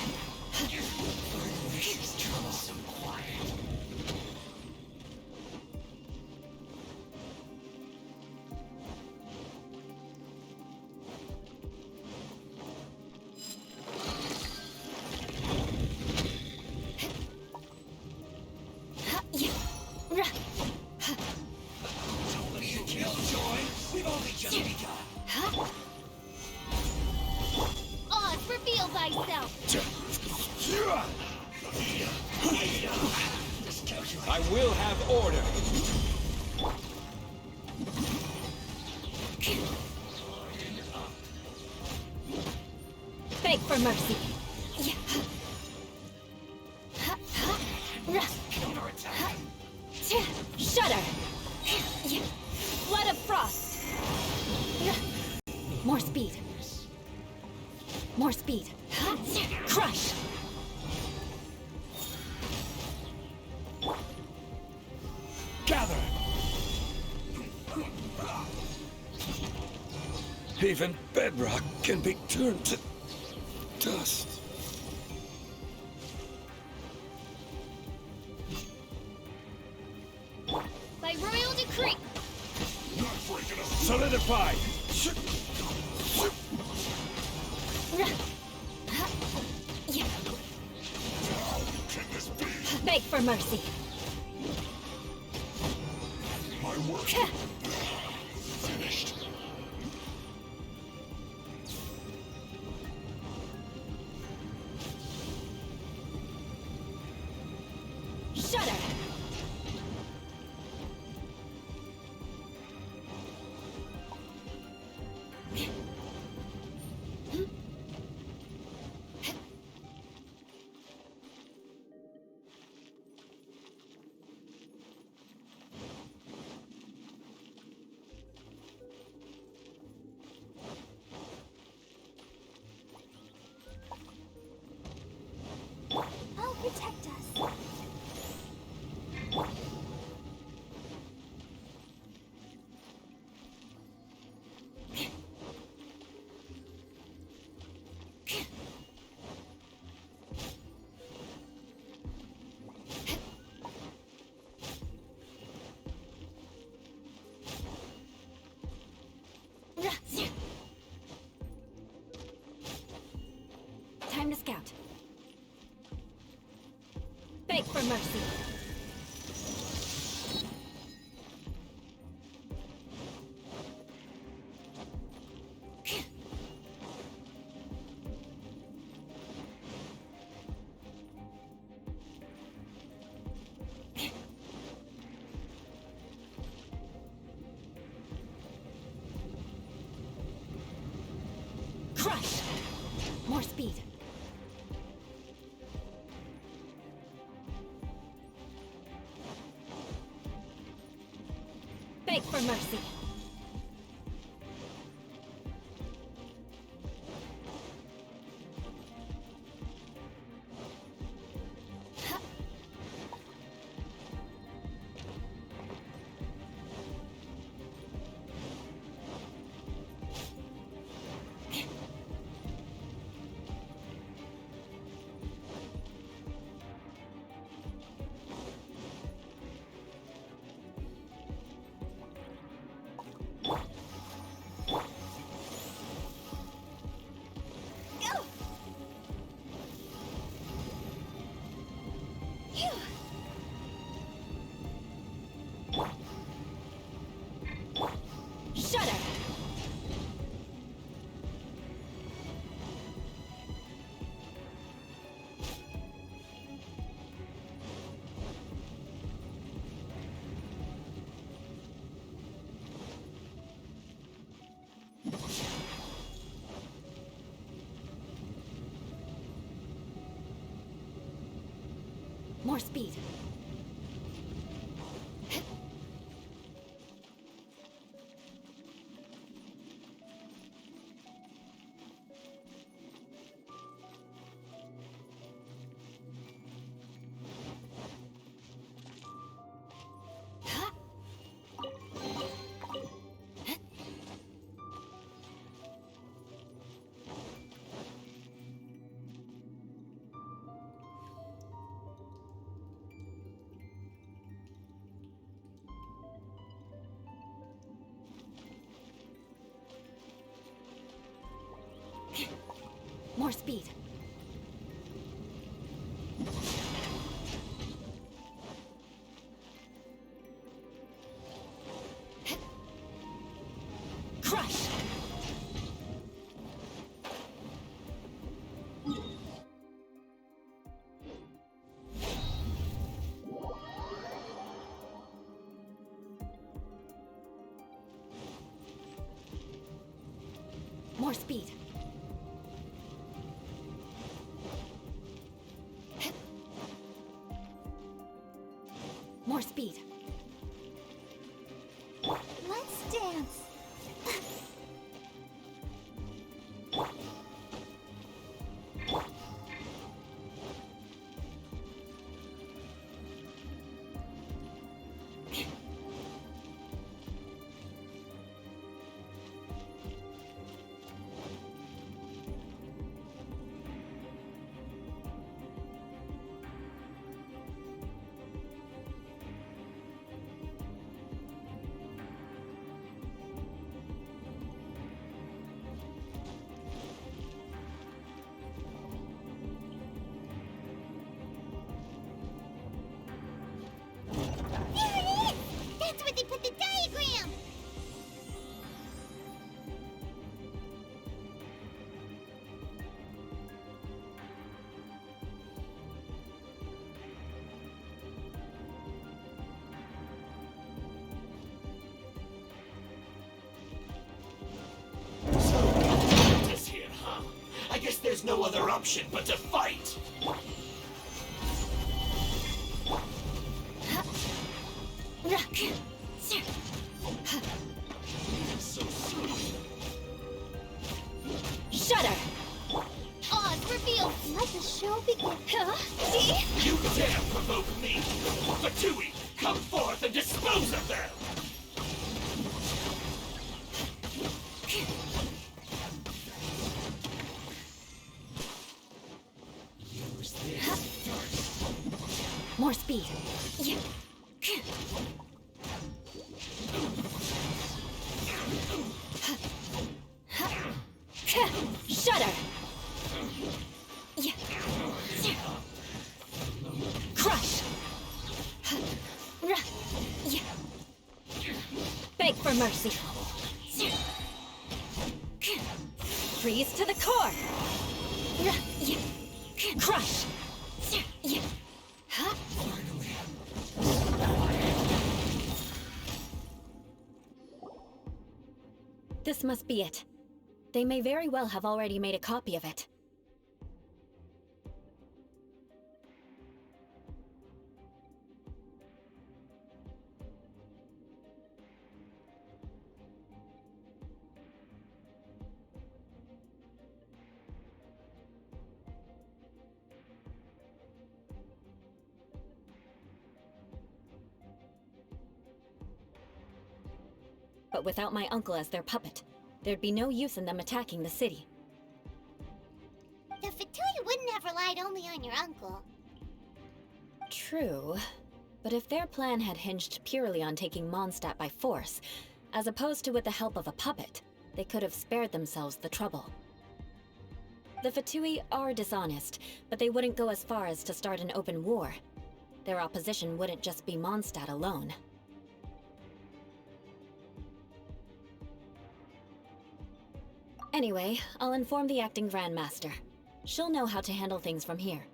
A: We've only just begun.
C: Oz, reveal thyself.
M: I will have order.
H: Beg for mercy. Shudder! Flood of frost! More speed. More speed. Crush!
A: Gather!
I: Even bedrock can be turned to dust.
C: By royal decree.
A: Solidified!
H: Beg for mercy.
I: My work finished.
H: Shudder!
C: I'll protect us.
H: Time to scout. Beg for mercy. Crush! More speed. Beg for mercy. Shudder!
K: More speed. More speed. Crush! More speed. More speed.
C: Let's dance. That's where they put the diagram!
Q: This here, huh? I guess there's no other option but to fight!
K: Shudder!
C: Oz, reveal! Let the show begin.
K: Huh? See?
Q: You dare provoke me! Fatui, come forth and dispose of them! Use this first.
K: More speed. Yeah. Shudder! Yeah. Crush! Yeah. Beg for mercy. Freeze to the core! Yeah. Crush! Yeah. This must be it. They may very well have already made a copy of it. But without my uncle as their puppet, there'd be no use in them attacking the city.
C: The Fatui wouldn't have relied only on your uncle.
K: True. But if their plan had hinged purely on taking Mondstadt by force, as opposed to with the help of a puppet, they could have spared themselves the trouble. The Fatui are dishonest, but they wouldn't go as far as to start an open war. Their opposition wouldn't just be Mondstadt alone. Anyway, I'll inform the acting Grandmaster. She'll know how to handle things from here.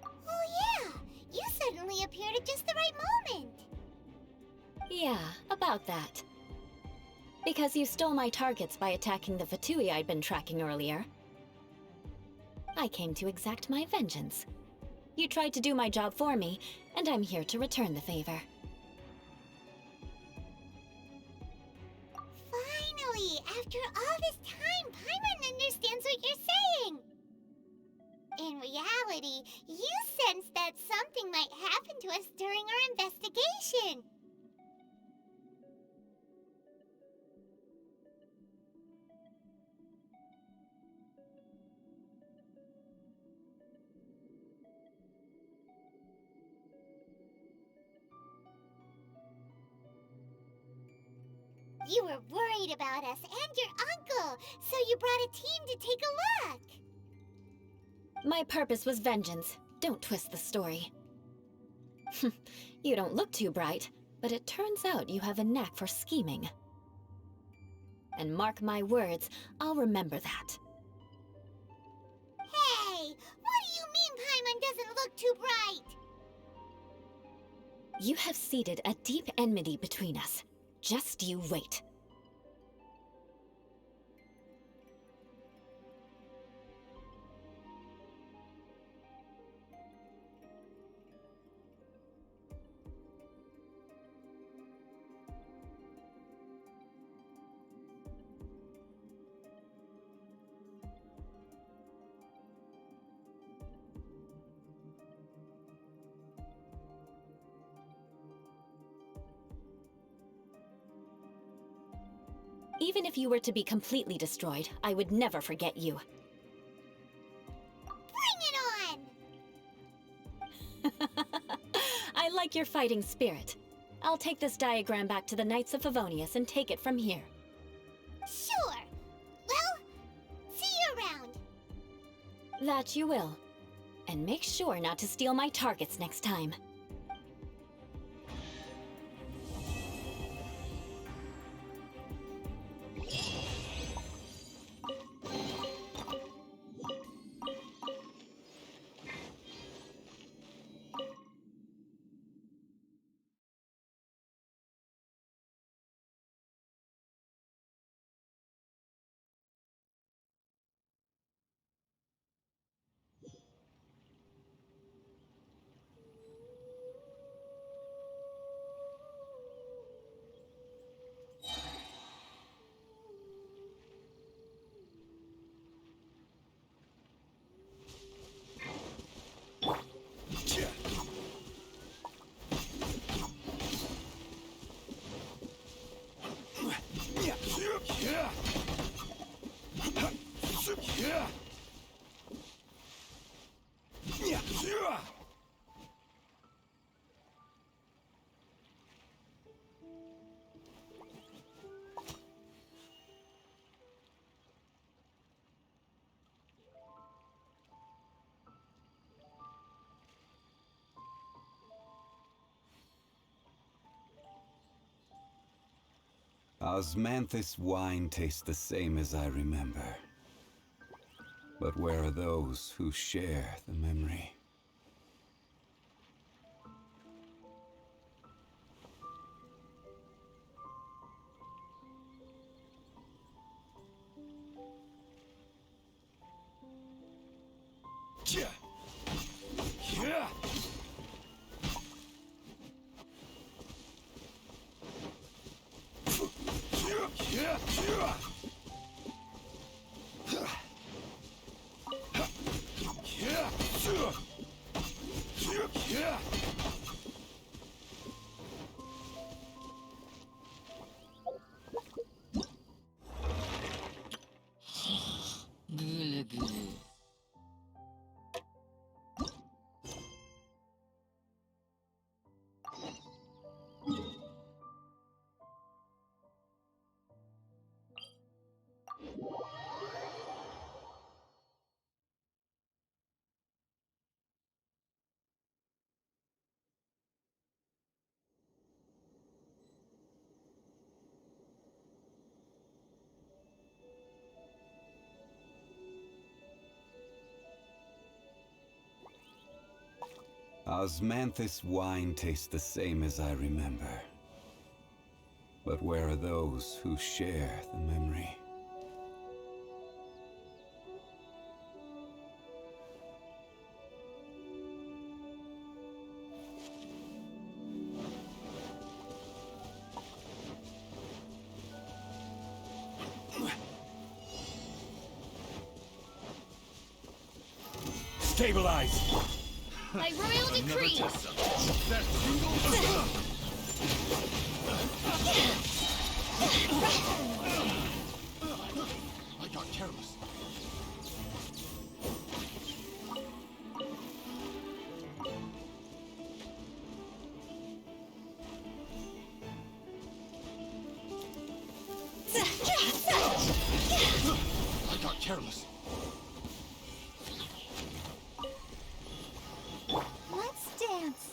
C: Oh yeah! You suddenly appeared at just the right moment!
K: Yeah, about that. Because you stole my targets by attacking the Fatui I'd been tracking earlier. I came to exact my vengeance.
H: You tried to do my job for me, and I'm here to return the favor.
C: Finally! After all this time, Paimon understands what you're saying! In reality, you sensed that something might happen to us during our investigation. You were worried about us and your uncle, so you brought a team to take a look.
H: My purpose was vengeance. Don't twist the story. You don't look too bright, but it turns out you have a knack for scheming. And mark my words, I'll remember that.
C: Hey! What do you mean Paimon doesn't look too bright?
H: You have seeded a deep enmity between us. Just you wait. Even if you were to be completely destroyed, I would never forget you.
C: Bring it on!
H: I like your fighting spirit. I'll take this diagram back to the Knights of Favonius and take it from here.
C: Sure. Well, see you around.
H: That you will. And make sure not to steal my targets next time.
D: Osmanthus wine tastes the same as I remember. But where are those who share the memory? Osmanthus wine tastes the same as I remember. But where are those who share the memory?
A: Stabilize!
K: By royal decree!
I: I got careless. I got careless.
C: Let's dance.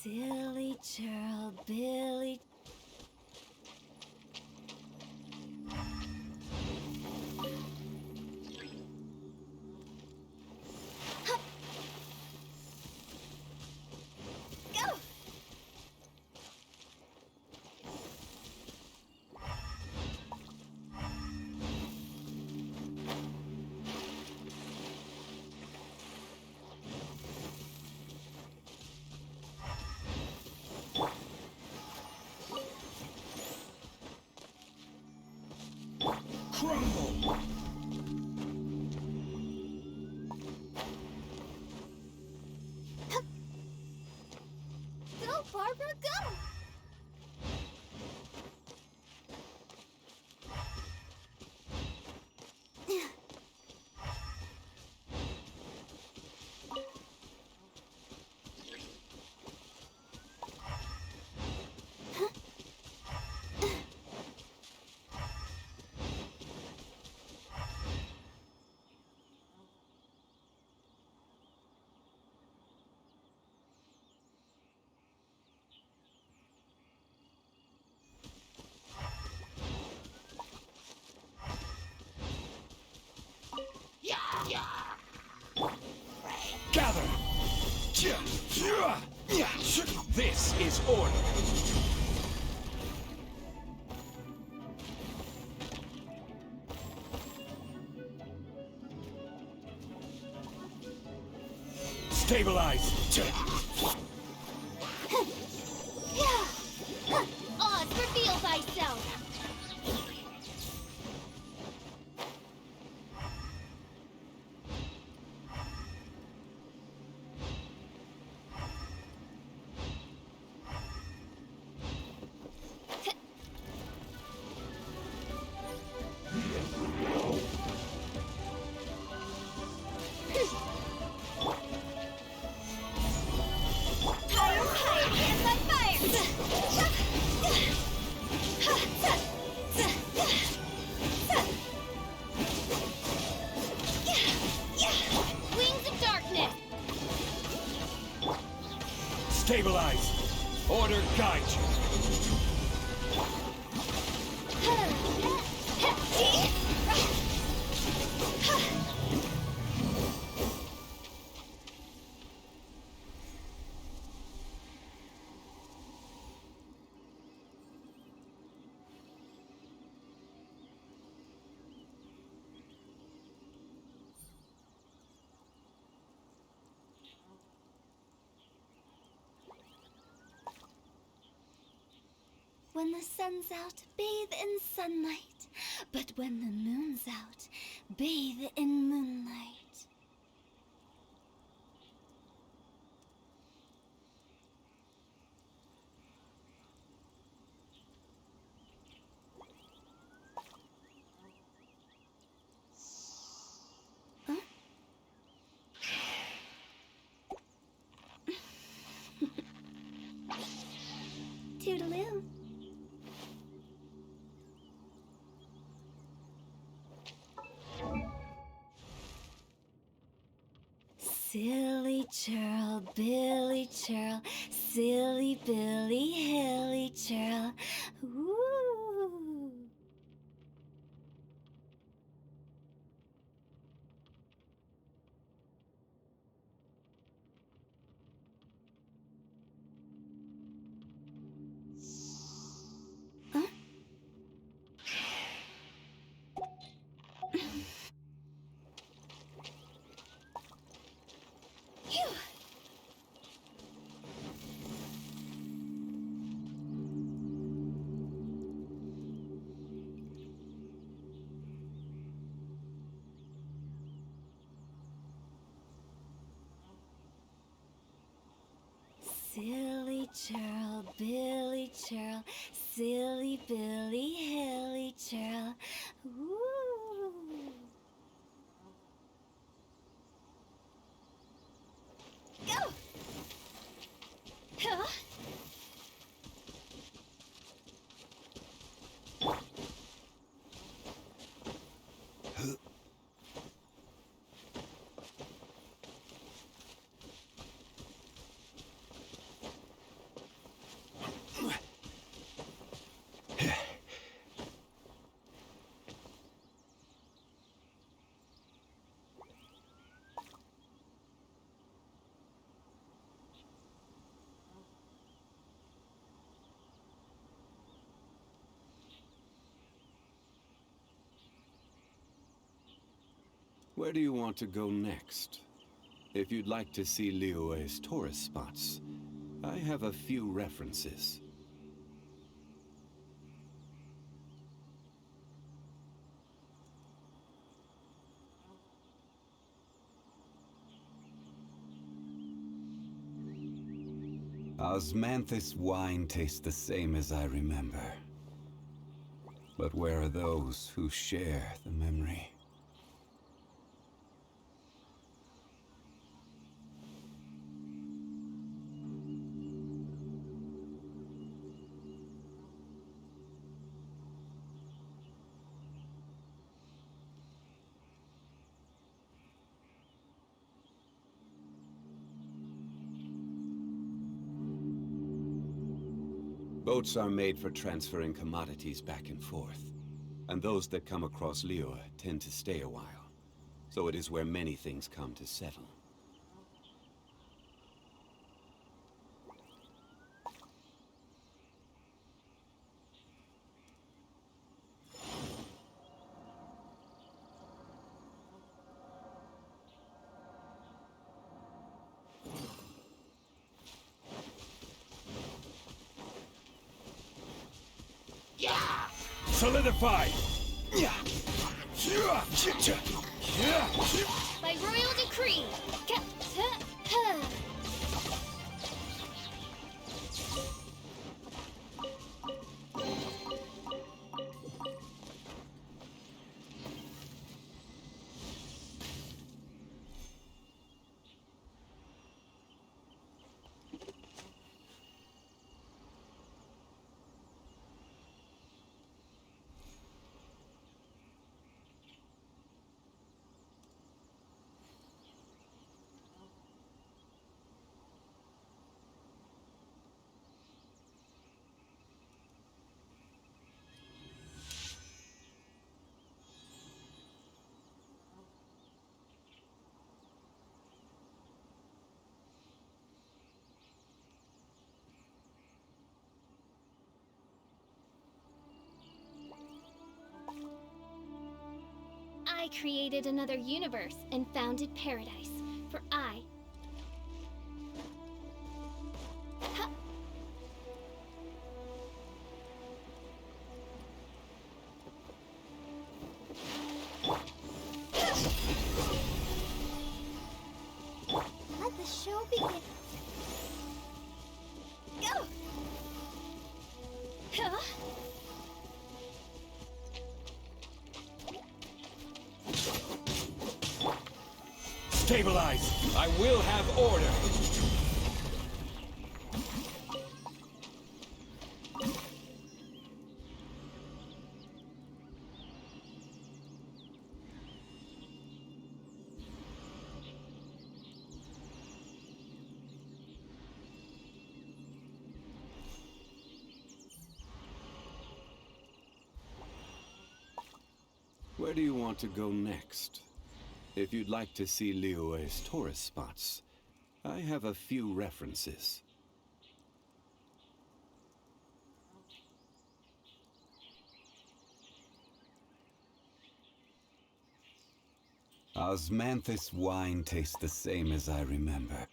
K: Silly churl, Billy. Hup. Go!
A: Crumble!
C: Go, Barbara, go!
A: Gather! This is order! Stabilize!
K: Oz, reveal thyself! Wings of darkness!
A: Stabilize! Order guide you!
K: When the sun's out, bathe in sunlight. But when the moon's out, bathe in moonlight. Huh?
C: Toodaloo. Silly churl, Billy churl, silly Billy, hilly churl. Ooh. Huh? Phew. Silly churl, Billy churl, silly Billy, hilly churl. Ooh. Go! Huh?
D: Where do you want to go next? If you'd like to see Liyue's tourist spots, I have a few references. Osmanthus wine tastes the same as I remember. But where are those who share the memory? Boats are made for transferring commodities back and forth, and those that come across Liyue tend to stay a while. So it is where many things come to settle.
A: Solidify!
K: By royal decree! I created another universe and founded paradise, for I... Ha!
C: Let the show begin.
K: Go! Huh?
A: Stabilize! I will have order!
D: Where do you want to go next? If you'd like to see Liyue's tourist spots, I have a few references. Osmanthus wine tastes the same as I remember.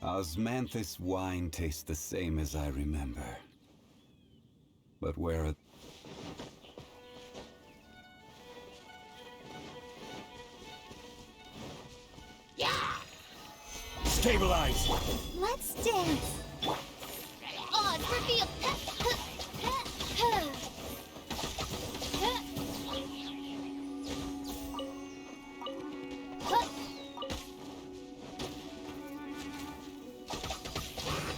D: Osmanthus wine tastes the same as I remember. But where are...
A: Yeah! Stabilize!
C: Let's dance.
K: Odds reveal.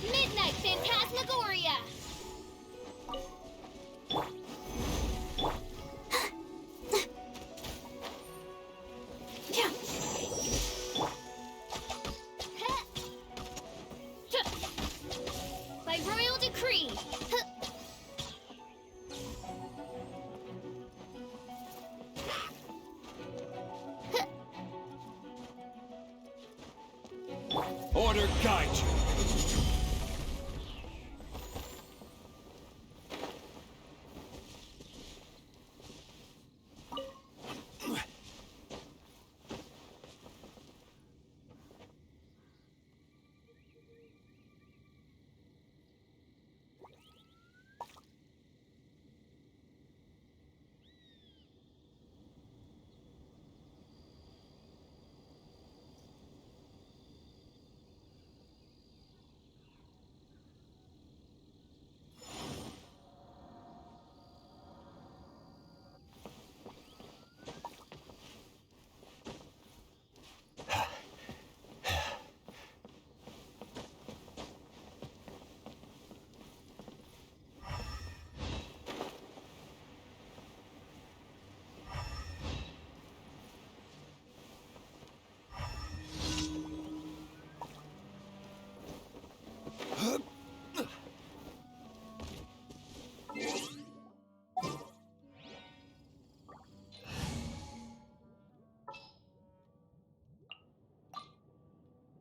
K: Midnight Phantasmagoria. By royal decree.
A: Order guide you.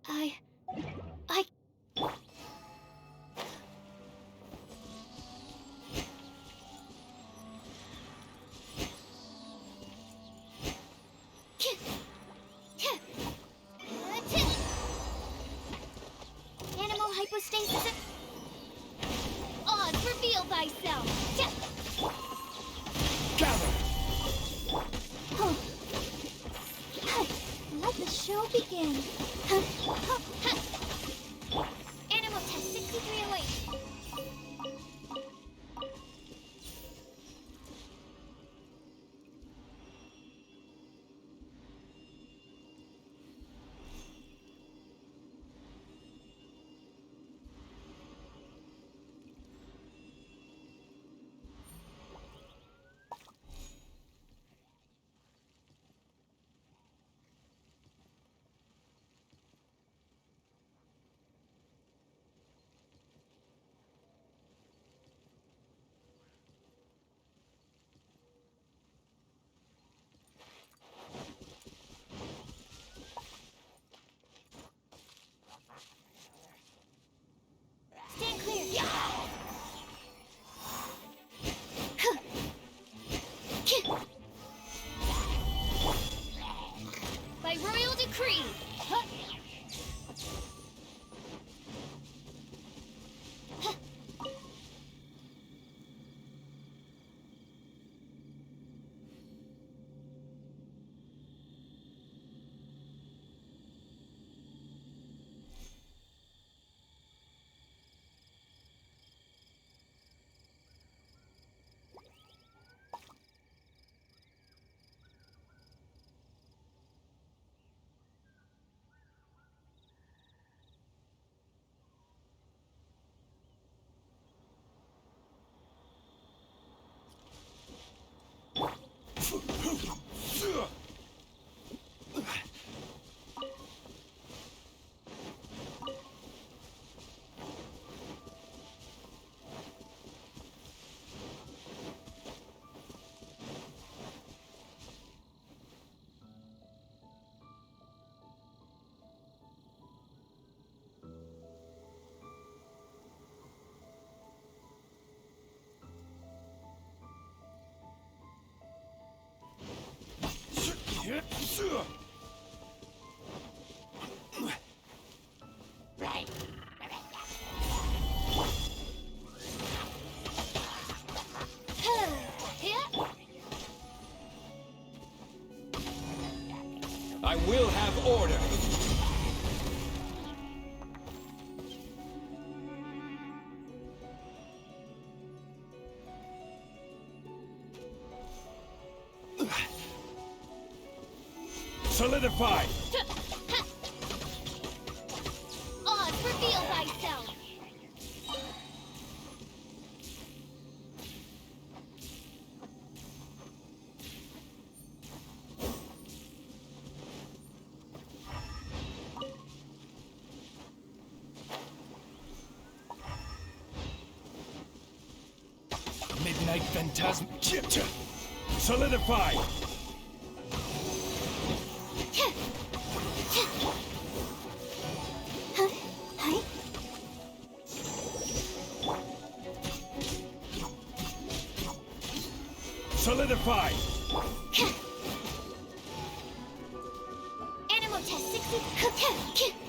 K: I... Animal hypostasis. Oz, reveal thyself.
A: Gather!
C: Let the show begin.
K: Animal test 6308. By royal decree! Huh.
L: I will have order.
A: Solidify!
K: Oz, reveal thyself!
A: Midnight Phantasm... Solidify! Solidify!
C: Animal test 60.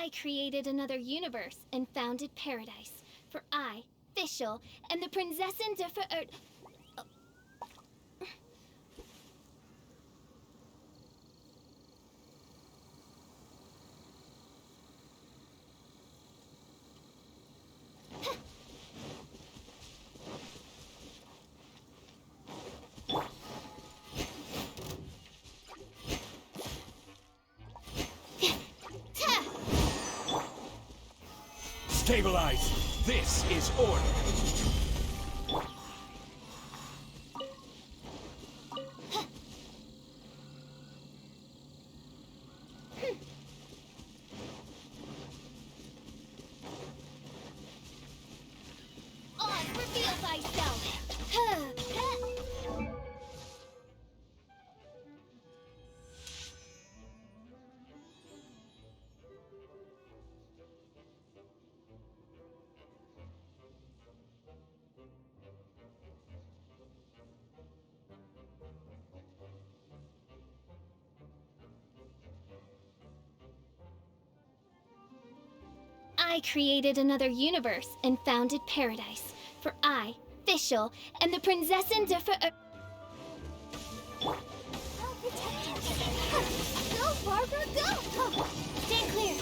R: I created another universe and founded paradise. For I, Fischl, and the Prinzessin der Verirrt...
A: Stabilize! This is order!
R: Oz, reveal thyself! I created another universe and founded paradise. For I, Fischl, and the Prinzessin der Verirrt...
C: I'll protect you. Go, Barbara, go! Stand clear.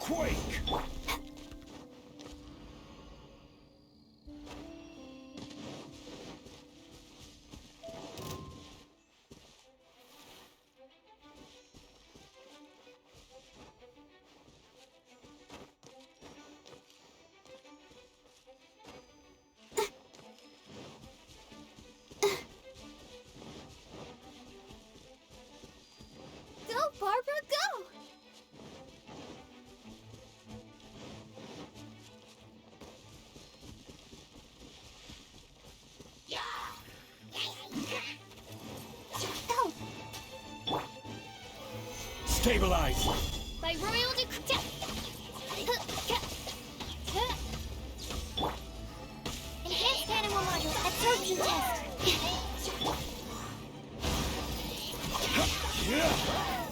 A: Quake!
C: Go, Barbara, go!
A: Stabilize!
R: By royal decree...
C: Enhanced animal module absorption test.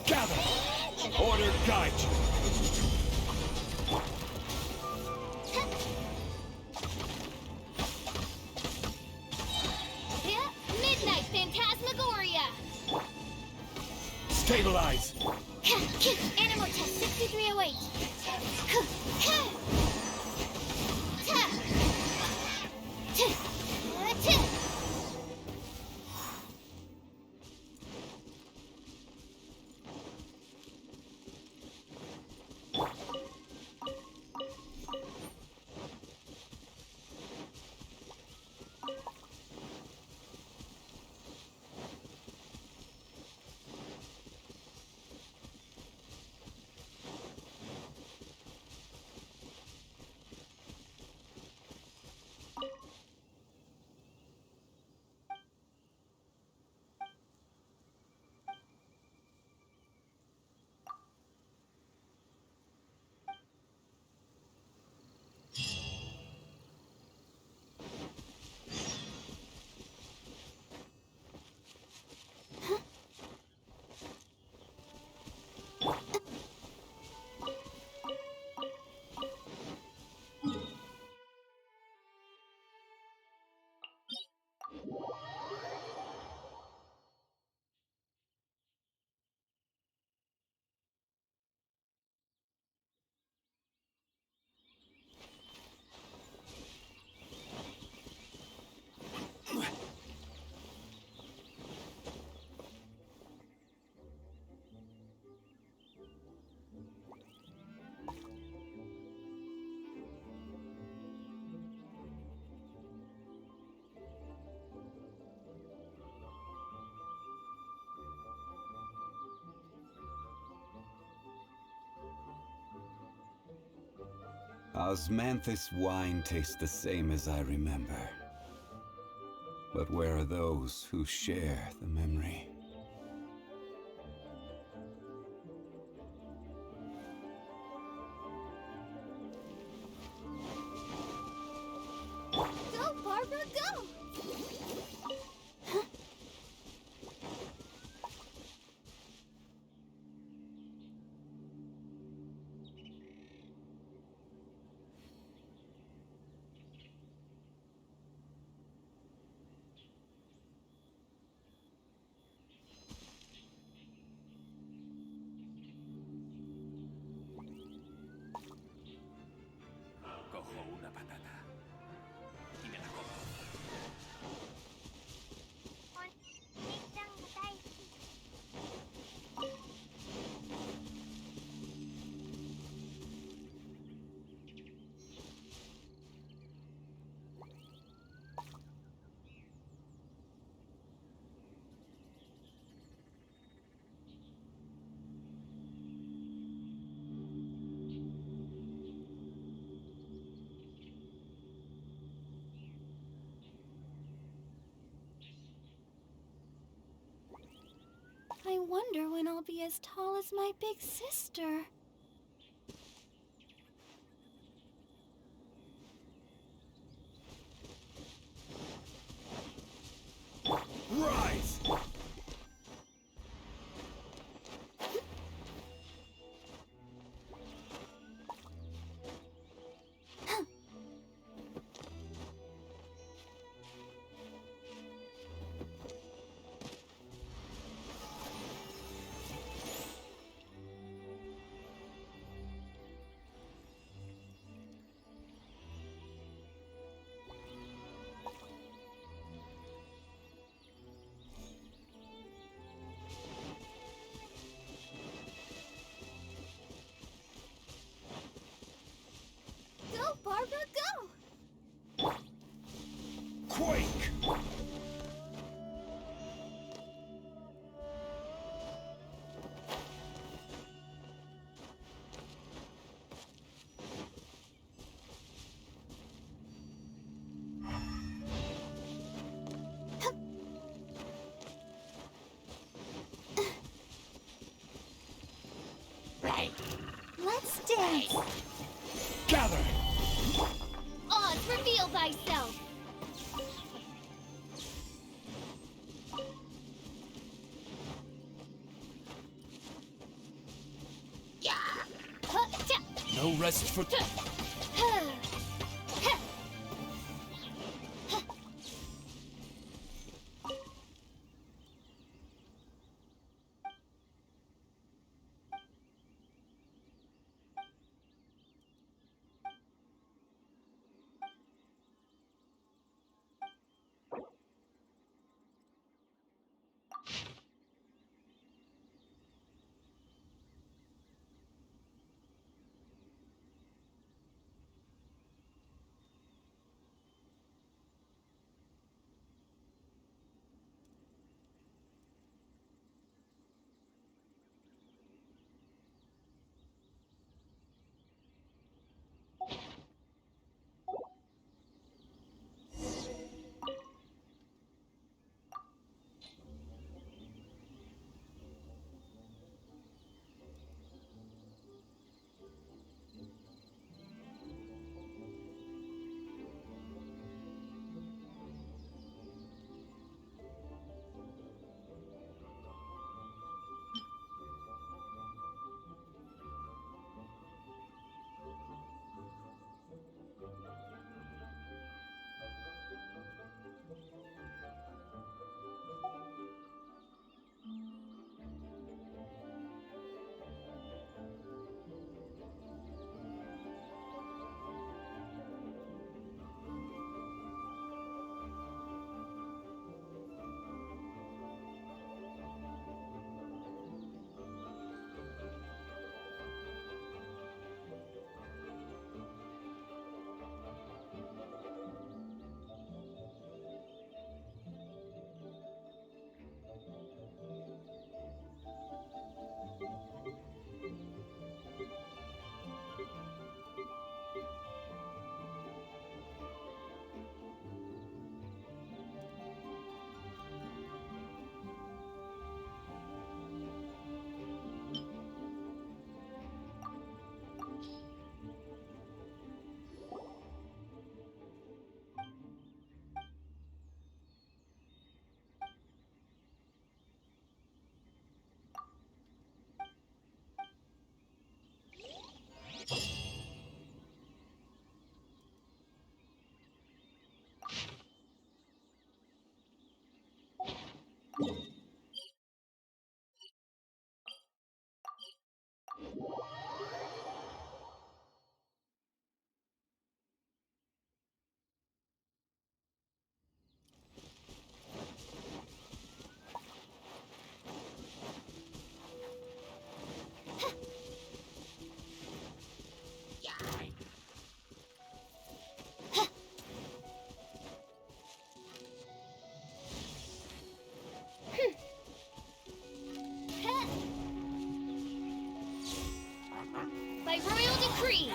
A: Gather! Order guide you!
R: Midnight Phantasmagoria!
A: Stabilize!
C: Animal test 6308.
D: Osmanthus wine tastes the same as I remember. But where are those who share the memory?
C: Go, Barbara, go!
A: Cojo una patata y me la como.
K: I wonder when I'll be as tall as my big sister.
I: Rise!
C: Go, Barbara, go!
I: Quake!
C: Let's dance!
I: Gather!
R: Oz, reveal thyself!
I: No rest for...
R: By royal decree!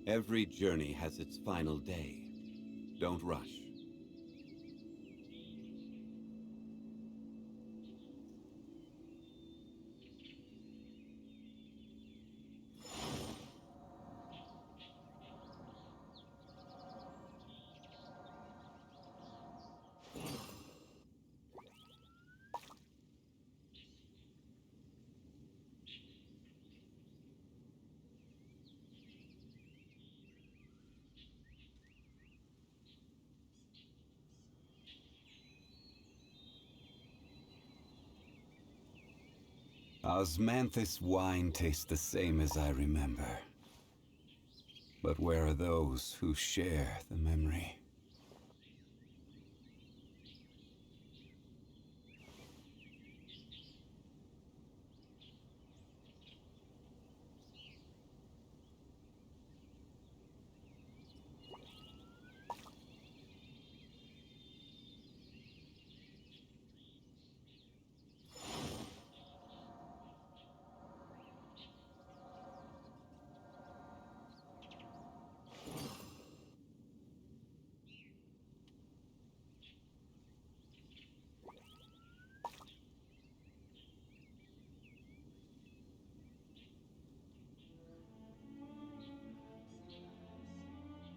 D: Every journey has its final day. Don't rush. Osmanthus wine tastes the same as I remember. But where are those who share the memory?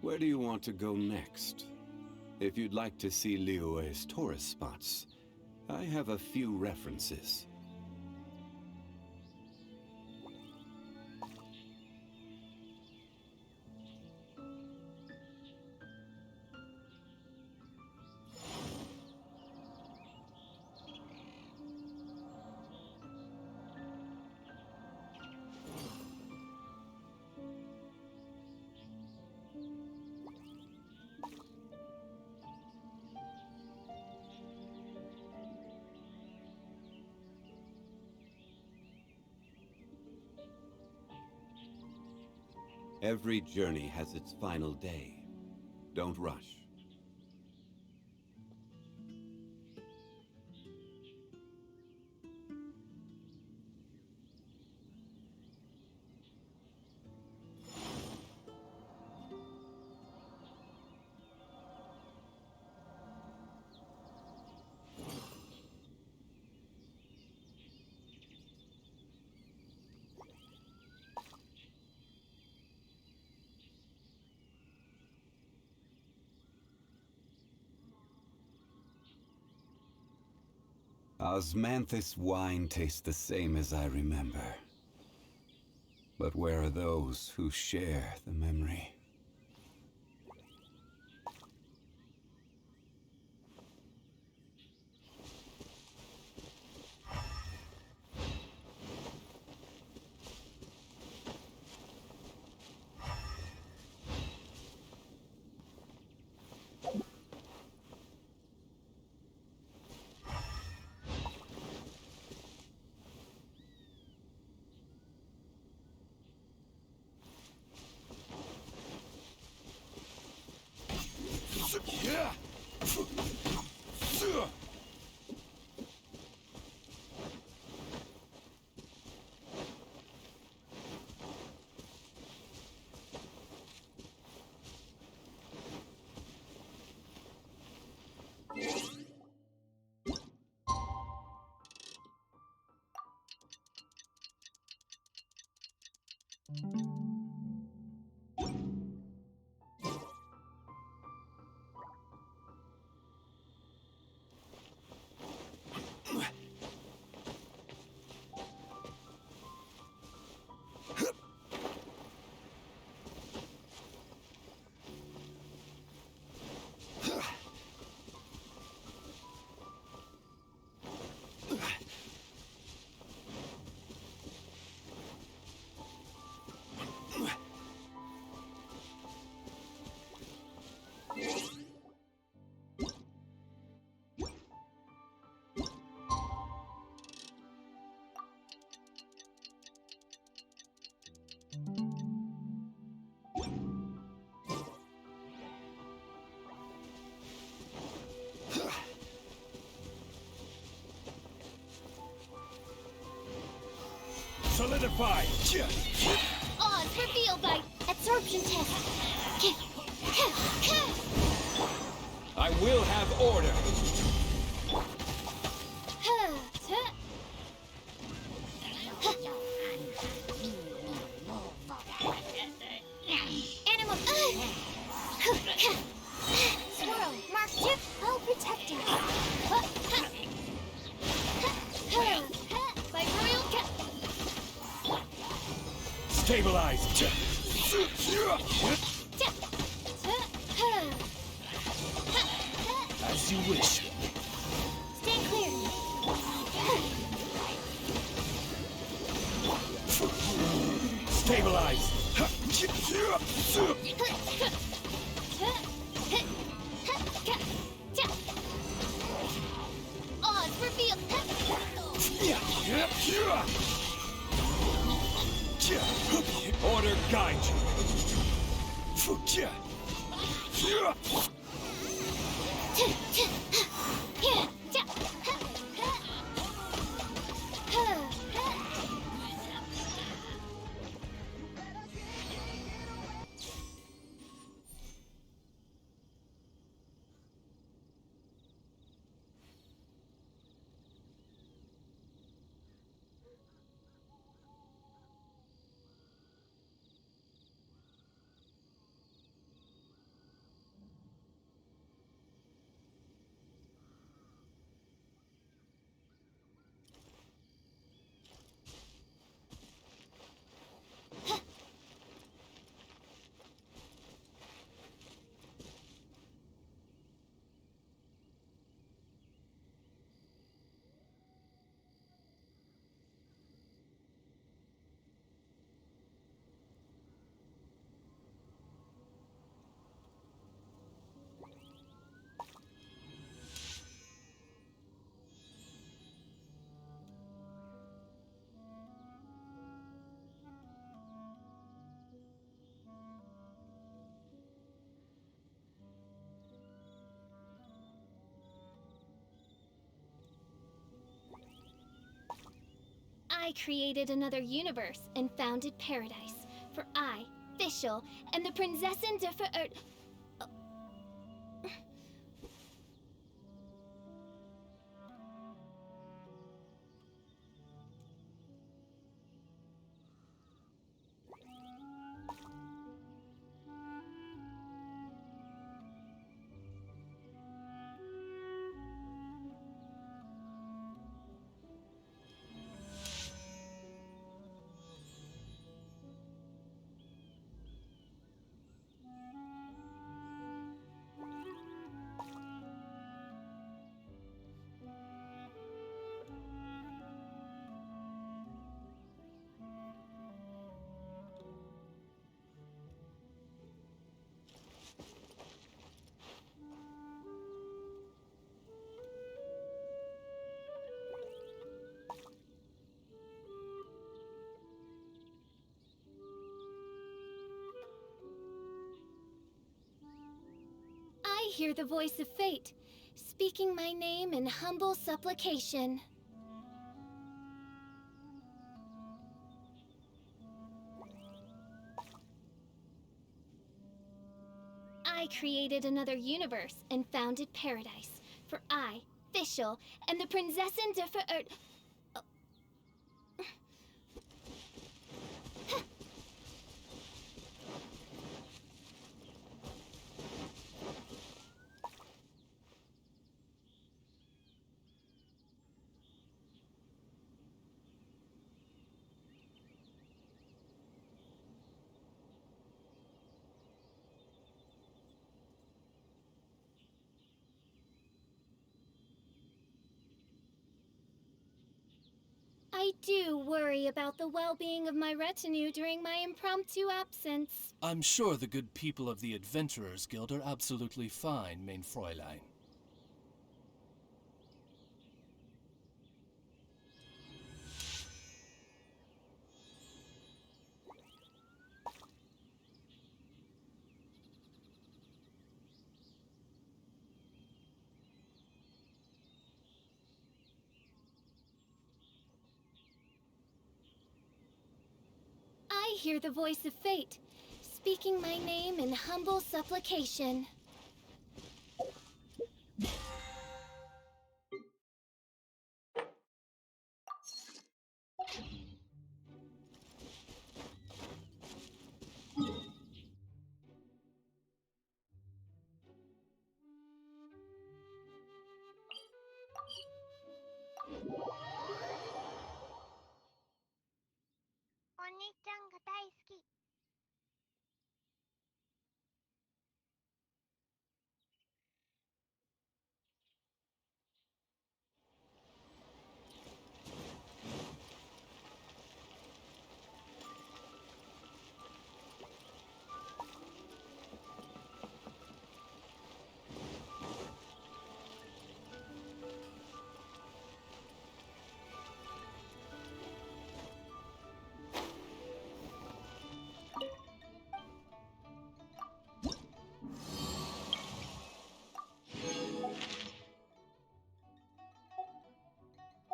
D: Where do you want to go next? If you'd like to see Liyue's tourist spots, I have a few references. Every journey has its final day. Don't rush. Osmanthus wine tastes the same as I remember. But where are those who share the memory?
A: Solidify!
R: Odds revealed by absorption test.
A: I will have order!
R: Animal. Swirl, mark tip, I'll protect you. By royal cat.
A: Stabilize! As you wish.
R: Stay clear.
A: Stabilize!
R: Odds revealed.
A: Order guide you.
R: I created another universe and founded paradise. For I, Fischl, and the Prinzessin de hear the voice of fate, speaking my name in humble supplication. I created another universe and founded paradise, for I, Fischl, am the Prinzessin de I do worry about the well-being of my retinue during my impromptu absence.
S: I'm sure the good people of the Adventurers Guild are absolutely fine, mein Fräulein.
R: I hear the voice of fate, speaking my name in humble supplication.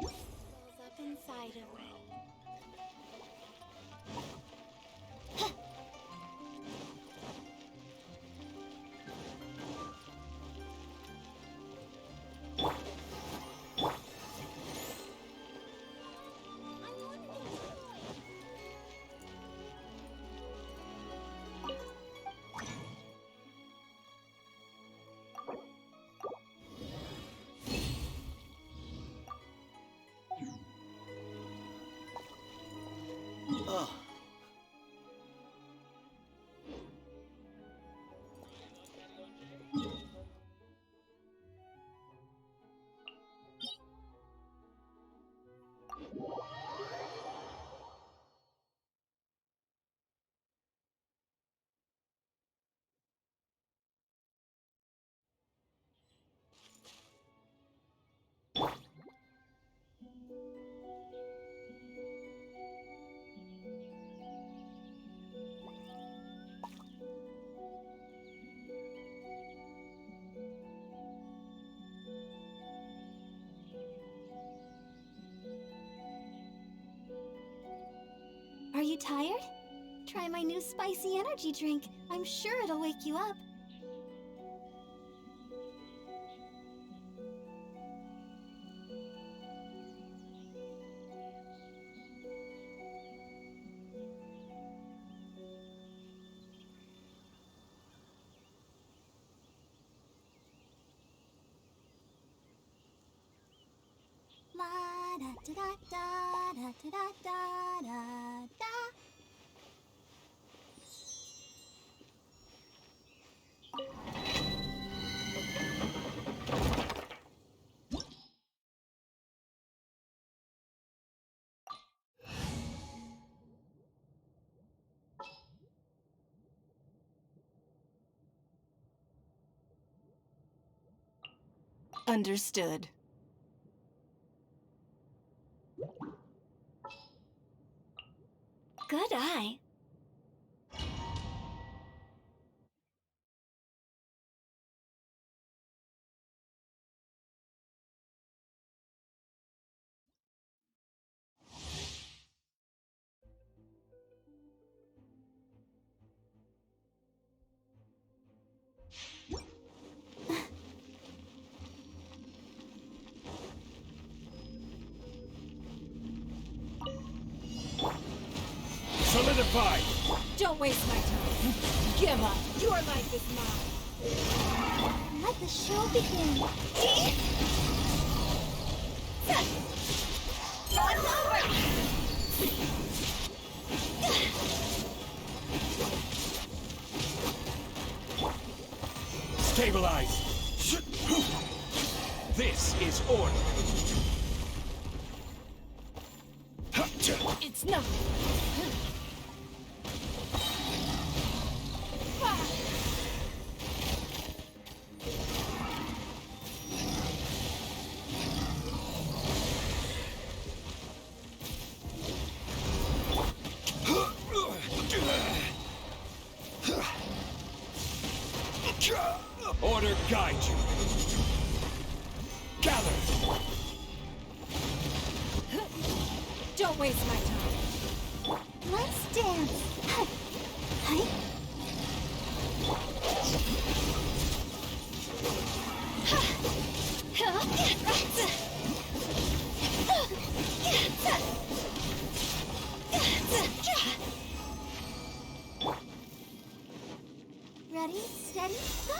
R: Wells up inside of me.
Q: Ugh.
K: Are you tired? Try my new spicy energy drink. I'm sure it'll wake you up. La da da da da da da da da da.
B: Understood.
K: Good eye.
A: Solidify!
T: Don't waste my time. Give up. Your life is mine.
C: Let the show begin.
T: It's over!
A: Stabilize! This is order.
T: It's not.
A: Order guide you. Gather!
T: Don't waste my time.
C: Let's dance. Hi. Ready, steady, go!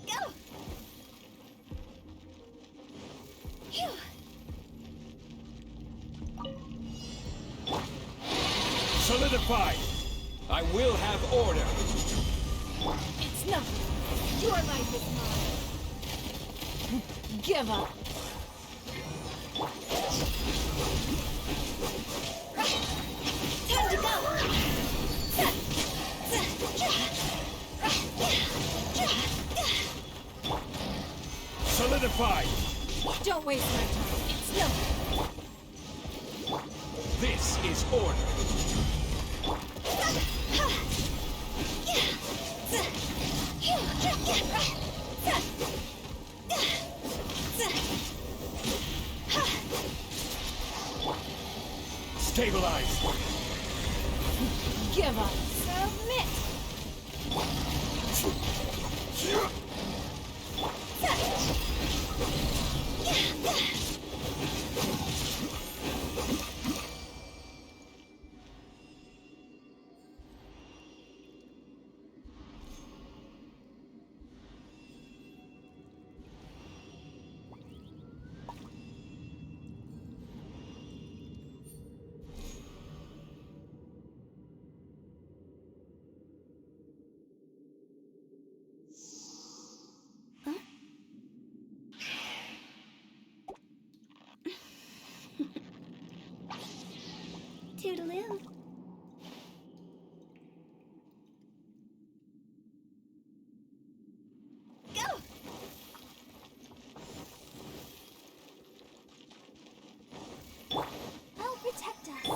C: Go! Phew.
A: Solidify! I will have order.
T: It's nothing. Your life is mine. Give up.
C: Time to go!
A: Solidify!
T: Don't waste my time. It's nothing.
A: This is order. Stabilize!
T: Give up. Submit.
C: Toodaloo. Go! I'll protect us.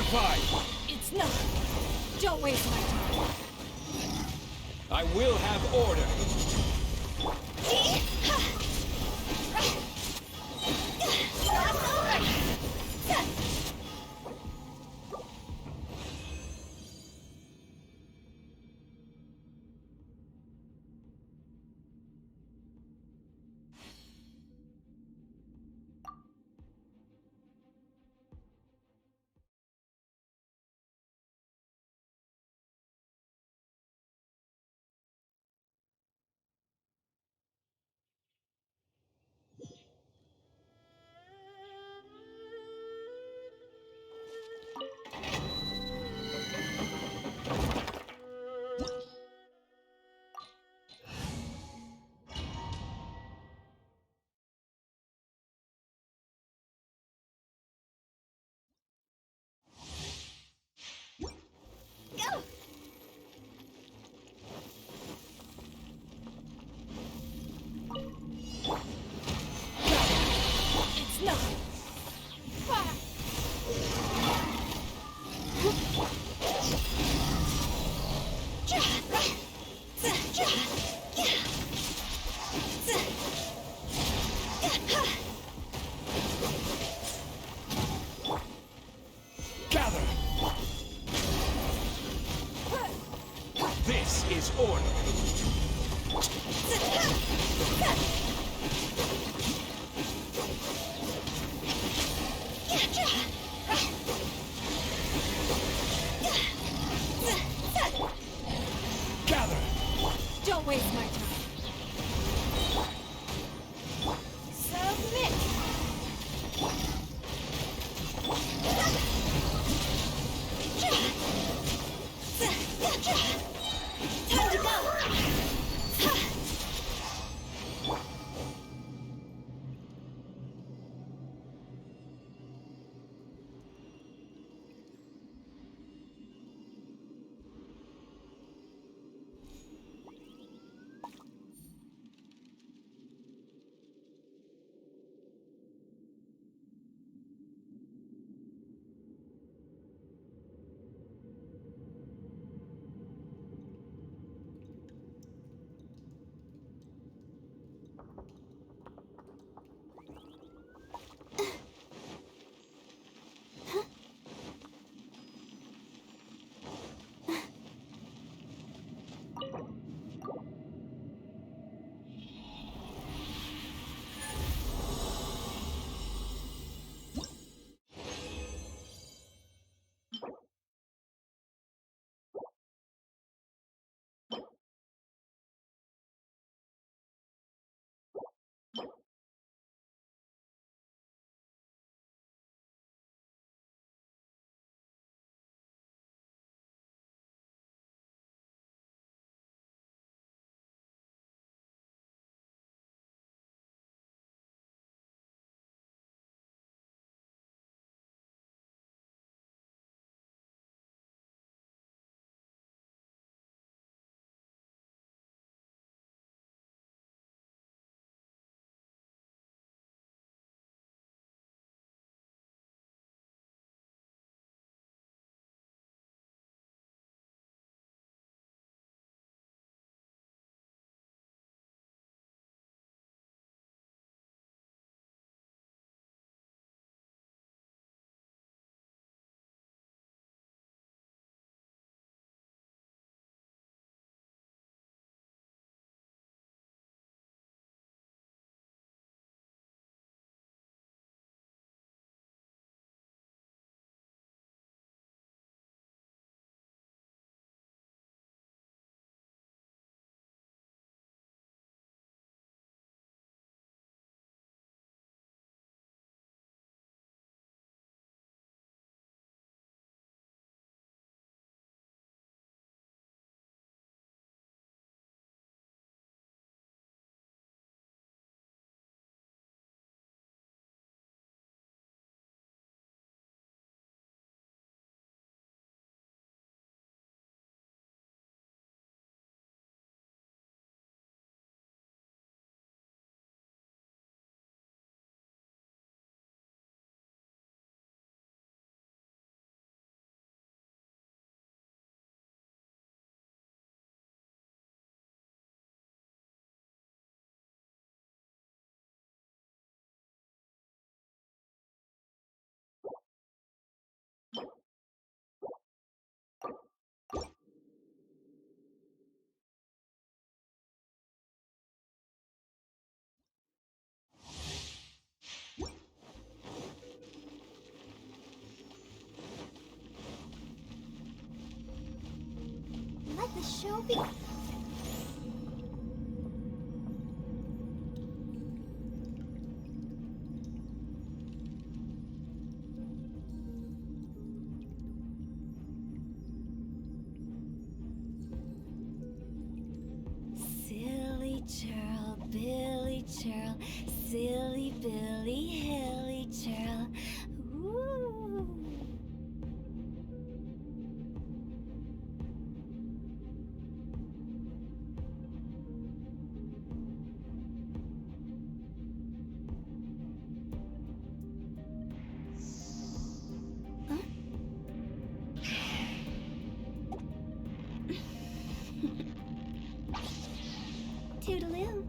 L: Fortified!
T: It's not. Don't waste my time.
L: I will have order.
K: Go!
T: It's not.
L: Gather! This is order. Gather!
T: Don't waste my time. Submit.
K: Time to go!
C: the show be...
K: Silly churl, Billy churl, silly Billy, hilly churl. Ooh.
C: Toodaloo.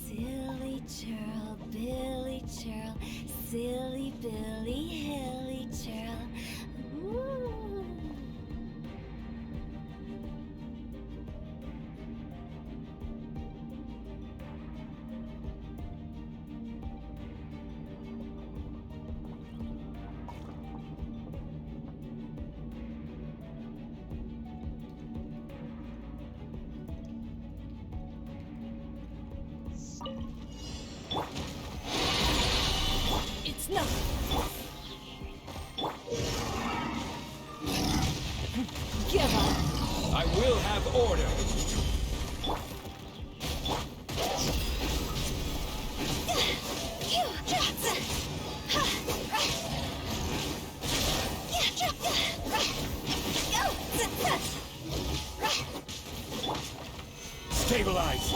K: Silly churl, Billy churl, silly Billy, hilly churl. Ooh.
T: It's not. Give up.
I: I will have order. Stabilize.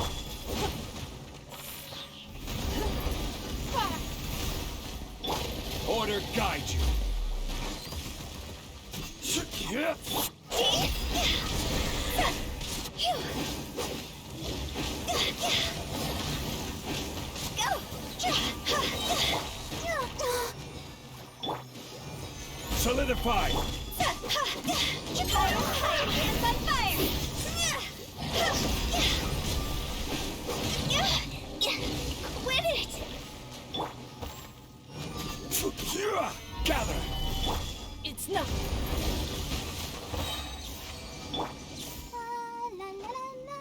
I: Order guide you. Solidify.
K: Quit it!
I: Gather.
T: It's not.
C: La la la la.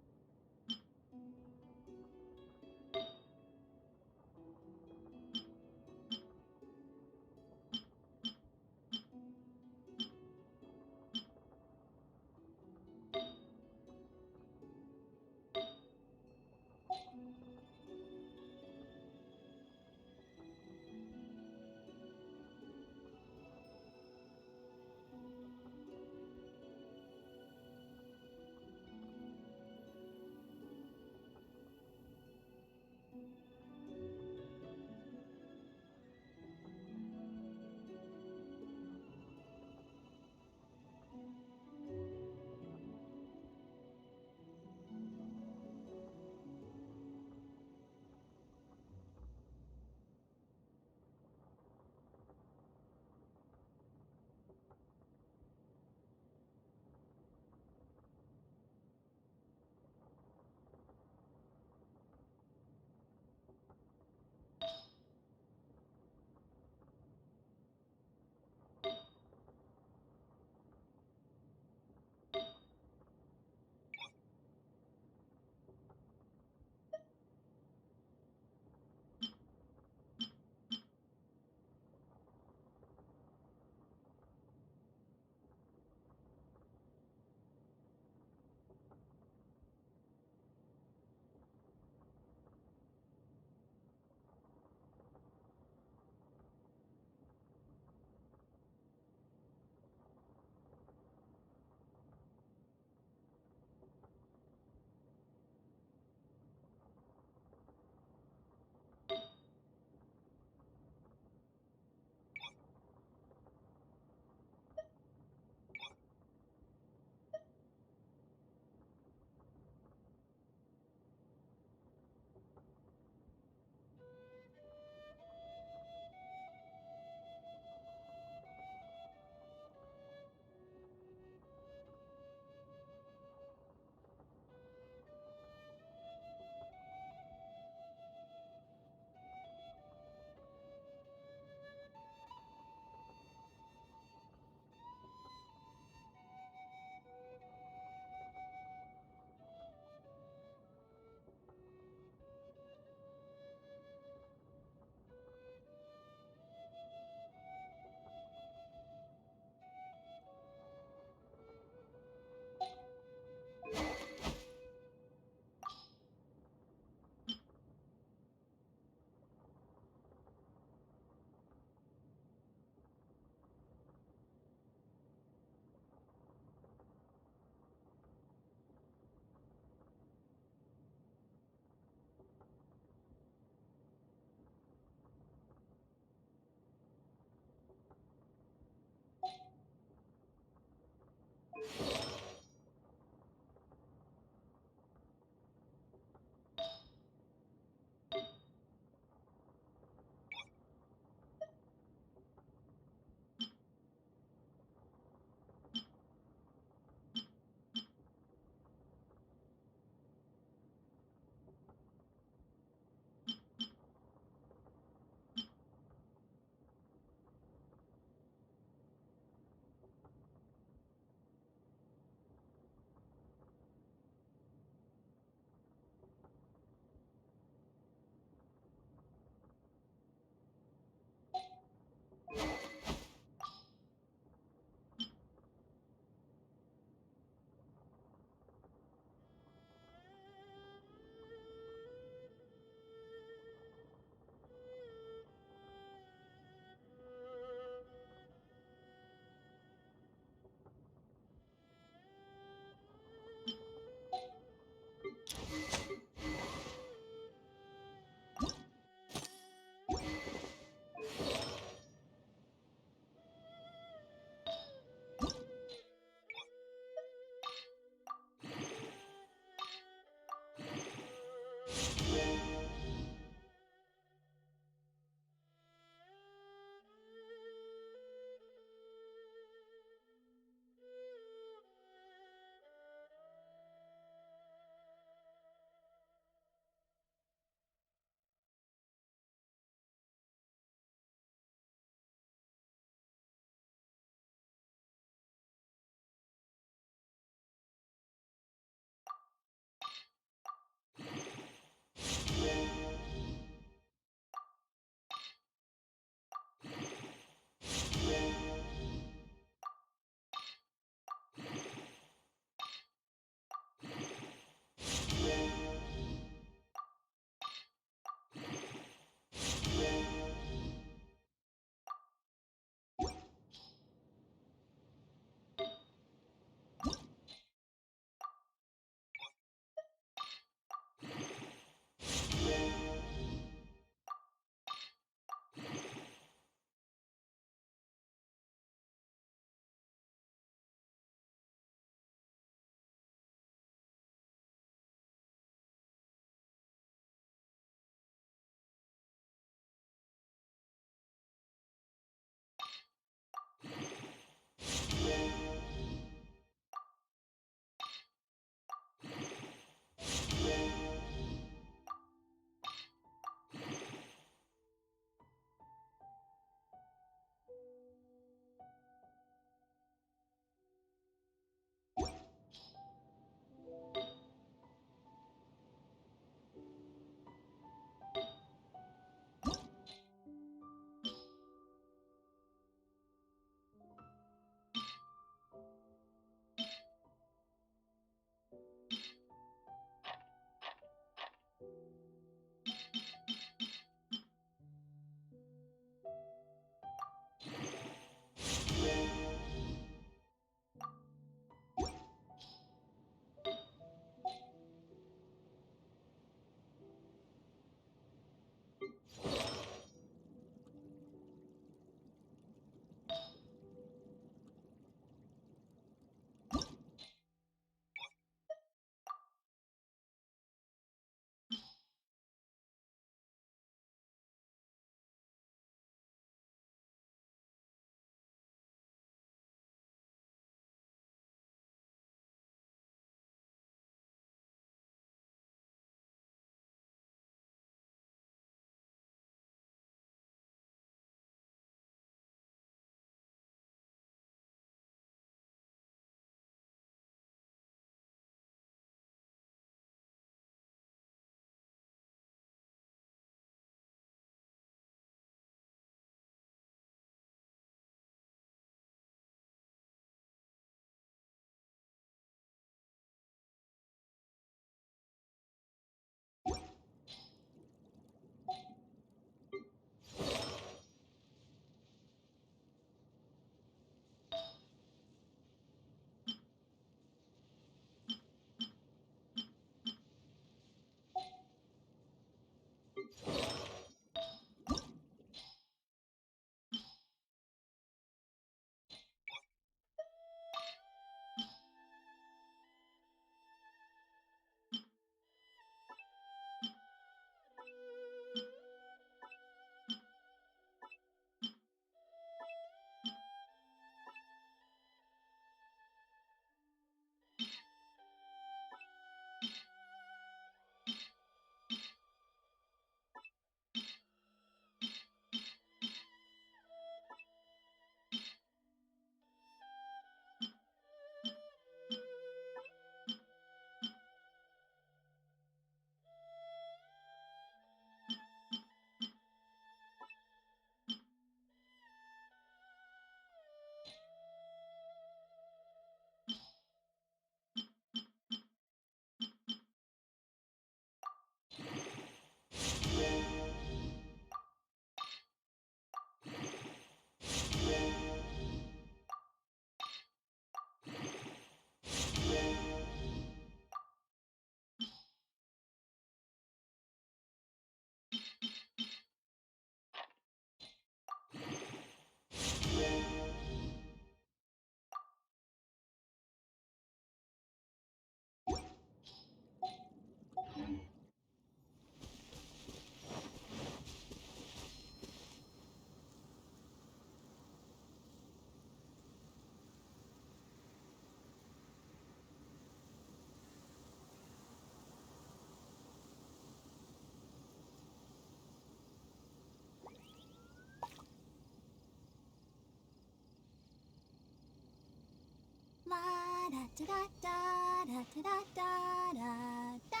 C: da da da da da da da da.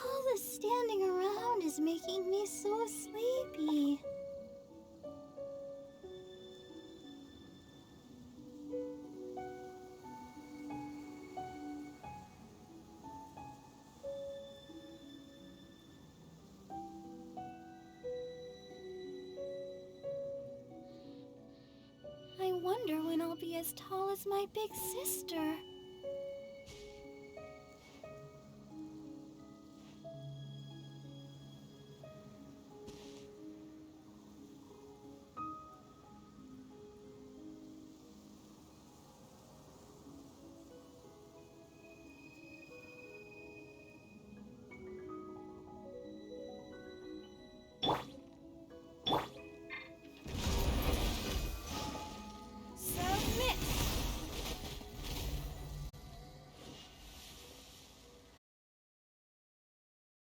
C: All the standing around is making me so sleepy. I wonder when I'll be as tall as my big sister.